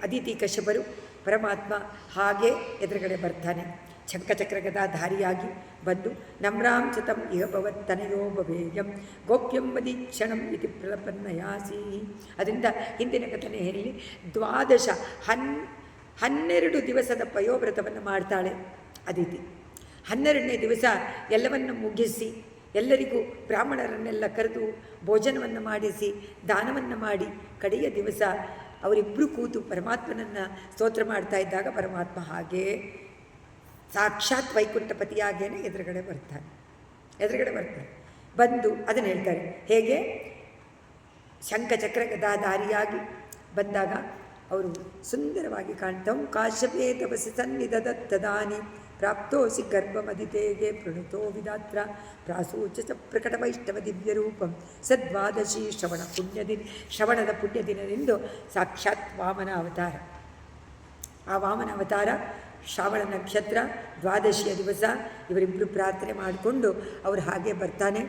ಅದಿತಿ ಕಶ್ಯಪರು ಪರಮಾತ್ಮ ಹಾಗೆ ಎದುರುಗಡೆ ಬರ್ತಾನೆ, ಶಂಖಚಕ್ರಗದಾಧಾರಿಯಾಗಿ ಬಂದು ನಮ್ರಾಂ ಚತಂ ಇಹ ಭವತ್ತನಯೋ ಭವೇಯಂ ಗೋಪ್ಯಂ ಮದೀಕ್ಷಣಂ ಇತಿ ಪ್ರಲಪನ್ನಯಾಸಿ. ಅದರಿಂದ ಹಿಂದಿನ ಕಥನೆ ಹೇಳಿ 12 ದಿವಸದ ಪಯೋವ್ರತವನ್ನು ಮಾಡ್ತಾಳೆ ಅದಿತಿ. 12ನೇ ದಿವಸ ಎಲ್ಲವನ್ನು ಮುಗಿಸಿ, ಎಲ್ಲರಿಗೂ ಬ್ರಾಹ್ಮಣರನ್ನೆಲ್ಲ ಕರೆದು ಭೋಜನವನ್ನು ಮಾಡಿಸಿ ದಾನವನ್ನು ಮಾಡಿ, ಕಡೆಯ ದಿವಸ ಅವರಿಬ್ಬರು ಕೂತು ಪರಮಾತ್ಮನನ್ನು ಸ್ತೋತ್ರ ಮಾಡ್ತಾ ಇದ್ದಾಗ ಪರಮಾತ್ಮ ಹಾಗೇ ಸಾಕ್ಷಾತ್ ವೈಕುಂಠಪತಿಯಾಗೇನೆ ಎದುರುಗಡೆ ಬರ್ತಾರೆ. ಬಂದು ಅದನ್ನು ಹೇಳ್ತಾರೆ, ಹೇಗೆ ಶಂಖಚಕ್ರ ಗದಾಧಾರಿಯಾಗಿ ಬಂದಾಗ ಅವರು ಸುಂದರವಾಗಿ ಕಾಣ್ತಂ. ಕಾಶ್ಯಪೇ ತಪಸಿ ಸನ್ನಿಧದತ್ತದಾನಿ ಪ್ರಾಪ್ತೋಸಿ ಗರ್ಭಮದಿತೇಗೆ ಪ್ರಣುತೋ ವಿಧಾತ್ರ ಪ್ರಾಸೂಚ ಪ್ರಕಟ ವೈಷ್ಣವ ದಿವ್ಯರೂಪಂ ಸದ್ವಾದಶಿ ಶ್ರವಣದ ಪುಣ್ಯ ದಿನದಿಂದ ಸಾಕ್ಷಾತ್ ವಾಮನ ಅವತಾರ. ಆ ವಾಮನ ಅವತಾರ ಶ್ರಾವಣ ನಕ್ಷತ್ರ 12ಯ ದಿವಸ ಇವರಿಬ್ಬರು ಪ್ರಾರ್ಥನೆ ಮಾಡಿಕೊಂಡು ಅವರು ಹಾಗೆ ಬರ್ತಾನೆ.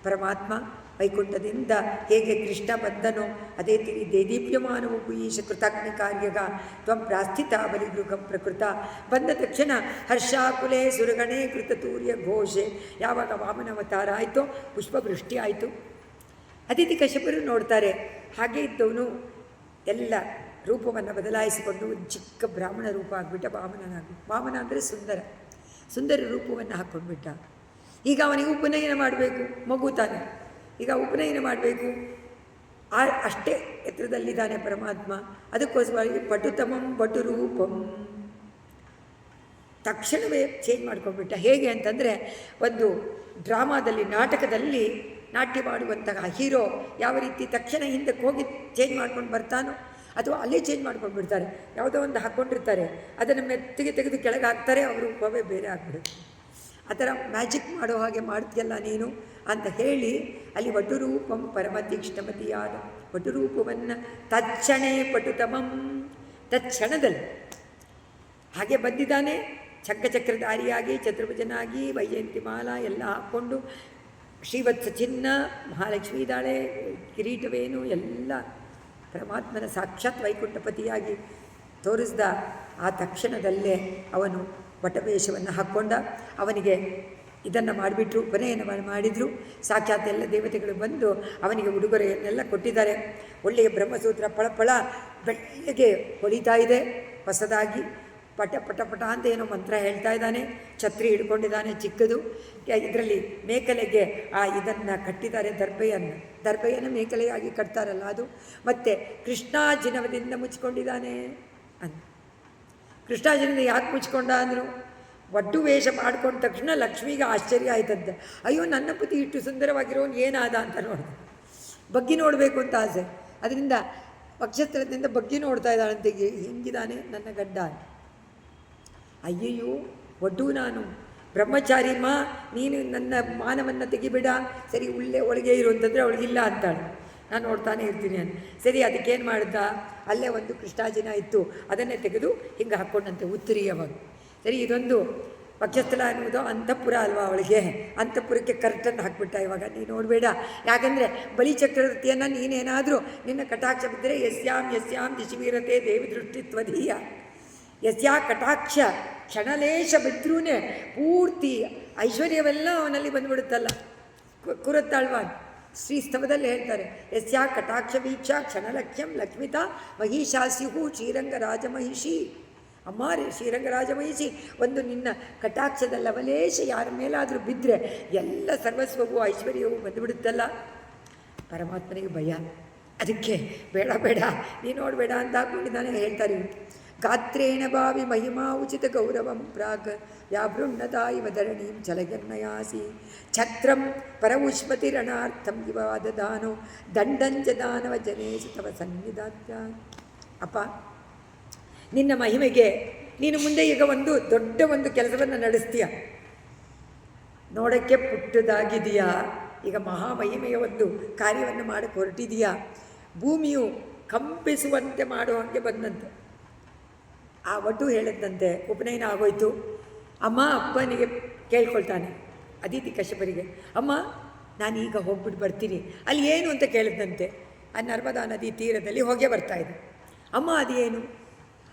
ಪರಮಾತ್ಮ ವೈಕುಂಠದಿಂದ ಹೇಗೆ ಕೃಷ್ಣ ಬಂದನೋ ಅದೇ ತಿರಿ ದೇದೀಪ್ಯಮಾನವು ಕುಯೀಶ ಕೃತಾಗ್ನಿ ಕಾರ್ಯಗ ತ್ವಂ ಪ್ರಾಸ್ಥಿತ ಬಲಿಗೃಹಂ ಪ್ರಕೃತ. ಬಂದ ತಕ್ಷಣ ಹರ್ಷಾಕುಲೆ ಸುರಗಣೆ ಕೃತತೂರ್ಯ ಘೋಷೆ. ಯಾವಾಗ ವಾಮನ ಅವತಾರ ಆಯಿತೋ ಪುಷ್ಪವೃಷ್ಟಿ ಆಯಿತು. ಅದಿತಿ ಕಶ್ಯಪರು ನೋಡ್ತಾರೆ, ಹಾಗೆ ಇದ್ದವನು ಎಲ್ಲ ರೂಪವನ್ನು ಬದಲಾಯಿಸಿಕೊಂಡು ಒಂದು ಚಿಕ್ಕ ಬ್ರಾಹ್ಮಣ ರೂಪ ಆಗಿಬಿಟ್ಟ, ವಾಮನ ಅಂದರೆ ಸುಂದರ ರೂಪವನ್ನು ಹಾಕ್ಕೊಂಡ್ಬಿಟ್ಟ. ಈಗ ಅವನಿಗೆ ಉಪನಯನ ಮಾಡಬೇಕು, ಮಗು ತಾನೆ, ಈಗ ಉಪನಯನ ಮಾಡಬೇಕು. ಅಷ್ಟೇ ಎತ್ತರದಲ್ಲಿದ್ದಾನೆ ಪರಮಾತ್ಮ. ಅದಕ್ಕೋಸ್ಕರವಾಗಿ ಪಟುತಮಂ ವಟುರೂಪಂ ತಕ್ಷಣವೇ ಚೇಂಜ್ ಮಾಡ್ಕೊಂಡ್ಬಿಟ್ಟ. ಹೇಗೆ ಅಂತಂದರೆ, ಒಂದು ಡ್ರಾಮಾದಲ್ಲಿ, ನಾಟಕದಲ್ಲಿ ನಾಟ್ಯ ಮಾಡುವಂತಹ ಹೀರೋ ಯಾವ ರೀತಿ ತಕ್ಷಣ ಹಿಂದಕ್ಕೆ ಹೋಗಿ ಚೇಂಜ್ ಮಾಡ್ಕೊಂಡು ಬರ್ತಾನೋ, ಅಥವಾ ಅಲ್ಲೇ ಚೇಂಜ್ ಮಾಡ್ಕೊಂಡು ಬಿಡ್ತಾರೆ. ಯಾವುದೋ ಒಂದು ಹಾಕ್ಕೊಂಡಿರ್ತಾರೆ, ಅದನ್ನು ಮೆತ್ತಿಗೆ ತೆಗೆದು ಕೆಳಗೆ ಹಾಕ್ತಾರೆ, ಅವ್ರ ರೂಪವೇ ಬೇರೆ ಆಗಿಬಿಡುತ್ತೆ. ಆ ಥರ ಮ್ಯಾಜಿಕ್ ಮಾಡೋ ಹಾಗೆ ಮಾಡ್ತೀಯಲ್ಲ ನೀನು ಅಂತ ಹೇಳಿ ಅಲ್ಲಿ ವಟುರೂಪಂ ಪರಮತೀಕ್ಷ್ಣಮತಿಯಾದ ವಟುರೂಪವನ್ನು ತಕ್ಷಣೇ ಪಟುತಮಂ, ತತ್ಕ್ಷಣದಲ್ಲಿ ಹಾಗೆ ಬಂದಿದ್ದಾನೆ. ಚಕ್ರಧಾರಿಯಾಗಿ, ಚತುರ್ಭುಜನಾಗಿ, ವೈಜಯಂತಿ ಮಾಲ ಎಲ್ಲ ಹಾಕ್ಕೊಂಡು, ಶ್ರೀವತ್ಸ ಚಿನ್ನ, ಮಹಾಲಕ್ಷ್ಮೀ ಇದ್ದಾಳೆ, ಕಿರೀಟವೇನು ಎಲ್ಲ ಪರಮಾತ್ಮನ ಸಾಕ್ಷಾತ್ ವೈಕುಂಠಪತಿಯಾಗಿ ತೋರಿಸ್ದ. ಆ ತಕ್ಷಣದಲ್ಲೇ ಅವನು ವಟವೇಷವನ್ನು ಹಾಕ್ಕೊಂಡ. ಅವನಿಗೆ ಇದನ್ನು ಮಾಡಿಬಿಟ್ರು, ಉಪನಯನ ಮಾಡಿದರು. ಸಾಕ್ಷಾತ್ ಎಲ್ಲ ದೇವತೆಗಳು ಬಂದು ಅವನಿಗೆ ಉಡುಗೊರೆಯನ್ನೆಲ್ಲ ಕೊಟ್ಟಿದ್ದಾರೆ. ಒಳ್ಳೆಯ ಬ್ರಹ್ಮಸೂತ್ರ ಫಳಫಳ ಬೆಳ್ಳಗೆ ಹೊಳಿತಾ ಇದೆ ಹೊಸದಾಗಿ. ಪಟ ಪಟ ಪಟ ಅಂತ ಏನೋ ಮಂತ್ರ ಹೇಳ್ತಾ ಇದ್ದಾನೆ. ಛತ್ರಿ ಹಿಡ್ಕೊಂಡಿದ್ದಾನೆ ಚಿಕ್ಕದು. ಇದರಲ್ಲಿ ಮೇಕಲೆಗೆ ಇದನ್ನು ಕಟ್ಟಿದ್ದಾರೆ, ದರ್ಬೆಯನ್ನು ಮೇಕಲೆಯಾಗಿ ಕಟ್ತಾರಲ್ಲ ಅದು. ಮತ್ತು ಕೃಷ್ಣಾಜಿನವದಿಂದ ಮುಚ್ಕೊಂಡಿದ್ದಾನೆ ಅಂತ. ಕೃಷ್ಣಾಜಿನದ ಯಾಕೆ ಮುಚ್ಕೊಂಡ ಅಂದರು, ಒಡ್ಡು ವೇಷ ಮಾಡ್ಕೊಂಡ ತಕ್ಷಣ ಲಕ್ಷ್ಮಿಗೆ ಆಶ್ಚರ್ಯ ಆಯ್ತಂತೆ. ಅಯ್ಯೋ, ನನ್ನ ಪತಿ ಇಷ್ಟು ಸುಂದರವಾಗಿರೋನು ಏನಾದ ಅಂತ ನೋಡಿದೆ. ಬಗ್ಗಿ ನೋಡಬೇಕು ಅಂತ ಆಸೆ, ಅದರಿಂದ ಪಕ್ಷಸ್ಥಳದಿಂದ ಬಗ್ಗಿ ನೋಡ್ತಾ ಇದ್ದಾಳಂತೆ, ಹಿಂಗಿದ್ದಾನೆ ನನ್ನ ಗಡ್ಡ. ಅಯ್ಯಯ್ಯೋ, ಒಡ್ಡು ನಾನು ಬ್ರಹ್ಮಚಾರಿ ನೀನು ನನ್ನ ಮಾನವನ್ನು ತೆಗಿಬಿಡ, ಸರಿ ಒಳಗೆ ಇರು ಅಂತಂದರೆ ಅವಳಿಗಿಲ್ಲ ಅಂತಾಳೆ. ನಾನು ನೋಡ್ತಾನೆ ಇರ್ತೀನಿ ಅಂತ. ಸರಿ, ಅದಕ್ಕೇನು ಮಾಡ್ದ, ಅಲ್ಲೇ ಒಂದು ಕೃಷ್ಣಾಜಿನ ಇತ್ತು, ಅದನ್ನೇ ತೆಗೆದು ಹಿಂಗೆ ಹಾಕ್ಕೊಂಡಂತೆ ಉತ್ತರೀಯವಾಗ. ಸರಿ, ಇದೊಂದು ಪಕ್ಷಸ್ಥಳ ಅನ್ನೋದು ಅಂತಃಪುರ ಅಲ್ವಾ, ಅವಳಿಗೆ ಅಂತಃಪುರಕ್ಕೆ ಕರೆಕ್ಟನ್ನು ಹಾಕ್ಬಿಟ್ಟ. ಇವಾಗ ನೀನು ನೋಡಬೇಡ, ಯಾಕಂದರೆ ಬಲಿಚಕ್ರವರ್ತಿಯನ್ನು ನೀನೇನಾದರೂ ನಿನ್ನ ಕಟಾಕ್ಷ ಬಿದ್ದರೆ ಯಸ್ಯಾಂ ದಿಶಿವೀರತೆ ದೇವಿ ದೃಷ್ಟಿತ್ವಧೀಯ, ಯಸ್ಯಾ ಕಟಾಕ್ಷ ಕ್ಷಣಲೇಶ ಬಿದ್ರೂ ಪೂರ್ತಿ ಐಶ್ವರ್ಯವೆಲ್ಲ ಅವನಲ್ಲಿ ಬಂದುಬಿಡುತ್ತಲ್ಲ. ಕುರತ್ತಾಳ್ವಾ ಶ್ರೀಸ್ತವದಲ್ಲಿ ಹೇಳ್ತಾರೆ, ಯಸ್ಯಾ ಕಟಾಕ್ಷ ವೀಕ್ಷ ಕ್ಷಣಲಕ್ಷ್ಯಂ ಲಕ್ಷ್ಮಿತಾ ಮಹಿಷಾಸ್ಯು ಶ್ರೀರಂಗರಾಜಮಹಿಷಿ. ಅಮ್ಮ ಶ್ರೀರಂಗರಾಜಮಹಿಷಿ, ಒಂದು ನಿನ್ನ ಕಟಾಕ್ಷದ ಲವಲೇಶ ಯಾರ ಮೇಲಾದರೂ ಬಿದ್ದರೆ ಎಲ್ಲ ಸರ್ವಸ್ವವೂ ಐಶ್ವರ್ಯವೂ ಬಂದುಬಿಡುತ್ತಲ್ಲ. ಪರಮಾತ್ಮನಿಗೆ ಭಯ, ಅದಕ್ಕೆ ಬೇಡ ನೀನು ನೋಡಬೇಡ ಅಂತ ಹಾಕ್ಕೊಂಡಿದ್ದಾನೆ. ಹೇಳ್ತಾರೆ, ಗಾತ್ರೇಣ ಭಾವಿ ಮಹಿಮಾ ಉಚಿತ ಗೌರವಂ ಪ್ರಾಗ್ ವ್ಯಾಭೃನ್ನತಾ ಇವ ಧರಣೀಂ ಚಲಯನ್ನಯಾಸಿ ಛತ್ರಂ ಪರವುಷ್ಮತಿರಣಾರ್ಥಂ ವಿವಾದದಾನೋ ದಂಡಂಚ ದಾನವ ಜನೇಶು ತವ ಸನ್ನಿಧಾತ್ಯ. ಅಪ್ಪ, ನಿನ್ನ ಮಹಿಮೆಗೆ ನೀನು ಮುಂದೆ ಈಗ ಒಂದು ದೊಡ್ಡ ಒಂದು ಕೆಲಸವನ್ನು ನಡೆಸ್ತೀಯ. ನೋಡೋಕ್ಕೆ ಪುಟ್ಟದಾಗಿದೆಯಾ, ಈಗ ಮಹಾಮಹಿಮೆಯ ಒಂದು ಕಾರ್ಯವನ್ನು ಮಾಡಕ್ಕೆ ಹೊರಟಿದೆಯಾ. ಭೂಮಿಯು ಕಂಪಿಸುವಂತೆ ಮಾಡುವಂಗೆ ಬಂದಂತೆ. ಆ ಒಟ್ಟು ಹೇಳಿದಂತೆ ಉಪನಯನ ಆಗೋಯ್ತು. ಅಮ್ಮ ಅಪ್ಪನಿಗೆ ಕೇಳ್ಕೊಳ್ತಾನೆ, ಅದಿತಿ ಕಶ್ಯಪರಿಗೆ, ಅಮ್ಮ ನಾನೀಗ ಹೋಗ್ಬಿಟ್ಟು ಬರ್ತೀನಿ. ಅಲ್ಲಿ ಏನು ಅಂತ ಕೇಳಿದಂತೆ. ಆ ನರ್ಮದಾ ನದಿ ತೀರದಲ್ಲಿ ಹೊಗೆ ಬರ್ತಾಯಿದೆ. ಅಮ್ಮ ಅದೇನು?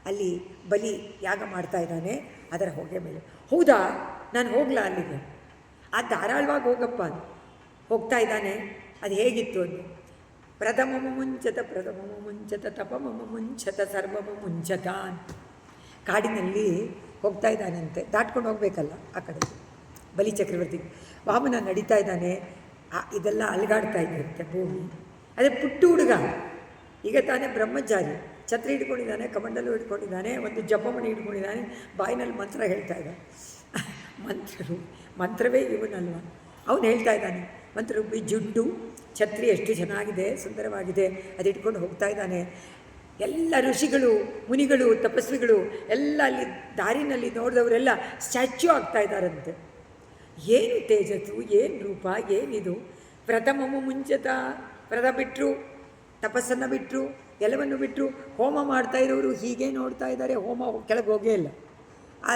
ಅಲ್ಲಿ ಬಲಿ ಯಾಗ ಮಾಡ್ತಾ ಇದ್ದಾನೆ, ಅದರ ಹೊಗೆ ಮೇಲೆ. ಹೌದಾ, ನಾನು ಹೋಗ್ಲಾ ಅಲ್ಲಿಗೆ? ಆ ಧಾರಾಳವಾಗಿ ಹೋಗಪ್ಪ. ಹೋಗ್ತಾ ಇದ್ದಾನೆ. ಅದು ಹೇಗಿತ್ತು ಅಂತ, ಪ್ರಥಮಮ ಮುಂಚತ ತಪಮಮ ಮುಂಚತ ಸರ್ವಮ ಮುಂಚತ ಅಂತ ಕಾಡಿನಲ್ಲಿ ಹೋಗ್ತಾ ಇದ್ದಾನಂತೆ. ದಾಟ್ಕೊಂಡು ಹೋಗಬೇಕಲ್ಲ ಆ ಕಡೆ ಬಲಿಚಕ್ರವರ್ತಿಗೆ. ವಾಮನ ನಡೀತಾ ಇದ್ದಾನೆ. ಇದೆಲ್ಲ ಅಲುಗಾಡ್ತಾ ಇದ್ದಂತೆ ಭೂಮಿ. ಅದೇ ಪುಟ್ಟ ಹುಡುಗ, ಈಗ ತಾನೇ ಬ್ರಹ್ಮಚಾರಿ, ಛತ್ರಿ ಹಿಡ್ಕೊಂಡಿದ್ದಾನೆ, ಕಮಂಡಲು ಹಿಡ್ಕೊಂಡಿದ್ದಾನೆ, ಒಂದು ಜಪಮಣಿ ಹಿಡ್ಕೊಂಡಿದ್ದಾನೆ, ಬಾಯಿನಲ್ಲಿ ಮಂತ್ರ ಹೇಳ್ತಾ ಇದ್ದಾನೆ. ಮಂತ್ರವೇ ಇವನಲ್ವ, ಅವನು ಹೇಳ್ತಾ ಇದ್ದಾನೆ. ಮಂತ್ರರೂಪಿ ಜುಡ್ಡು, ಛತ್ರಿ ಎಷ್ಟು ಚೆನ್ನಾಗಿದೆ, ಸುಂದರವಾಗಿದೆ, ಅದು ಇಟ್ಕೊಂಡು ಹೋಗ್ತಾ ಇದ್ದಾನೆ. ಎಲ್ಲ ಋಷಿಗಳು, ಮುನಿಗಳು, ತಪಸ್ವಿಗಳು ಎಲ್ಲ ಅಲ್ಲಿ ದಾರಿನಲ್ಲಿ ನೋಡಿದವರೆಲ್ಲ ಸ್ಟ್ಯಾಚ್ಯೂ ಆಗ್ತಾ ಇದ್ದಾರಂತೆ. ಏನು ತೇಜಸ್ಸು, ಏನು ರೂಪ, ಏನಿದು. ಪ್ರಥಮಮ ಮುಂಚತ, ವ್ರತ ಬಿಟ್ಟರು, ತಪಸ್ಸನ್ನು ಬಿಟ್ಟರು, ಎಲ್ಲವನ್ನು ಬಿಟ್ಟರು, ಹೋಮ ಮಾಡ್ತಾ ಇರೋರು ಹೀಗೆ ನೋಡ್ತಾ ಇದ್ದಾರೆ. ಹೋಮ ಕೆಳಗೆ ಹೋಗೇ ಇಲ್ಲ. ಆ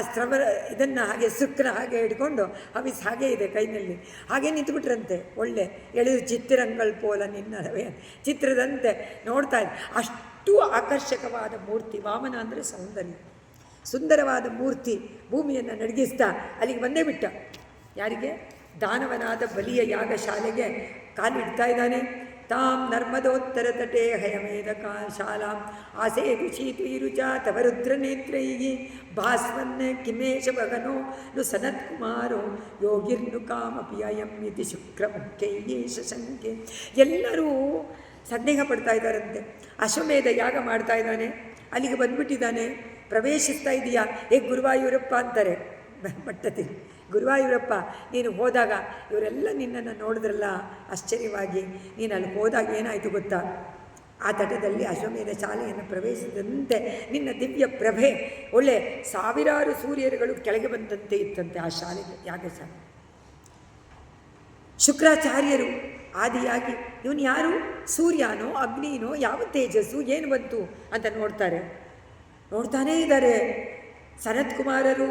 ಇದನ್ನು ಹಾಗೆ ಸುಕ್ಕನ ಹಾಗೆ ಹಿಡ್ಕೊಂಡು ಹವಿಸ್ ಹಾಗೇ ಇದೆ ಕೈನಲ್ಲಿ, ಹಾಗೆ ನಿಂತುಬಿಟ್ರಂತೆ. ಒಳ್ಳೆ ಎಳೆದು ಚಿತ್ರರಂಗಳ ಪೋಲ ನಿನ್ನವೇ ಚಿತ್ರದಂತೆ ನೋಡ್ತಾ ಇದ್ದ. ಅಷ್ಟು ಆಕರ್ಷಕವಾದ ಮೂರ್ತಿ. ವಾಮನ ಅಂದರೆ ಸೌಂದರ್ಯ, ಸುಂದರವಾದ ಮೂರ್ತಿ. ಭೂಮಿಯನ್ನು ನಡಗಿಸ್ತಾ ಅಲ್ಲಿಗೆ ಬಂದೇ ಬಿಟ್ಟ. ಯಾರಿಗೆ? ದಾನವನಾದ ಬಲಿಯ ಯಾಗಶಾಲೆಗೆ ಕಾಲಿಡ್ತಾ ಇದ್ದಾನೆ. ತಾಂ ನರ್ಮದೋತ್ತರತಟೇ ಹಯಮೇಧಕ ಶಾಲಾಂ ಆಸೇತು ಶೀತೈರುಚ ತವ ರುದ್ರನೇತ್ರೈಃ ಭಾಸ್ವನ್ ಕಿಮೇಶಭಗನೋ ನು ಸನತ್ಕುಮಾರೋ ಯೋಗಿರ್ನು ಕಾಮಪಿ ಅಯಂ ಇತಿ ಶುಕ್ರಮುಖ್ಯೈಃ ಶಶಂಕೆ. ಎಲ್ಲರೂ ಸಂದೇಹ ಪಡ್ತಾ ಇದ್ದಾರಂತೆ. ಅಶ್ವಮೇಧ ಯಾಗ ಮಾಡ್ತಾ ಇದ್ದಾನೆ, ಅಲ್ಲಿಗೆ ಬಂದ್ಬಿಟ್ಟಿದ್ದಾನೆ, ಪ್ರವೇಶಿಸ್ತಾ ಇದೆಯಾ, ಗುರುವಾಯೂರಪ್ಪ ಅಂತಾರೆ ಮಟ್ಟದಲ್ಲಿ. ಗುರುವಾಯೂರಪ್ಪ, ನೀನು ಹೋದಾಗ ಇವರೆಲ್ಲ ನಿನ್ನನ್ನು ನೋಡಿದ್ರಲ್ಲ ಆಶ್ಚರ್ಯವಾಗಿ, ನೀನು ಅಲ್ಲಿ ಹೋದಾಗ ಏನಾಯಿತು ಗೊತ್ತಾ, ಆ ತಟದಲ್ಲಿ ಅಶ್ವಮೇಧ ಶಾಲೆಯನ್ನು ಪ್ರವೇಶಿಸಿದಂತೆ ನಿನ್ನ ದಿವ್ಯ ಪ್ರಭೆ ಒಳ್ಳೆ ಸಾವಿರಾರು ಸೂರ್ಯರುಗಳು ಕೆಳಗೆ ಬಂದಂತೆ ಇತ್ತಂತೆ ಆ ಶಾಲೆಗೆ, ಯಾಗಶಾಲೆ. ಶುಕ್ರಾಚಾರ್ಯರು ಆದಿಯಾಗಿ ಇವನು ಯಾರು, ಸೂರ್ಯನೋ ಅಗ್ನಿನೋ ಯಾವ ತೇಜಸ್ಸು ಏನು ಬಂತು ಅಂತ ನೋಡ್ತಾನೇ ಇದ್ದಾರೆ. ಸನತ್ ಕುಮಾರರು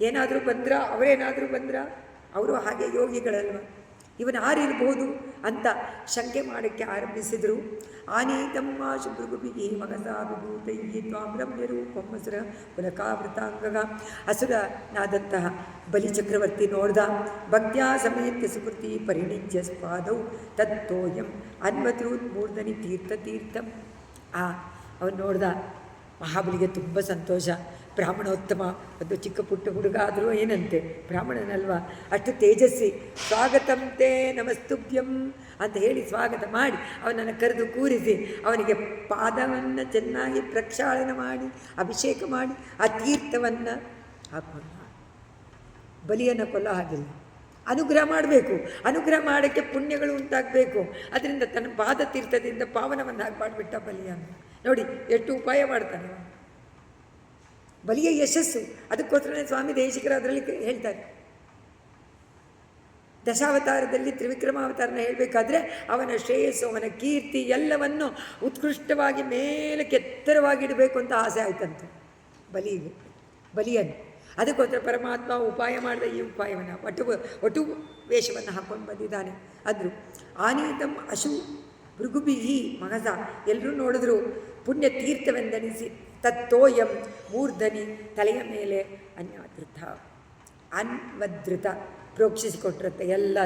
ಏನಾದರೂ ಬಂದ್ರ, ಅವರೇನಾದರೂ ಬಂದ್ರ, ಅವರು ಹಾಗೆ ಯೋಗಿಗಳಲ್ವ, ಇವನು ಯಾರಿರ್ಬೋದು ಅಂತ ಶಂಕೆ ಮಾಡೋಕ್ಕೆ ಆರಂಭಿಸಿದರು. ಆನೀತಮ್ಮ ಶುಭೃಗುಬಿಗಿ ಮಗಸಾ ವಿಭೂತೈ ತ್ವಾಂ ರಮ್ಯರೂಪಮ್ಮಸುರ ಪುಲಕಾವೃತಾಂಗಗ. ಅಸುರನಾದಂತಹ ಬಲಿಚಕ್ರವರ್ತಿ ನೋಡ್ದ. ಭಕ್ತ್ಯಾ ಸಮೇತ್ಯ ಸುಕೃತಿ ಪರಿಣಿಜ್ಯ ಸ್ಪಾದೌ ತತ್ತೋಯಂ ಅನ್ವದ್ರೂತ್ ಮೂರ್ಧನಿ ತೀರ್ಥಂ. ಅವನು ನೋಡ್ದ. ಮಹಾಬಲಿಗೆ ತುಂಬ ಸಂತೋಷ. ಬ್ರಾಹ್ಮಣೋತ್ತಮ, ಒಂದು ಚಿಕ್ಕ ಪುಟ್ಟ ಹುಡುಗ ಆದರೂ ಏನಂತೆ, ಬ್ರಾಹ್ಮಣನಲ್ವ, ಅಷ್ಟು ತೇಜಸ್ವಿ. ಸ್ವಾಗತಂ ತೇ ನಮಸ್ತುಭ್ಯಂ ಅಂತ ಹೇಳಿ ಸ್ವಾಗತ ಮಾಡಿ ಅವನನ್ನು ಕರೆದು ಕೂರಿಸಿ ಅವನಿಗೆ ಪಾದವನ್ನು ಚೆನ್ನಾಗಿ ಪ್ರಕ್ಷಾಳನ ಮಾಡಿ ಅಭಿಷೇಕ ಮಾಡಿ ಆ ತೀರ್ಥವನ್ನು ಹಾಕೊಂಡು ಬಲಿಯನ್ನು ಕೊಲ್ಲ ಹಾಗಿಲ್ಲ, ಅನುಗ್ರಹ ಮಾಡಬೇಕು. ಅನುಗ್ರಹ ಮಾಡೋಕ್ಕೆ ಪುಣ್ಯಗಳು ಉಂಟಾಗಬೇಕು. ಅದರಿಂದ ತನ್ನ ಪಾದ ತೀರ್ಥದಿಂದ ಪಾವನವನ್ನು ಹಾಗೆ ಮಾಡಿಬಿಟ್ಟ ಬಲಿಯನ್ನು. ನೋಡಿ ಎಷ್ಟು ಉಪಾಯ ಮಾಡ್ತಾನೆ ಬಲಿಯ ಯಶಸ್ಸು. ಅದಕ್ಕೋಸ್ಕರನೇ ಸ್ವಾಮಿ ದೇಶಿಕರು ಅದರಲ್ಲಿ ಹೇಳ್ತಾರೆ, ದಶಾವತಾರದಲ್ಲಿ ತ್ರಿವಿಕ್ರಮಾವತಾರನ ಹೇಳಬೇಕಾದ್ರೆ ಅವನ ಶ್ರೇಯಸ್ಸು, ಅವನ ಕೀರ್ತಿ ಎಲ್ಲವನ್ನು ಉತ್ಕೃಷ್ಟವಾಗಿ ಮೇಲಕ್ಕೆ ಎತ್ತರವಾಗಿಡಬೇಕು ಅಂತ ಆಸೆ ಆಯ್ತಂತೆ ಬಲಿಯನ್ನು. ಅದಕ್ಕೋಸ್ಕರ ಪರಮಾತ್ಮ ಉಪಾಯ ಮಾಡಿದ ಈ ಉಪಾಯವನ್ನು ಒಟ್ಟು ವೇಷವನ್ನು ಹಾಕ್ಕೊಂಡು ಬಂದಿದ್ದಾನೆ. ಅಂದರು ಆನೀತಂ ಅಶು ಭೃಗುಬಿಹಿ ಮಗಸ. ಎಲ್ಲರೂ ನೋಡಿದ್ರು. ಪುಣ್ಯ ತೀರ್ಥವೆಂದೆನಿಸಿ ತತ್ತೋಯಂ ಮೂರ್ಧನಿ, ತಲೆಯ ಮೇಲೆ ಅನ್ವದ್ರತ ಪ್ರೋಕ್ಷಿಸಿಕೊಟ್ಟಿರುತ್ತೆ. ಎಲ್ಲ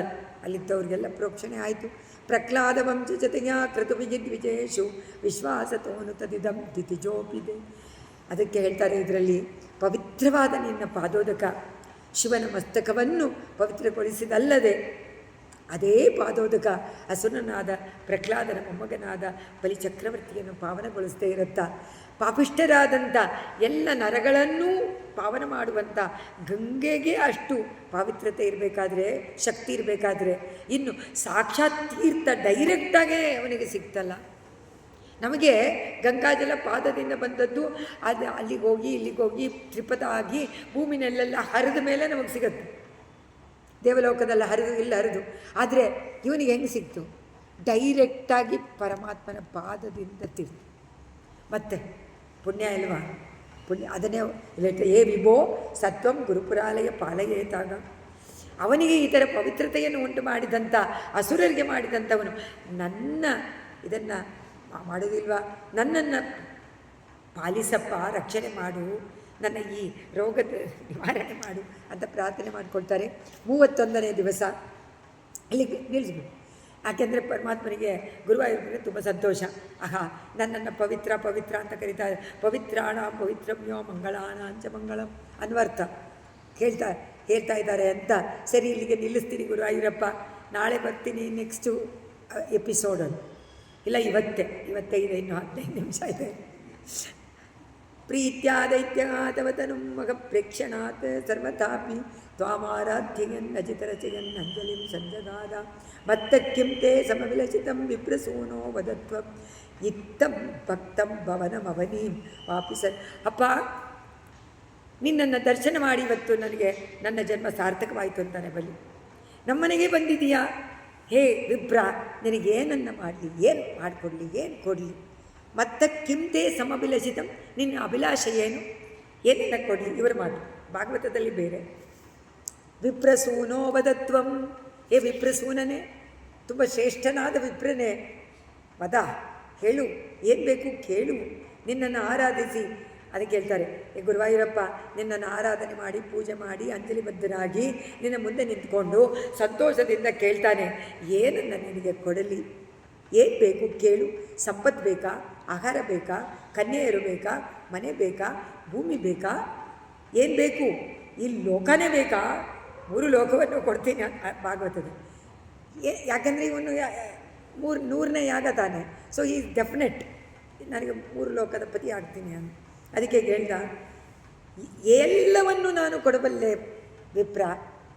ಅಲ್ಲಿದ್ದವ್ರಿಗೆಲ್ಲ ಪ್ರೋಕ್ಷಣೆ ಆಯಿತು. ಪ್ರಹ್ಲಾದ ವಂಶ ಜತೆಯ ಕ್ರತುವಿಜಿದ್ವಿಜೇಶು ವಿಶ್ವಾಸತೋನು ತದಿದಂ ದಿತಿಜೋಪಿದೆ. ಅದಕ್ಕೆ ಹೇಳ್ತಾರೆ ಇದರಲ್ಲಿ, ಪವಿತ್ರವಾದ ನಿನ್ನ ಪಾದೋದಕ ಶಿವನ ಮಸ್ತಕವನ್ನು ಪವಿತ್ರಗೊಳಿಸಿದಲ್ಲದೆ ಅದೇ ಪಾದೋದಕ ಅಸುರನಾದ ಪ್ರಹ್ಲಾದನ ಮೊಮ್ಮಗನಾದ ಬಲಿಚಕ್ರವರ್ತಿಯನ್ನು ಪಾವನಗೊಳಿಸದೇ ಇರುತ್ತಾ. ಪಾಪಿಷ್ಠರಾದಂಥ ಎಲ್ಲ ನರಗಳನ್ನೂ ಪಾವನ ಮಾಡುವಂಥ ಗಂಗೆಗೆ ಅಷ್ಟು ಪಾವಿತ್ರತೆ ಇರಬೇಕಾದ್ರೆ, ಶಕ್ತಿ ಇರಬೇಕಾದ್ರೆ, ಇನ್ನು ಸಾಕ್ಷಾತ್ ತೀರ್ಥ ಡೈರೆಕ್ಟಾಗೇ ಅವನಿಗೆ ಸಿಗ್ತಲ್ಲ. ನಮಗೆ ಗಂಗಾಜಲ ಪಾದದಿಂದ ಬಂದದ್ದು, ಅದು ಅಲ್ಲಿಗೆ ಹೋಗಿ ಇಲ್ಲಿಗೆ ಹೋಗಿ ತ್ರಿಪದ ಆಗಿ ಭೂಮಿನಲ್ಲೆಲ್ಲ ಹರಿದ ಮೇಲೆ ನಮಗೆ ಸಿಗುತ್ತೆ. ದೇವಲೋಕದಲ್ಲಿ ಹರಿದು ಇಲ್ಲ ಹರಿದು. ಆದರೆ ಇವನಿಗೆ ಹೆಂಗೆ ಸಿಕ್ತು? ಡೈರೆಕ್ಟಾಗಿ ಪರಮಾತ್ಮನ ಪಾದದಿಂದ ತೀರ್ಥ. ಮತ್ತೆ ಪುಣ್ಯ ಇಲ್ವಾ? ಪುಣ್ಯ ಅದನ್ನೇ ಏ ವಿಭೋ ಸತ್ವಂ ಗುರುಪುರಾಲಯ ಪಾಲಯೇತಾಗ. ಅವನಿಗೆ ಈ ಥರ ಪವಿತ್ರತೆಯನ್ನು ಉಂಟು ಮಾಡಿದಂಥ ಅಸುರರಿಗೆ ಮಾಡಿದಂಥವನು ನನ್ನ ಇದನ್ನು ಮಾಡೋದಿಲ್ವಾ? ನನ್ನನ್ನು ಪಾಲಿಸಪ್ಪ, ರಕ್ಷಣೆ ಮಾಡು, ನನ್ನ ಈ ರೋಗದ ನಿವಾರಣೆ ಮಾಡು ಅಂತ ಪ್ರಾರ್ಥನೆ ಮಾಡಿಕೊಳ್ತಾರೆ. 31ನೇ ದಿವಸ ಇಲ್ಲಿಗೆ ನಿಲ್ಲಿಸ್ಬಿಡು. ಯಾಕೆಂದರೆ ಪರಮಾತ್ಮನಿಗೆ ಗುರುವಾಯೂರಪ್ಪನಿಗೆ ತುಂಬ ಸಂತೋಷ. ನನ್ನನ್ನು ಪವಿತ್ರ ಪವಿತ್ರ ಅಂತ ಕರೀತಾರೆ. ಪವಿತ್ರಾಣ ಪವಿತ್ರಮ್ಯೋ ಮಂಗಳಾನಾಂಚ ಮಂಗಳಂ ಅನ್ವರ್ಥ ಹೇಳ್ತಾ ಇದ್ದಾರೆ ಅಂತ. ಸರಿ, ಇಲ್ಲಿಗೆ ನಿಲ್ಲಿಸ್ತೀನಿ ಗುರುವಾಯೂರಪ್ಪ, ನಾಳೆ ಬರ್ತೀನಿ ನೆಕ್ಸ್ಟು ಎಪಿಸೋಡನ್ನು. ಇಲ್ಲ, ಇವತ್ತೇ ಇದೆ, ಇನ್ನೂ 15 ನಿಮಿಷ ಇದೆ. ಪ್ರೀತ್ಯಾದೈತ್ಯಗಾತವತನು ಮಗ ಪ್ರೇಕ್ಷಣಾತ್ ಸರ್ವಥಾಪಿ ತ್ವಾಮಾರಾಧ್ಯಗನ್ನಜಿತರಚಗನ್ನಂಜಲಿಂ ಸಂಜಗಾದ ಮತ್ತಕ್ಕಿಂ ತೇ ಸಮವಿಲಸಿತಂ ವಿಪ್ರಸೂನೋ ವದತ್ವಂ ಇತ್ತಂ ಭಕ್ತಂ ಭವನಮವನೀಂ ವಾಪಿಸ. ಅಪ್ಪ, ನಿನ್ನನ್ನು ದರ್ಶನ ಮಾಡಿ ಇವತ್ತು ನನಗೆ ನನ್ನ ಜನ್ಮ ಸಾರ್ಥಕವಾಯಿತು ಅಂತಾನೆ ಬಲಿ. ನಮ್ಮನೆಗೆ ಬಂದಿದೀಯಾ? ಹೇ ವಿಪ್ರ, ನಿನಗೇನನ್ನು ಮಾಡಲಿ, ಏನು ಮಾಡಿಕೊಡ್ಲಿ, ಏನು ಕೊಡಲಿ? ಮತ್ತು ಕಿಂತೆ ಸಮಭಿಲಷಿತಂ, ನಿನ್ನ ಅಭಿಲಾಷೆ ಏನು? ಏನನ್ನ ಕೊಡಲಿ? ಇವರು ಮಾಡು. ಭಾಗವತದಲ್ಲಿ ಬೇರೆ. ವಿಪ್ರಸೂನೋ ವದತ್ವಂ, ಹೇ ವಿಪ್ರಸೂನನೇ, ತುಂಬ ಶ್ರೇಷ್ಠನಾದ ವಿಪ್ರನೇ, ವದ, ಹೇಳು, ಏನು ಬೇಕು ಕೇಳು, ನಿನ್ನನ್ನು ಆರಾಧಿಸಿ. ಅದಕ್ಕೆ ಹೇಳ್ತಾರೆ, ಗುರುವಾಯೂರಪ್ಪ ನಿನ್ನನ್ನು ಆರಾಧನೆ ಮಾಡಿ ಪೂಜೆ ಮಾಡಿ ಅಂಜಲಿಬದ್ಧನಾಗಿ ನಿನ್ನ ಮುಂದೆ ನಿಂತ್ಕೊಂಡು ಸಂತೋಷದಿಂದ ಕೇಳ್ತಾನೆ, ಏನನ್ನು ನಿನಗೆ ಕೊಡಲಿ? ಏನು ಬೇಕು ಕೇಳು. ಸಂಪತ್ತು ಬೇಕಾ, ಆಹಾರ ಬೇಕಾ, ಕನ್ಯೆಯರು ಬೇಕಾ, ಮನೆ ಬೇಕಾ, ಭೂಮಿ ಬೇಕಾ, ಏನು ಬೇಕು, ಈ ಲೋಕನೇ ಬೇಕಾ, 3 ಲೋಕವನ್ನು ಕೊಡ್ತೀನಿ ಭಾಗವತದ. ಯಾಕೆಂದರೆ ಇವನು 100ನೇ ಯಾಗ ತಾನೆ. ಸೊ ಈ ಡೆಫಿನೆಟ್ ನನಗೆ 3 ಲೋಕದ ಪತಿ ಆಗ್ತೀನಿ ಅಂತ. ಅದಕ್ಕೆ ಹೇಳ್ದ, ಎಲ್ಲವನ್ನು ನಾನು ಕೊಡಬಲ್ಲೆ ವಿಪ್ರ,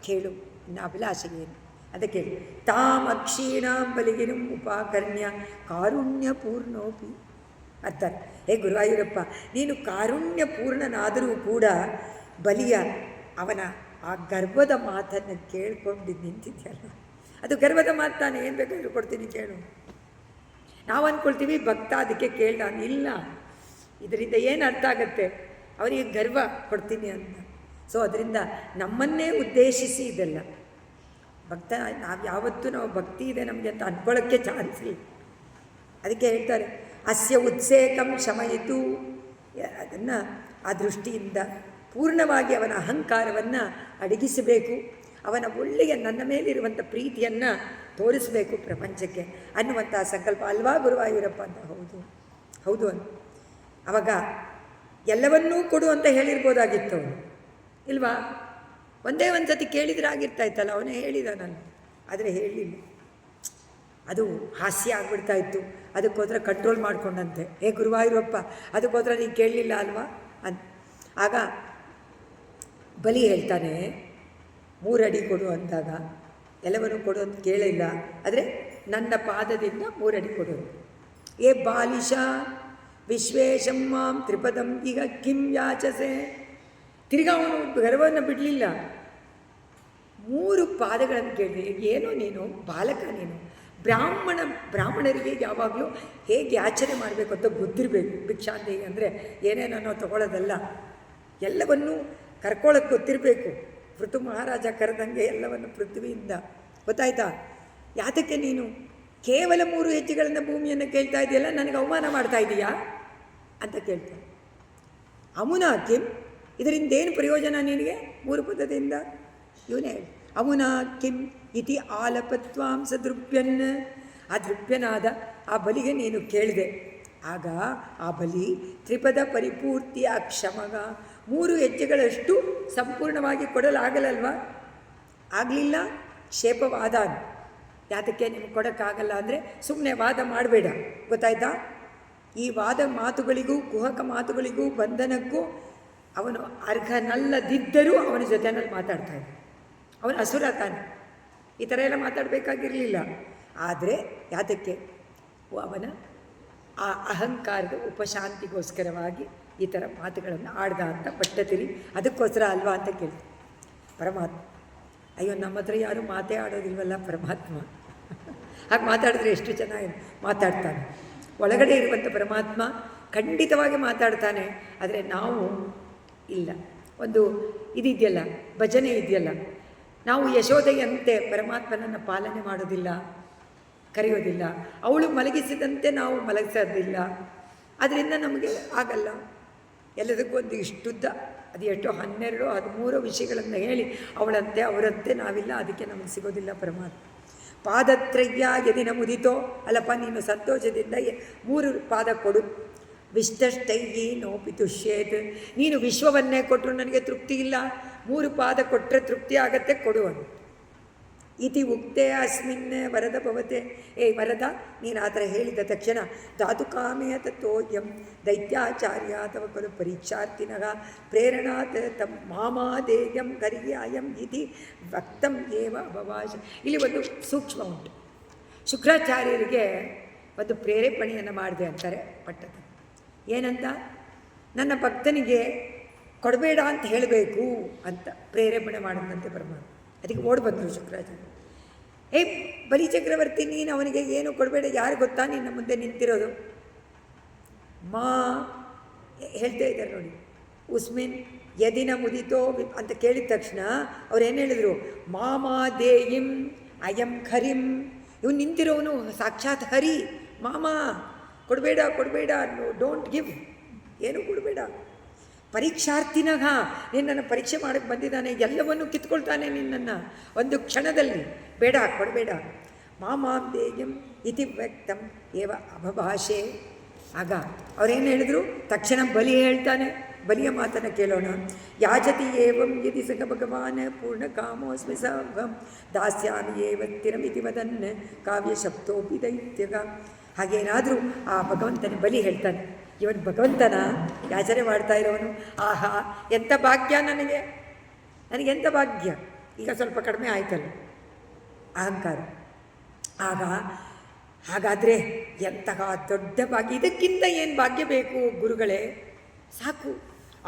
ಕೇಳು ಇನ್ನು ಅಭಿಲಾಷೆಗೇನು. ಅದಕ್ಕೆ ತಾಮಕ್ಷೀಣಾಂ ಬಲಿಗಿನಂ ಉಪಾಕರ್ಣ್ಯ ಕಾರುಣ್ಯಪೂರ್ಣೋಪಿ ಅಂತಾರೆ. ಹೇ ಗುರುವಾಯೂರಪ್ಪ, ನೀನು ಕಾರುಣ್ಯಪೂರ್ಣನಾದರೂ ಕೂಡ ಬಲಿಯ ಅವನ ಆ ಗರ್ವದ ಮಾತನ್ನು ಕೇಳ್ಕೊಂಡು ನಿಂತಿದ್ಯಲ್ಲ, ಅದು ಗರ್ವದ ಮಾತು ತಾನೆ. ಏನು ಬೇಕಾದರೂ ಕೊಡ್ತೀನಿ ಕೇಳು. ನಾವು ಅಂದ್ಕೊಳ್ತೀವಿ ಭಕ್ತ ಅದಕ್ಕೆ ಕೇಳ್ದ. ಇಲ್ಲ, ಇದರಿಂದ ಏನು ಅರ್ಥ ಆಗತ್ತೆ, ಅವರಿಗೆ ಗರ್ವ ಕೊಡ್ತೀನಿ ಅಂತ. ಸೊ ಅದರಿಂದ ನಮ್ಮನ್ನೇ ಉದ್ದೇಶಿಸಿ ಇದೆಲ್ಲ. ಭಕ್ತ ನಾವು ಯಾವತ್ತೂ ನಾವು ಭಕ್ತಿ ಇದೆ ನಮಗೆ ಅಂತ ಅಂದ್ಕೊಳ್ಳೋಕ್ಕೆ ಚಾನ್ಸ್ ಇಲ್ಲ. ಅದಕ್ಕೆ ಹೇಳ್ತಾರೆ, ಅಸ್ಯ ಉತ್ಸೇಕಂ ಶಮಯಿತು. ಅದನ್ನು ಆ ದೃಷ್ಟಿಯಿಂದ ಪೂರ್ಣವಾಗಿ ಅವನ ಅಹಂಕಾರವನ್ನು ಅಡಗಿಸಬೇಕು. ಅವನ ಒಳ್ಳೆಯ ನನ್ನ ಮೇಲಿರುವಂಥ ಪ್ರೀತಿಯನ್ನು ತೋರಿಸಬೇಕು ಪ್ರಪಂಚಕ್ಕೆ ಅನ್ನುವಂಥ ಸಂಕಲ್ಪ ಅಲ್ವಾ ಗುರುವಾಯೂರಪ್ಪ ಅಂತ. ಹೌದು ಹೌದು ಅಂತ. ಆವಾಗ ಎಲ್ಲವನ್ನೂ ಕೊಡು ಅಂತ ಹೇಳಿರ್ಬೋದಾಗಿತ್ತು ಅವನು, ಇಲ್ವಾ? ಒಂದೇ ಒಂದು ಸತಿ ಕೇಳಿದ್ರೆ ಆಗಿರ್ತಾಯಿತ್ತಲ್ಲ, ಅವನೇ ಹೇಳಿದ ನಾನು, ಆದರೆ ಹೇಳಲಿಲ್ಲ. ಅದು ಹಾಸ್ಯ ಆಗಿಬಿಡ್ತಾಯಿತ್ತು. ಅದಕ್ಕೋಸ್ಕರ ಕಂಟ್ರೋಲ್ ಮಾಡಿಕೊಂಡಂತೆ. ಹೇ ಗುರುವಾಯೂರಪ್ಪ, ಅದಕ್ಕೋಸ್ಕರ ನೀನು ಕೇಳಲಿಲ್ಲ ಅಲ್ವಾ ಅಂತ. ಆಗ ಬಲಿ ಹೇಳ್ತಾನೆ, 3 ಅಡಿ ಕೊಡು ಅಂದಾಗ ಎಲ್ಲವನ್ನೂ ಕೊಡು ಅಂತ ಕೇಳಿಲ್ಲ, ಆದರೆ ನನ್ನ ಪಾದದಿಂದ 3 ಅಡಿ ಕೊಡು. ಏ ಬಾಲಿಶ ವಿಶ್ವೇಶಂ ಮಾಂ ತ್ರಿಪದಂ ಈಗ ಕಿಂ ಯಾಚಸೆ. ತಿರ್ಗಾ ಅವನು ಗರ್ವವನ್ನು ಬಿಡಲಿಲ್ಲ. 3 ಪಾದಗಳನ್ನು ಕೇಳಿದೆ. ಏನೋ ನೀನು ಬಾಲಕ, ನೀನು ಬ್ರಾಹ್ಮಣರಿಗೆ ಯಾವಾಗಲೂ ಹೇಗೆ ಯಾಚನೆ ಮಾಡಬೇಕು ಅಂತ ಗೊತ್ತಿರಬೇಕು. ಭಿಕ್ಷಾಂದೇಹಿ ಅಂದರೆ ಏನೇನೋ ತಗೊಳ್ಳೋದಲ್ಲ, ಎಲ್ಲವನ್ನೂ ಕರ್ಕೊಳ್ಳೋಕ್ಕೆ ಗೊತ್ತಿರಬೇಕು. ಪೃಥು ಮಹಾರಾಜ ಕರೆದಂಗೆ ಎಲ್ಲವನ್ನು ಪೃಥ್ವಿಯಿಂದ, ಗೊತ್ತಾಯ್ತಾ? ಯಾತಕ್ಕೆ ನೀನು ಕೇವಲ 3 ಹೆಜ್ಜೆಗಳನ್ನು ಭೂಮಿಯನ್ನು ಕೇಳ್ತಾ ಇದೆಯಲ್ಲ, ನನಗೆ ಅವಮಾನ ಮಾಡ್ತಾ ಇದೀಯಾ ಅಂತ ಕೇಳ್ತಾನೆ. ಅಮುನಾ ಕಿಂ, ಇದರಿಂದ ಏನು ಪ್ರಯೋಜನ ನಿನಗೆ 3 ಪದದಿಂದ? ಇವನೇ ಹೇಳಿ, ಅಮುನಾ ಕಿಂ ಇತಿ ಆಲಪತ್ವಾಂಸ ದೃಪ್ಯನ್. ಆ ದೃಪ್ಯನಾದ ಆ ಬಲಿಗೆ ನೀನು ಕೇಳಿದೆ. ಆಗ ಆ ಬಲಿ ತ್ರಿಪದ ಪರಿಪೂರ್ತಿಯ ಕ್ಷಮಗ, 3 ಹೆಜ್ಜೆಗಳಷ್ಟು ಸಂಪೂರ್ಣವಾಗಿ ಕೊಡಲಾಗಲ್ಲಲ್ವ? ಆಗಲಿಲ್ಲ. ಶೇಪವಾದ. ಯಾತಕ್ಕೆ ನಿಮ್ಗೆ ಕೊಡೋಕ್ಕಾಗಲ್ಲ ಅಂದರೆ ಸುಮ್ಮನೆ ವಾದ ಮಾಡಬೇಡ, ಗೊತ್ತಾಯ್ತಾ? ಈ ವಾದ ಮಾತುಗಳಿಗೂ ಕುಹಕ ಮಾತುಗಳಿಗೂ ಬಂಧನಕ್ಕೂ ಅವನು ಅರ್ಹನಲ್ಲದಿದ್ದರೂ ಅವನ ಜೊತೆನಲ್ಲಿ ಮಾತಾಡ್ತಾ ಇದ್ದ. ಅವನು ಅಸುರ ತಾನೆ, ಈ ಥರ ಎಲ್ಲ ಮಾತಾಡಬೇಕಾಗಿರಲಿಲ್ಲ. ಆದರೆ ಯಾತಕ್ಕೆ ಅವನ ಆ ಅಹಂಕಾರದ ಉಪಶಾಂತಿಗೋಸ್ಕರವಾಗಿ ಈ ಥರ ಮಾತುಗಳನ್ನು ಆಡ್ದ ಅಂತ ಪಟ್ಟತಿರಿ. ಅದಕ್ಕೋಸ್ಕರ ಅಲ್ವಾ ಅಂತ ಕೇಳ್ತೀವಿ. ಪರಮಾತ್ಮ, ಅಯ್ಯೋ ನಮ್ಮ ಹತ್ರ ಯಾರೂ ಮಾತೇ ಆಡೋದಿಲ್ವಲ್ಲ ಪರಮಾತ್ಮ. ಹಾಗೆ ಮಾತಾಡಿದ್ರೆ ಎಷ್ಟು ಚೆನ್ನಾಗಿ ಮಾತಾಡ್ತಾನೆ. ಒಳಗಡೆ ಇರುವಂಥ ಪರಮಾತ್ಮ ಖಂಡಿತವಾಗಿ ಮಾತಾಡ್ತಾನೆ. ಆದರೆ ನಾವು ಇಲ್ಲ. ಒಂದು ಇದಿದೆಯಲ್ಲ, ಭಜನೆ ಇದೆಯಲ್ಲ, ನಾವು ಯಶೋದೆಯಂತೆ ಪರಮಾತ್ಮನನ್ನು ಪಾಲನೆ ಮಾಡೋದಿಲ್ಲ, ಕರೆಯೋದಿಲ್ಲ. ಅವಳು ಮಲಗಿಸಿದಂತೆ ನಾವು ಮಲಗಿಸೋದಿಲ್ಲ. ಅದರಿಂದ ನಮಗೆ ಆಗಲ್ಲ. ಎಲ್ಲದಕ್ಕೂ ಒಂದು ಇಷ್ಟುದ್ದ, ಅದು ಎಷ್ಟೋ 12 13 ವಿಷಯಗಳನ್ನು ಹೇಳಿ ಅವಳಂತೆ ಅವರಂತೆ ನಾವಿಲ್ಲ, ಅದಕ್ಕೆ ನಮಗೆ ಸಿಗೋದಿಲ್ಲ ಪರಮಾತ್ಮ. ಪಾದತ್ರಯ್ಯ ಯದಿನ ಮುದಿತೋ, ಅಲ್ಲಪ್ಪ ನೀನು ಸಂತೋಷದಿಂದ 3 ಪಾದ ಕೊಡು. ವಿಷ್ಟಷ್ಟೈಯಿ ನೋಪಿ ತುಷ್ಯೇತ್, ನೀನು ವಿಶ್ವವನ್ನೇ ಕೊಟ್ಟರು ನನಗೆ ತೃಪ್ತಿ ಇಲ್ಲ, 3 ಪಾದ ಕೊಟ್ಟರೆ ತೃಪ್ತಿ ಆಗತ್ತೆ, ಕೊಡುವನು. ಇತಿ ಉಕ್ತೆ ಅಸ್ಮಿನ್ ವರದ ಭವತೆ. ಏ ವರದ, ನೀನು ಆ ಥರ ಹೇಳಿದ ತಕ್ಷಣ ಧಾತುಕಾಮೆಯ ತತ್ವೋಯಂ ದೈತ್ಯಾಚಾರ್ಯ ತವ ಖಲು ಪರೀಕ್ಷಾರ್ಥಿನಃ ಪ್ರೇರಣಾತ್ ತಂ ಮಾಮಾದೇಯಂ ಕರ್ಯಾಯಂ ಇತಿ ವಕ್ತಂ ಏವ ಭವಾಶ. ಇಲ್ಲಿ ಒಂದು ಸೂಕ್ಷ್ಮ ಉಂಟು. ಶುಕ್ರಾಚಾರ್ಯರಿಗೆ ಒಂದು ಪ್ರೇರೇಪಣೆಯನ್ನು ಮಾಡಿದೆ ಅಂತಾರೆ ಪಟ್ಟದ. ಏನಂತ? ನನ್ನ ಭಕ್ತನಿಗೆ ಕೊಡಬೇಡ ಅಂತ ಹೇಳಬೇಕು ಅಂತ ಪ್ರೇರೇಪಣೆ ಮಾಡಿದಂತೆ ಪರಮಾತ್ಮ. ಅದಕ್ಕೆ ಓಡಿ ಬಂದರು ಶುಕ್ರಾಚಾರ್ಯ. ಏ ಬಲಿಚಕ್ರವರ್ತಿ, ನೀನು ಅವನಿಗೆ ಏನು ಕೊಡಬೇಡ, ಯಾರು ಗೊತ್ತಾ ನಿನ್ನ ಮುಂದೆ ನಿಂತಿರೋದು? ಮಾ ಹೇಳ್ತಾ ಇದ್ದಾರೆ ನೋಡಿ, ಉಸ್ಮಿನ್ ಯದಿನ ಮುದಿತೋ ಅಂತ ಕೇಳಿದ ತಕ್ಷಣ ಅವ್ರು ಏನು ಹೇಳಿದರು? ಮಾಮಾ ದೇಯಿಂ ಅಯಂ ಖರಿಂ. ಇವನು ನಿಂತಿರೋವನು ಸಾಕ್ಷಾತ್ ಹರಿ. ಮಾಮಾ ಕೊಡಬೇಡ ಕೊಡಬೇಡ, ಡೋಂಟ್ ಗಿವ್, ಏನೂ ಕೊಡಬೇಡ. ಪರೀಕ್ಷಾರ್ಥಿನಃ, ನಿನ್ನನ್ನು ಪರೀಕ್ಷೆ ಮಾಡೋಕ್ಕೆ ಬಂದಿದ್ದಾನೆ, ಎಲ್ಲವನ್ನೂ ಕಿತ್ಕೊಳ್ತಾನೆ ನಿನ್ನನ್ನು ಒಂದು ಕ್ಷಣದಲ್ಲಿ. ಬೇಡ ಕೊಡಬೇಡ. ಮಾಮಾಂ ದೇಯಂ ಇತಿ ವ್ಯಕ್ತಂ ಏವ ಅಭಭಾಷೆ. ಆಗ ಅವರೇನು ಹೇಳಿದ್ರು, ತಕ್ಷಣ ಬಲಿ ಹೇಳ್ತಾನೆ. ಬಲಿಯ ಮಾತನ್ನು ಕೇಳೋಣ. ಯಾಜತಿ ಏವಂ ಯದಿ ಸಗ ಭಗವಾನ್ ಪೂರ್ಣಕಾಮೋಸ್ಮಿ ಸಂ ದಾಸ್ಯಾಮಿ ಏವ ತಿರಮಿತಿ ವದನ್ ಕಾವ್ಯಶಬ್ದೋಪಿ ದೈತ್ಯಗ. ಹಾಗೇನಾದರೂ ಆ ಭಗವಂತನ ಬಲಿ ಹೇಳ್ತಾನೆ. ಇವನು ಭಗವಂತನ ಯಾಚನೆ ಮಾಡ್ತಾ ಇರೋನು. ಆಹಾ, ಎಂಥ ಭಾಗ್ಯ ನನಗೆಂಥ ಭಾಗ್ಯ. ಈಗ ಸ್ವಲ್ಪ ಕಡಿಮೆ ಆಯ್ತಲ್ಲ ಅಹಂಕಾರ. ಹಾಗಾದರೆ ಎಂತಹ ದೊಡ್ಡ ಭಾಗ್ಯ, ಇದಕ್ಕಿಂತ ಏನು ಭಾಗ್ಯ ಬೇಕು ಗುರುಗಳೇ? ಸಾಕು.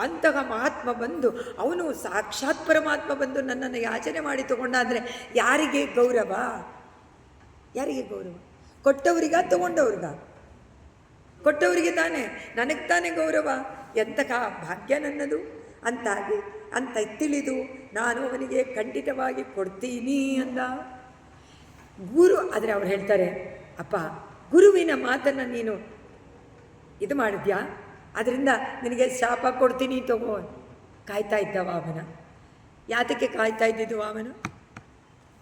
ಅಂತಹ ಮಹಾತ್ಮ ಬಂದು, ಅವನು ಸಾಕ್ಷಾತ್ ಪರಮಾತ್ಮ ಬಂದು ನನ್ನನ್ನು ಯಾಚನೆ ಮಾಡಿ ತಗೊಂಡಾದರೆ ಯಾರಿಗೆ ಗೌರವ? ಯಾರಿಗೆ ಗೌರವ? ಕೊಟ್ಟವರಿಗ ತಗೊಂಡವ್ರಿಗ? ಕೊಟ್ಟವರಿಗೆ ತಾನೇ, ನನಗೆ ತಾನೇ ಗೌರವ. ಎಂತಹ ಭಾಗ್ಯ ನನ್ನದು ಅಂತ ತಿಳಿದು ನಾನು ಅವನಿಗೆ ಖಂಡಿತವಾಗಿ ಕೊಡ್ತೀನಿ ಅಂದ ಗುರು. ಆದರೆ ಅವ್ರು ಹೇಳ್ತಾರೆ, ಅಪ್ಪ, ಗುರುವಿನ ಮಾತನ್ನು ನೀನು ಇದು ಮಾಡಿದ್ಯಾ, ಅದರಿಂದ ನಿನಗೆ ಶಾಪ ಕೊಡ್ತೀನಿ ತಗೋ. ಕಾಯ್ತಾ ಇದ್ದ ವಾಮನ. ಯಾತಕ್ಕೆ ಕಾಯ್ತಾ ಇದ್ದಿದ್ದು ವಾಮನ?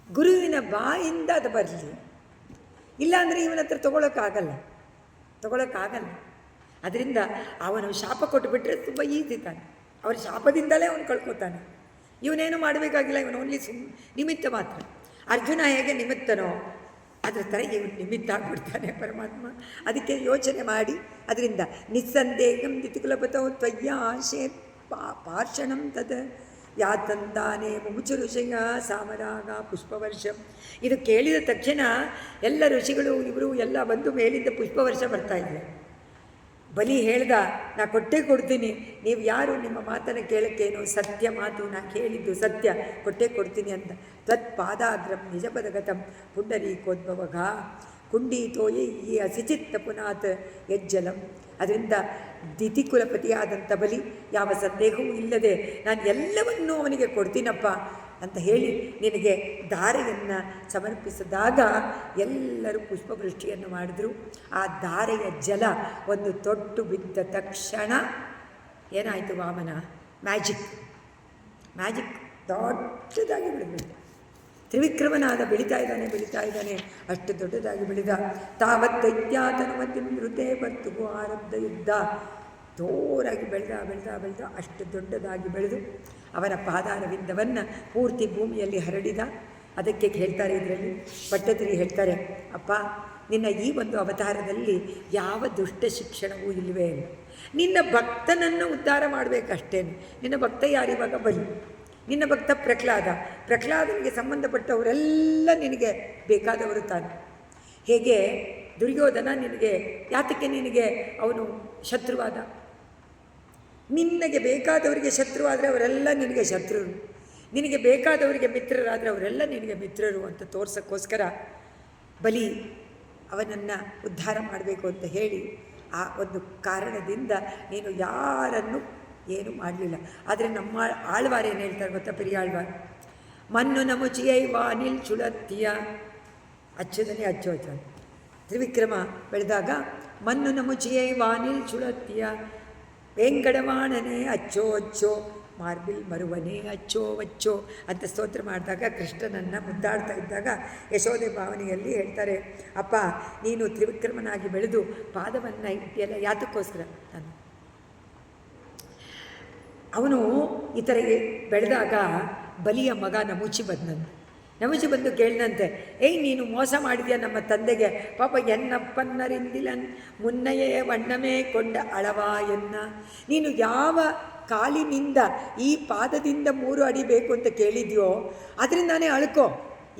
ಗುರುವಿನ ಬಾಯಿಂದ ಅದು ಬರಲಿ, ಇಲ್ಲಾಂದರೆ ಇವನ ಹತ್ರ ತಗೊಳ್ಳೋಕ್ಕಾಗಲ್ಲ. ಅದರಿಂದ ಅವನು ಶಾಪ ಕೊಟ್ಟುಬಿಟ್ರೆ ತುಂಬ ಈಸಿ ತಾನೆ. ಅವನ ಶಾಪದಿಂದಲೇ ಅವನು ಕಳ್ಕೊತಾನೆ. ಇವನೇನು ಮಾಡಬೇಕಾಗಿಲ್ಲ, ಇವನು ಓನ್ಲಿ ನಿಮಿತ್ತ ಮಾತ್ರ. ಅರ್ಜುನ ಹೇಗೆ ನಿಮಿತ್ತನೋ ಅದರ ಥರ ಇವನು ನಿಮಿತ್ತ ಆಗಿಬಿಡ್ತಾನೆ ಪರಮಾತ್ಮ. ಅದಕ್ಕೆ ಯೋಚನೆ ಮಾಡಿ, ಅದರಿಂದ ನಿಸ್ಸಂದೇಹಂ ದಿತಿಕುಲಪತೋ ತ್ವಯ್ಯ ಆಶೇ ಪಾರ್ಷಣಂ ತದ್ ಯಾತಂದಾನೇ ಮುಮುಚು ಋಷಿಯ ಸಾಮರಾಗ ಪುಷ್ಪವರ್ಷಂ. ಇದು ಕೇಳಿದ ತಕ್ಷಣ ಎಲ್ಲ ಋಷಿಗಳು ಇವರು ಎಲ್ಲ ಬಂದು ಮೇಲಿಂದ ಪುಷ್ಪವರ್ಷ ಬರ್ತಾಯಿದೆ. ಬಲಿ ಹೇಳ್ದ, ನಾ ಕೊಟ್ಟೇ ಕೊಡ್ತೀನಿ, ನೀವು ಯಾರು ನಿಮ್ಮ ಮಾತನ್ನು ಕೇಳಕ್ಕೇನು? ಸತ್ಯ ಮಾತು, ನಾ ಕೇಳಿದ್ದು ಸತ್ಯ, ಕೊಟ್ಟೇ ಕೊಡ್ತೀನಿ ಅಂತ. ತ್ವತ್ಪಾದಾಗ್ರಂ ನಿಜಪದಗತಂ ಪುಂಡರೀಕೋದ್ಭವಗ ಕುಂಡೀತೋಯೇ ಈ ಅಸಿಚಿತ್ತ ಪುನಾತ್ ಯಜ್ಜಲಂ. ಅದರಿಂದ ದಿತಿಕುಲಪತಿಯಾದಂಥ ಬಲಿ ಯಾವ ಸಂದೇಹವೂ ಇಲ್ಲದೆ ನಾನು ಎಲ್ಲವನ್ನೂ ಅವನಿಗೆ ಕೊಡ್ತೀನಪ್ಪ ಅಂತ ಹೇಳಿ ನಿನಗೆ ಧಾರೆಯನ್ನು ಸಮರ್ಪಿಸಿದಾಗ ಎಲ್ಲರೂ ಪುಷ್ಪವೃಷ್ಟಿಯನ್ನು ಮಾಡಿದ್ರು. ಆ ಧಾರೆಯ ಜಲ ಒಂದು ತೊಟ್ಟು ಬಿದ್ದ ತಕ್ಷಣ ಏನಾಯಿತು? ವಾಮನ ಮ್ಯಾಜಿಕ್ ದೊಡ್ಡದಾಗಿ ಬೆಳೆದ್ಬಿಟ್ಟ. ತ್ರಿವಿಕ್ರಮನಾದ ಬೆಳೀತಾ ಇದ್ದಾನೆ, ಅಷ್ಟು ದೊಡ್ಡದಾಗಿ ಬೆಳೆದ. ತಾವತ್ ದೈತ್ಯಾತನುಮತಿ ನೃತೆ ಬರ್ತುಗು ಆರಬ್ಧ ಯುದ್ಧ. ಜೋರಾಗಿ ಬೆಳೆದ ಅಷ್ಟು ದೊಡ್ಡದಾಗಿ ಬೆಳೆದು ಅವನ ಪಾದಾರವಿಂದವನ್ನು ಪೂರ್ತಿ ಭೂಮಿಯಲ್ಲಿ ಹರಡಿದ. ಅದಕ್ಕೆ ಹೇಳ್ತಾರೆ, ಇದರಲ್ಲಿ ಪಟ್ಟತಿರಿ ಹೇಳ್ತಾರೆ, ಅಪ್ಪ, ನಿನ್ನ ಈ ಒಂದು ಅವತಾರದಲ್ಲಿ ಯಾವ ದುಷ್ಟ ಶಿಕ್ಷಣವೂ ಇಲ್ಲವೇ ಇಲ್ಲ. ನಿನ್ನ ಭಕ್ತನನ್ನು ಉದ್ಧಾರ ಮಾಡಬೇಕಷ್ಟೇನೆ. ನಿನ್ನ ಭಕ್ತ ಯಾರಿವಾಗ? ಬಲಿ. ನಿನ್ನ ಭಕ್ತ ಪ್ರಹ್ಲಾದನಿಗೆ ಸಂಬಂಧಪಟ್ಟವರೆಲ್ಲ ನಿನಗೆ ಬೇಕಾದವರು ತಾನೆ. ಹೇಗೆ ದುರ್ಯೋಧನ ಯಾತಕ್ಕೆ ನಿನಗೆ ಅವನು ಶತ್ರುವಾದ? ನಿನಗೆ ಬೇಕಾದವರಿಗೆ ಶತ್ರುವಾದರೆ ಅವರೆಲ್ಲ ನಿನಗೆ ಶತ್ರುರು, ನಿನಗೆ ಬೇಕಾದವರಿಗೆ ಮಿತ್ರರಾದರೆ ಅವರೆಲ್ಲ ನಿನಗೆ ಮಿತ್ರರು ಅಂತ ತೋರ್ಸೋಕ್ಕೋಸ್ಕರ ಬಲಿ ಅವನನ್ನು ಉದ್ಧಾರ ಮಾಡಬೇಕು ಅಂತ ಹೇಳಿ ಆ ಒಂದು ಕಾರಣದಿಂದ ನೀನು ಯಾರನ್ನು ಏನೂ ಮಾಡಲಿಲ್ಲ. ಆದರೆ ನಮ್ಮ ಆಳ್ವಾರ ಏನು ಹೇಳ್ತಾರೆ ಗೊತ್ತಾ? ಪೆರಿಯಾಳ್ವಾರ್, ಮಣ್ಣು ನಮುಚಿಯೈ ವಾನಿಲ್ ಚುಳತ್ತಿಯ ಅಚ್ಚುದನೆ ಅಚ್ಚೋಚ. ತ್ರಿವಿಕ್ರಮ ಬೆಳೆದಾಗ ಮಣ್ಣು ನಮುಚಿಯೈ ವಾನಿಲ್ ಚುಳತ್ತಿಯ ವೆಂಕಟವಾಣನೆ ಅಚ್ಚೋ ಮಾರ್ಬಿಲ್ ಮರುವನೇ ಅಚ್ಚೋ ಅಂತ ಸ್ತೋತ್ರ ಮಾಡಿದಾಗ ಕೃಷ್ಣನನ್ನು ಮುದ್ದಾಡ್ತಾ ಇದ್ದಾಗ ಯಶೋದೆ ಭಾವನೆಯಲ್ಲಿ ಹೇಳ್ತಾರೆ, ಅಪ್ಪ, ನೀನು ತ್ರಿವಿಕ್ರಮನಾಗಿ ಬೆಳೆದು ಪಾದವನ್ನು ಇಟ್ಟಿಯಲ್ಲ, ಯಾತಕ್ಕೋಸ್ಕರ? ನಾನು ಅವನು ಈ ಥರ ಬೆಳೆದಾಗ ಬಲಿಯ ಮಗ ನಮುಚಿ ಬಂದು ಕೇಳಿದಂತೆ, ಏಯ್, ನೀನು ಮೋಸ ಮಾಡಿದ್ಯಾ ನಮ್ಮ ತಂದೆಗೆ. ಪಾಪ ಎನ್ನಪ್ಪನ್ನರಿಂದಿಲನ್ ಮುನ್ನಯೇ ವಣ್ಣಮೇ ಕೊಂಡ ಅಳವಾ ಎನ್ನ. ನೀನು ಯಾವ ಕಾಲಿನಿಂದ ಈ ಪಾದದಿಂದ 3 ಅಡಿ ಬೇಕು ಅಂತ ಕೇಳಿದ್ಯೋ ಅದರಿಂದಾನೇ ಅಳ್ಕೋ.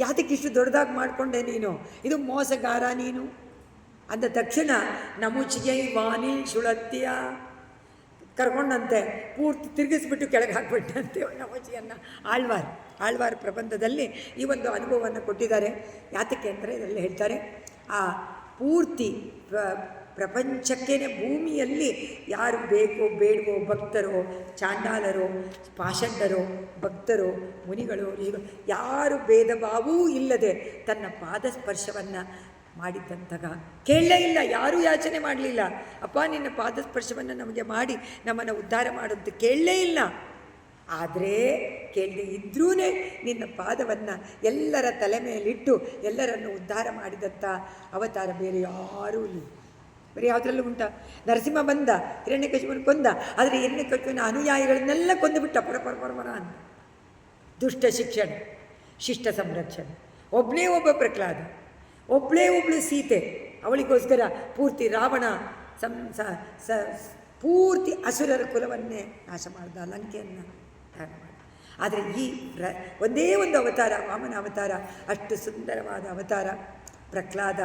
ಯಾತಕ್ಕಿಷ್ಟು ದೊಡ್ಡದಾಗಿ ಮಾಡಿಕೊಂಡೆ ನೀನು? ಇದು ಮೋಸಗಾರ ನೀನು ಅಂದ ತಕ್ಷಣ ನಮುಚಿಗೆ ವಾನಿಲ್ ಸುಳತ್ಯ ಕರ್ಕೊಂಡಂತೆ ಪೂರ್ತಿ ತಿರುಗಿಸ್ಬಿಟ್ಟು ಕೆಳಗೆ ಹಾಕ್ಬಿಟ್ಟಂತೆ ನಮುಚಿಯನ್ನು. ಆಳ್ವಾರ್ ಪ್ರಬಂಧದಲ್ಲಿ ಈ ಒಂದು ಅನುಭವವನ್ನು ಕೊಟ್ಟಿದ್ದಾರೆ. ಯಾತಕ್ಕೆ ಅಂದರೆ ಇದರಲ್ಲಿ ಹೇಳ್ತಾರೆ, ಆ ಪೂರ್ತಿ ಪ್ರಪಂಚಕ್ಕೇ ಭೂಮಿಯಲ್ಲಿ ಯಾರು ಬೇಕೋ ಬೇಡವೋ, ಭಕ್ತರೋ ಚಾಂಡಾಲರೋ ಪಾಷಂಡರೋ ಭಕ್ತರೋ ಮುನಿಗಳು ಯಾರು ಭೇದ ಭಾವವೂ ಇಲ್ಲದೆ ತನ್ನ ಪಾದಸ್ಪರ್ಶವನ್ನು ಮಾಡಿದ್ದಂತಹ ಕೇಳಲೇ ಇಲ್ಲ, ಯಾರೂ ಯಾಚನೆ ಮಾಡಲಿಲ್ಲ. ಅಪ್ಪ, ನಿನ್ನ ಪಾದಸ್ಪರ್ಶವನ್ನು ನಮಗೆ ಮಾಡಿ ನಮ್ಮನ್ನು ಉದ್ಧಾರ ಮಾಡೋದು ಕೇಳಲೇ ಇಲ್ಲ. ಆದರೆ ಕೇಳದೆ ಇದ್ರೂ ನಿನ್ನ ಪಾದವನ್ನು ಎಲ್ಲರ ತಲೆ ಮೇಲಿಟ್ಟು ಎಲ್ಲರನ್ನು ಉದ್ಧಾರ ಮಾಡಿದಂಥ ಅವತಾರ ಬೇರೆ ಯಾರೂ ಇಲ್ಲ. ಬೇರೆ ಯಾವುದ್ರಲ್ಲೂ ಉಂಟಾ? ನರಸಿಂಹ ಬಂದ, ಹಿರಣ್ಯಕಶಿಪನ ಕೊಂದ, ಆದರೆ ಹಿರಣ್ಯಕಶಿಪನ ಅನುಯಾಯಿಗಳನ್ನೆಲ್ಲ ಕೊಂದುಬಿಟ್ಟ ಪರಪರ ಅಂತ. ದುಷ್ಟ ಶಿಕ್ಷಣ, ಶಿಷ್ಟ ಸಂರಕ್ಷಣೆ. ಒಬ್ಬನೇ ಒಬ್ಬ ಪ್ರಹ್ಲಾದ, ಒಬ್ಬಳೇ ಒಬ್ಬಳು ಸೀತೆ, ಅವಳಿಗೋಸ್ಕರ ಪೂರ್ತಿ ರಾವಣ ಪೂರ್ತಿ ಅಸುರರ ಕುಲವನ್ನೇ ನಾಶ ಮಾಡಿದ, ಲಂಕೆಯನ್ನು ತ್ಯಾಗ ಮಾಡಿದ. ಆದರೆ ಈ ಒಂದೇ ಒಂದು ಅವತಾರ, ವಾಮನ ಅವತಾರ, ಅಷ್ಟು ಸುಂದರವಾದ ಅವತಾರ. ಪ್ರಹ್ಲಾದ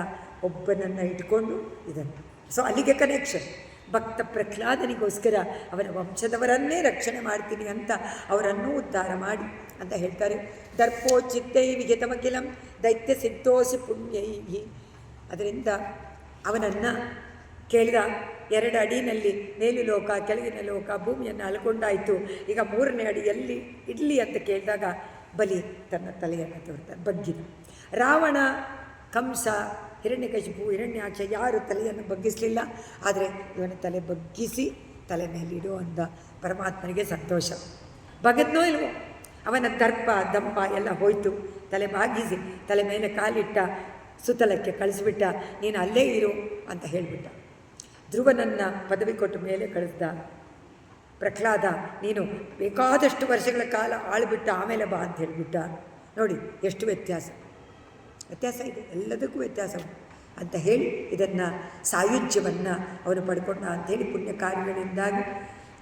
ಒಬ್ಬನನ್ನು ಇಟ್ಕೊಂಡು ಇದನ್ನು. ಸೊ ಅಲ್ಲಿಗೆ ಕನೆಕ್ಷನ್. ಭಕ್ತ ಪ್ರಹ್ಲಾದನಿಗೋಸ್ಕರ ಅವನ ವಂಶದವರನ್ನೇ ರಕ್ಷಣೆ ಮಾಡ್ತೀನಿ ಅಂತ ಅವರನ್ನೂ ಉದ್ಧಾರ ಮಾಡಿ ಅಂತ ಹೇಳ್ತಾರೆ. ದರ್ಪೋಚಿತ್ತೈ ವಿಹಿತಮಖಿಲಂ ದೈತ್ಯ ಸಿದ್ಧೋಸಿ ಪುಣ್ಯೈಹಿ. ಅದರಿಂದ ಅವನನ್ನು ಕೇಳಿದ 2 ಅಡಿನಲ್ಲಿ ಮೇಲು ಲೋಕ ಕೆಳಗಿನ ಲೋಕ ಭೂಮಿಯನ್ನು ಅಲ್ಕೊಂಡಾಯಿತು, ಈಗ 3ನೇ ಅಡಿ ಎಲ್ಲಿ ಇಡಲಿ ಅಂತ ಕೇಳಿದಾಗ ಬಲಿ ತನ್ನ ತಲೆಯನ್ನು ತೋರ್ತಾರೆ, ಬಗ್ಗಿದ. ರಾವಣ, ಕಂಸ, ಹಿರಣ್ಯಕಶಿಪು, ಹಿರಣ್ಯಾಕ್ಷ ಯಾರು ತಲೆಯನ್ನು ಬಗ್ಗಿಸಲಿಲ್ಲ. ಆದರೆ ಇವನ ತಲೆ ಬಗ್ಗಿಸಿ ತಲೆ ಮೇಲಿಡು ಅಂದ. ಪರಮಾತ್ಮನಿಗೆ ಸಂತೋಷ. ಬಗದ್ನೋ ಇಲ್ವೋ, ಅವನ ದರ್ಪ ದಂಪ ಎಲ್ಲ ಹೋಯಿತು. ತಲೆ ಬಾಗಿಸಿ ತಲೆ ಮೇಲೆ ಕಾಲಿಟ್ಟ, ಸುತ್ತಲಕ್ಕೆ ಕಳಿಸ್ಬಿಟ್ಟ. ನೀನು ಅಲ್ಲೇ ಇರು ಅಂತ ಹೇಳಿಬಿಟ್ಟ. ಧ್ರುವನನ್ನು ಪದವಿ ಕೊಟ್ಟ ಮೇಲೆ ಕಳಿಸ್ದ. ಪ್ರಹ್ಲಾದ ನೀನು ಬೇಕಾದಷ್ಟು ವರ್ಷಗಳ ಕಾಲ ಆಳ್ಬಿಟ್ಟ, ಆಮೇಲೆ ಬಾ ಅಂತ ಹೇಳಿಬಿಟ್ಟ. ನೋಡಿ ಎಷ್ಟು ವ್ಯತ್ಯಾಸ ಇದೆ, ಎಲ್ಲದಕ್ಕೂ ವ್ಯತ್ಯಾಸ ಅಂತ ಹೇಳಿ ಇದನ್ನು ಸಾಯುಜ್ಯವನ್ನು ಅವನು ಪಡ್ಕೊಂಡ ಅಂಥೇಳಿ ಪುಣ್ಯ ಕಾರ್ಯಗಳಿಂದಾಗಿ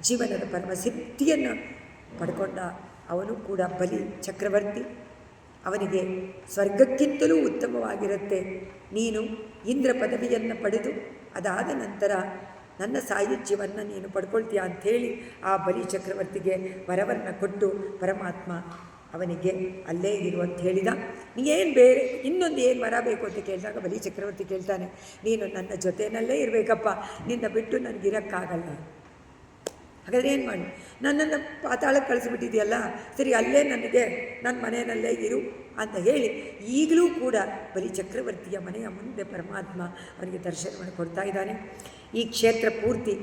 ಜೀವನದ ಪರಮಸಿದ್ಧಿಯನ್ನು ಪಡ್ಕೊಂಡ. ಅವನು ಕೂಡ ಬಲಿ ಚಕ್ರವರ್ತಿ. ಅವನಿಗೆ ಸ್ವರ್ಗಕ್ಕಿಂತಲೂ ಉತ್ತಮವಾಗಿರುತ್ತೆ. ನೀನು ಇಂದ್ರ ಪದವಿಯನ್ನು ಪಡೆದು ಅದಾದ ನಂತರ ನನ್ನ ಸಾಯುಜ್ಯವನ್ನು ನೀನು ಪಡ್ಕೊಳ್ತೀಯ ಅಂಥೇಳಿ ಆ ಬಲಿ ಚಕ್ರವರ್ತಿಗೆ ವರವನ್ನು ಕೊಟ್ಟು ಪರಮಾತ್ಮ ಅವನಿಗೆ ಅಲ್ಲೇ ಇರು ಅಂತ ಹೇಳಿದ. ನೀನೇನು ಬೇರೆ ಇನ್ನೊಂದು ಏನು ವರ ಬೇಕು ಅಂತ ಕೇಳಿದಾಗ ಬಲಿ ಚಕ್ರವರ್ತಿ ಕೇಳ್ತಾನೆ, ನೀನು ನನ್ನ ಜೊತೆಯಲ್ಲೇ ಇರಬೇಕಪ್ಪ, ನಿನ್ನ ಬಿಟ್ಟು ನನಗಿರೋಕ್ಕಾಗಲ್ಲ. ಹಾಗಾದರೆ ಏನು ಮಾಡಿ, ನನ್ನನ್ನು ಪಾತಾಳಕ್ಕೆ ಕಳಿಸ್ಬಿಟ್ಟಿದೆಯಲ್ಲ, ಸರಿ ಅಲ್ಲೇ ನನಗೆ ನನ್ನ ಮನೆಯಲ್ಲೇ ಇರು ಅಂತ ಹೇಳಿ ಈಗಲೂ ಕೂಡ ಬಲಿ ಚಕ್ರವರ್ತಿಯ ಮನೆಯ ಮುಂದೆ ಪರಮಾತ್ಮ ಅವನಿಗೆ ದರ್ಶನವನ್ನು ಕೊಡ್ತಾ ಇದ್ದಾನೆ. ಈ ಕ್ಷೇತ್ರ ಪೂರ್ತಿ,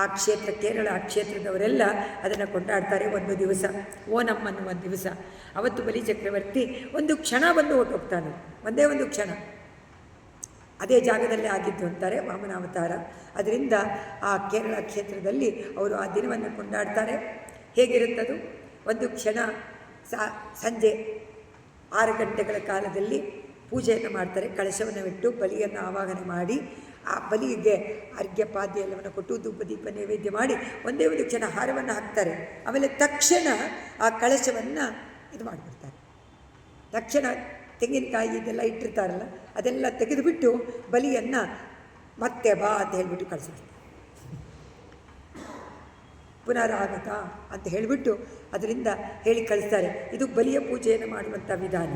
ಆ ಕ್ಷೇತ್ರ ಕೇರಳ, ಆ ಕ್ಷೇತ್ರದವರೆಲ್ಲ ಅದನ್ನು ಕೊಂಡಾಡ್ತಾರೆ. ಒಂದು ದಿವಸ ಓಣಂ ಅನ್ನುವ ದಿವಸ, ಅವತ್ತು ಬಲಿ ಚಕ್ರವರ್ತಿ ಒಂದು ಕ್ಷಣ ಬಂದು ಹೊರಟೋಗ್ತಾನೆ, ಒಂದೇ ಒಂದು ಕ್ಷಣ. ಅದೇ ಜಾಗದಲ್ಲೇ ಆಗಿದ್ದು ಅಂತಾರೆ ವಾಮನಾವತಾರ. ಅದರಿಂದ ಆ ಕೇರಳ ಕ್ಷೇತ್ರದಲ್ಲಿ ಅವರು ಆ ದಿನವನ್ನು ಕೊಂಡಾಡ್ತಾರೆ. ಹೇಗಿರುತ್ತದು? ಒಂದು ಕ್ಷಣ ಸಂಜೆ 6 ಗಂಟೆಗಳ ಕಾಲದಲ್ಲಿ ಪೂಜೆಯನ್ನು ಮಾಡ್ತಾರೆ. ಕಳಶವನ್ನು ಇಟ್ಟು ಬಲಿಯನ್ನು ಆವಾಹನೆ ಮಾಡಿ ಆ ಬಲಿಗೆ ಅರ್ಘ್ಯ ಪಾದ್ಯ ಎಲ್ಲವನ್ನು ಕೊಟ್ಟು ಧೂಪ ದೀಪ ನೈವೇದ್ಯ ಮಾಡಿ ಒಂದೇ ಒಂದು ಕ್ಷಣ ಹಾರವನ್ನು ಹಾಕ್ತಾರೆ. ಆಮೇಲೆ ತಕ್ಷಣ ಆ ಕಳಶವನ್ನು ಇದು ಮಾಡಿಬಿಡ್ತಾರೆ. ತಕ್ಷಣ ತೆಂಗಿನಕಾಯಿ ಇದೆಲ್ಲ ಇಟ್ಟಿರ್ತಾರಲ್ಲ ಅದೆಲ್ಲ ತೆಗೆದುಬಿಟ್ಟು ಬಲಿಯನ್ನು ಮತ್ತೆ ಬಾ ಅಂತ ಹೇಳಿಬಿಟ್ಟು ಕಳಿಸ್ತಾರೆ. ಪುನರಾಗತ ಅಂತ ಹೇಳಿಬಿಟ್ಟು ಅದರಿಂದ ಹೇಳಿ ಕಳಿಸ್ತಾರೆ. ಇದು ಬಲಿಯ ಪೂಜೆಯನ್ನು ಮಾಡುವಂಥ ವಿಧಾನ.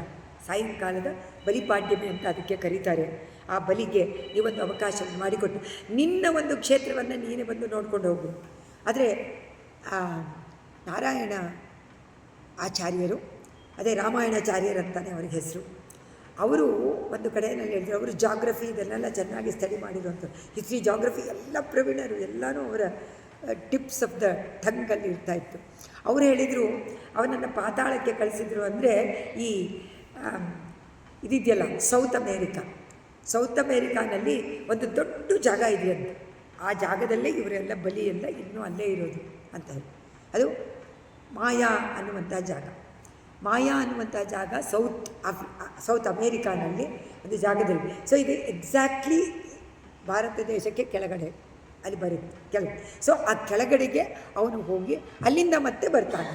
ಸಾಯಂಕಾಲದ ಬಲಿಪಾಡ್ಯಮಿ ಅಂತ ಅದಕ್ಕೆ ಕರೀತಾರೆ. ಆ ಬಲಿಗೆ ಈ ಒಂದು ಅವಕಾಶವನ್ನು ಮಾಡಿಕೊಟ್ಟು ನಿನ್ನ ಒಂದು ಕ್ಷೇತ್ರವನ್ನು ನೀನೇ ಬಂದು ನೋಡ್ಕೊಂಡು ಹೋಗು. ಆದರೆ ನಾರಾಯಣ ಆಚಾರ್ಯರು, ಅದೇ ರಾಮಾಯಣಾಚಾರ್ಯರು ಅಂತಾನೆ ಅವ್ರಿಗೆ ಹೆಸರು, ಅವರು ಒಂದು ಕಡೆಯಲ್ಲಿ ಹೇಳಿದ್ರು, ಅವರು ಜಾಗ್ರಫಿ ಇದನ್ನೆಲ್ಲ ಚೆನ್ನಾಗಿ ಸ್ಟಡಿ ಮಾಡಿರುವಂಥ, ಹಿಸ್ಟ್ರಿ ಜಾಗ್ರಫಿ ಎಲ್ಲ ಪ್ರವೀಣರು, ಎಲ್ಲನೂ ಅವರ ಟಿಪ್ಸ್ ಆಫ್ ದ ಟಂಗಲ್ಲಿ ಇರ್ತಾಯಿತ್ತು. ಅವರು ಹೇಳಿದರು, ಅವನನ್ನು ಪಾತಾಳಕ್ಕೆ ಕಳಿಸಿದ್ರು ಅಂದರೆ ಈ ಇದಿದೆಯಲ್ಲ ಸೌತ್ ಅಮೇರಿಕಾನಲ್ಲಿ ಒಂದು ದೊಡ್ಡ ಜಾಗ ಇದೆಯಂತೆ. ಆ ಜಾಗದಲ್ಲೇ ಇವರೆಲ್ಲ ಬಲಿಯೆಲ್ಲ ಇನ್ನೂ ಅಲ್ಲೇ ಇರೋದು ಅಂತ ಹೇಳಿ. ಅದು ಮಾಯಾ ಅನ್ನುವಂಥ ಜಾಗ. ಮಾಯಾ ಅನ್ನುವಂಥ ಜಾಗ ಸೌತ್ ಅಮೇರಿಕಾನಲ್ಲಿ ಒಂದು ಜಾಗದಲ್ಲಿ. ಸೊ ಇದು ಎಕ್ಸಾಕ್ಟ್ಲಿ ಭಾರತ ದೇಶಕ್ಕೆ ಕೆಳಗಡೆ ಅಲ್ಲಿ ಬರುತ್ತೆ ಕೆಳಗಡೆ. ಸೊ ಆ ಕೆಳಗಡೆಗೆ ಅವನು ಹೋಗಿ ಅಲ್ಲಿಂದ ಮತ್ತೆ ಬರ್ತಾನೆ.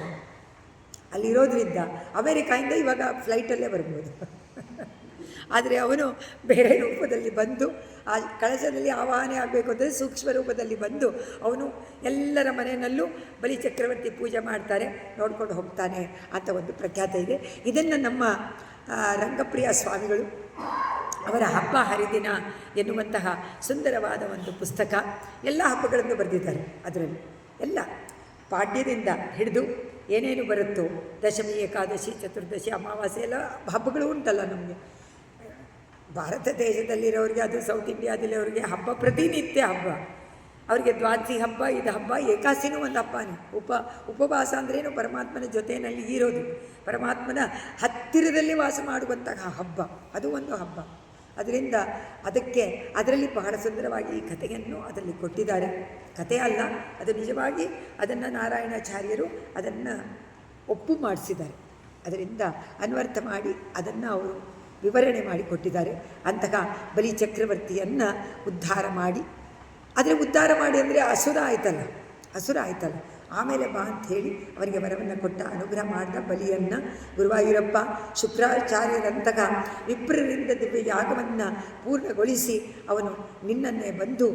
ಅಲ್ಲಿರೋದ್ರಿಂದ ಅಮೇರಿಕಾಯಿಂದ ಇವಾಗ ಫ್ಲೈಟಲ್ಲೇ ಬರ್ಬೋದು. ಆದರೆ ಅವನು ಬೇರೆ ರೂಪದಲ್ಲಿ ಬಂದು ಆ ಕಳಶದಲ್ಲಿ ಆವಾಹನೆ ಆಗಬೇಕು ಅಂದರೆ ಸೂಕ್ಷ್ಮ ರೂಪದಲ್ಲಿ ಬಂದು ಅವನು ಎಲ್ಲರ ಮನೆಯಲ್ಲೂ ಬಲಿ ಚಕ್ರವರ್ತಿ ಪೂಜೆ ಮಾಡ್ತಾರೆ, ನೋಡ್ಕೊಂಡು ಹೋಗ್ತಾನೆ ಅಂತ ಒಂದು ಪ್ರಖ್ಯಾತ ಇದೆ. ಇದನ್ನು ನಮ್ಮ ರಂಗಪ್ರಿಯ ಸ್ವಾಮಿಗಳು ಅವರ ಹಬ್ಬ ಹರಿದಿನ ಎನ್ನುವಂತಹ ಸುಂದರವಾದ ಒಂದು ಪುಸ್ತಕ, ಎಲ್ಲ ಹಬ್ಬಗಳನ್ನು ಬರೆದಿದ್ದಾರೆ. ಅದರಲ್ಲಿ ಎಲ್ಲ ಪಾಡ್ಯದಿಂದ ಹಿಡಿದು ಏನೇನು ಬರುತ್ತೋ, ದಶಮಿ, ಏಕಾದಶಿ, ಚತುರ್ದಶಿ, ಅಮಾವಾಸ್ಯೆ ಎಲ್ಲ ಹಬ್ಬಗಳು ಉಂಟಲ್ಲ ನಮಗೆ. ಭಾರತ ದೇಶದಲ್ಲಿರೋರಿಗೆ, ಅದು ಸೌತ್ ಇಂಡಿಯಾದಲ್ಲಿರೋರಿಗೆ ಹಬ್ಬ ಪ್ರತಿನಿತ್ಯ ಹಬ್ಬ. ಅವರಿಗೆ ದ್ವಾದಶಿ ಹಬ್ಬ, ಇದು ಹಬ್ಬ, ಏಕಾಸಿನೂ ಒಂದು ಹಬ್ಬನೇ. ಉಪವಾಸ ಅಂದ್ರೇನು? ಪರಮಾತ್ಮನ ಜೊತೆಯಲ್ಲಿ ಇರೋದು, ಪರಮಾತ್ಮನ ಹತ್ತಿರದಲ್ಲಿ ವಾಸ ಮಾಡುವಂತಹ ಹಬ್ಬ, ಅದು ಒಂದು ಹಬ್ಬ. ಅದರಿಂದ ಅದರಲ್ಲಿ ಬಹಳ ಸುಂದರವಾಗಿ ಈ ಕಥೆಯನ್ನು ಅದರಲ್ಲಿ ಕೊಟ್ಟಿದ್ದಾರೆ. ಕಥೆ ಅಲ್ಲ, ಅದು ನಿಜವಾಗಿ ಅದನ್ನು ನಾರಾಯಣಾಚಾರ್ಯರು ಅದನ್ನು ಒಪ್ಪು ಮಾಡಿಸಿದ್ದಾರೆ. ಅದರಿಂದ ಅನ್ವರ್ಥ ಮಾಡಿ ಅದನ್ನು ಅವರು ವಿವರಣೆ ಮಾಡಿ ಕೊಟ್ಟಿದ್ದಾರೆ. ಅಂತಹ ಬಲಿ ಚಕ್ರವರ್ತಿಯನ್ನು ಉದ್ಧಾರ ಮಾಡಿ, ಆದರೆ ಉದ್ಧಾರ ಮಾಡಿ ಅಂದರೆ ಅಸುರ ಆಯ್ತಲ್ಲ. ಆಮೇಲೆ ಬಾ ಅಂಥೇಳಿ ಅವರಿಗೆ ವರವನ್ನು ಕೊಟ್ಟ, ಅನುಗ್ರಹ ಮಾಡಿದ ಬಲಿಯನ್ನು ಗುರುವಾಯೂರಪ್ಪ ಶುಕ್ರಾಚಾರ್ಯರಂತಹ ವಿಪ್ರರಿಂದ ದಿವ್ಯ ಯಾಗವನ್ನು ಪೂರ್ಣಗೊಳಿಸಿ ಅವನು ನಿನ್ನನ್ನೇ ಬಂದು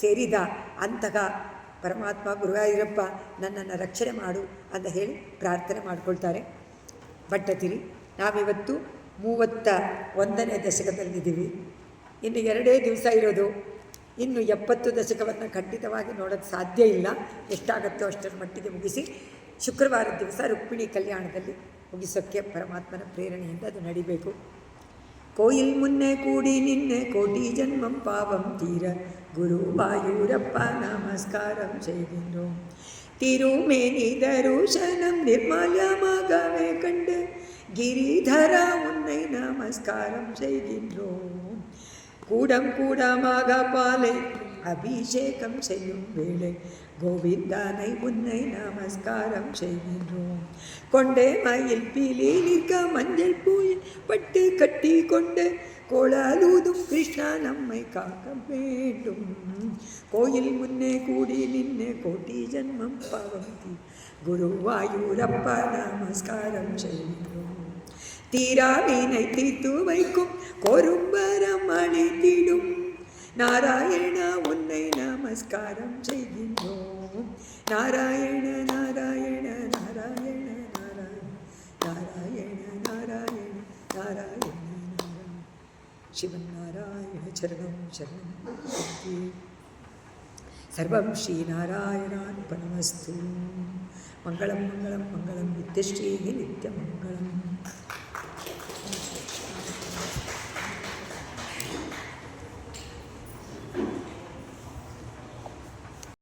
ಸೇರಿದ. ಅಂತಹ ಪರಮಾತ್ಮ ಗುರುವಾಯೂರಪ್ಪ ನನ್ನನ್ನು ರಕ್ಷಣೆ ಮಾಡು ಅಂತ ಹೇಳಿ ಪ್ರಾರ್ಥನೆ ಮಾಡಿಕೊಳ್ತಾರೆ. ಭಟ್ಟತಿರಿ, ನಾವಿವತ್ತು 31ನೇ ದಶಕದಲ್ಲಿದ್ದೀವಿ. ಇನ್ನು 2 ದಿವಸ ಇರೋದು. ಇನ್ನು 70 ದಶಕವನ್ನು ಖಂಡಿತವಾಗಿ ನೋಡೋಕ್ಕೆ ಸಾಧ್ಯ ಇಲ್ಲ. ಎಷ್ಟಾಗತ್ತೋ ಅಷ್ಟರ ಮಟ್ಟಿಗೆ ಮುಗಿಸಿ ಶುಕ್ರವಾರದ ದಿವಸ ರುಕ್ಮಿಣಿ ಕಲ್ಯಾಣದಲ್ಲಿ ಮುಗಿಸೋಕ್ಕೆ ಪರಮಾತ್ಮನ ಪ್ರೇರಣೆಯಿಂದ ಅದು ನಡಿಬೇಕು. ಕೋಯಿಲ್ ಮುನ್ನೆ ಕೂಡಿ ನಿನ್ನೆ ಕೋಟಿ ಜನ್ಮಂ ಪಾವಂ ತೀರ ಗುರುವಾಯೂರಪ್ಪ ನಮಸ್ಕಾರಂ செய்கின்றோம். திருமேனி தருசனம் நிர்மலமாகவே கண்டு கிரிதரா உன்னை நமஸ்காரம் செய்கின்றோம். கூடம் கூடமாக பாலை அபிஷேகம் செய்யும் வேளை கோவிந்தானை உன்னை நமஸ்காரம் செய்கின்றோம். கொண்டே மயில் பீலி நிற்க மஞ்சள் பூயில் பட்டு கட்டி கொண்டு கோளாலூதும் கிருஷ்ணா நம்மை காக்க வேண்டும். கோயில் முன்னே கூடி நின்னே கோட்டி ஜன்மம் பாவந்தி குருவாயூரப்ப நமஸ்காரம் செய்கின்றோம். தீராவினை தீர்த்து வைக்கும் கோரும்பரம் அளித்திடும் நாராயணா உன்னை நமஸ்காரம் செய்கின்றோம். நாராயண நாராயண நாராயண நாராயண நாராயண நாராயண ಶಿವನಾರಾಯಣ ಚರಣಂ ಶರಣಂ ಸರ್ವಂ ಶ್ರೀನಾರಾಯಣಾರ್ಪಣಮಸ್ತು. ಮಂಗಳಂ ಮಂಗಳಂ ಮಂಗಳಂ ನಿತ್ಯಶ್ರೀ ನಿತ್ಯಮಂಗಳಂ.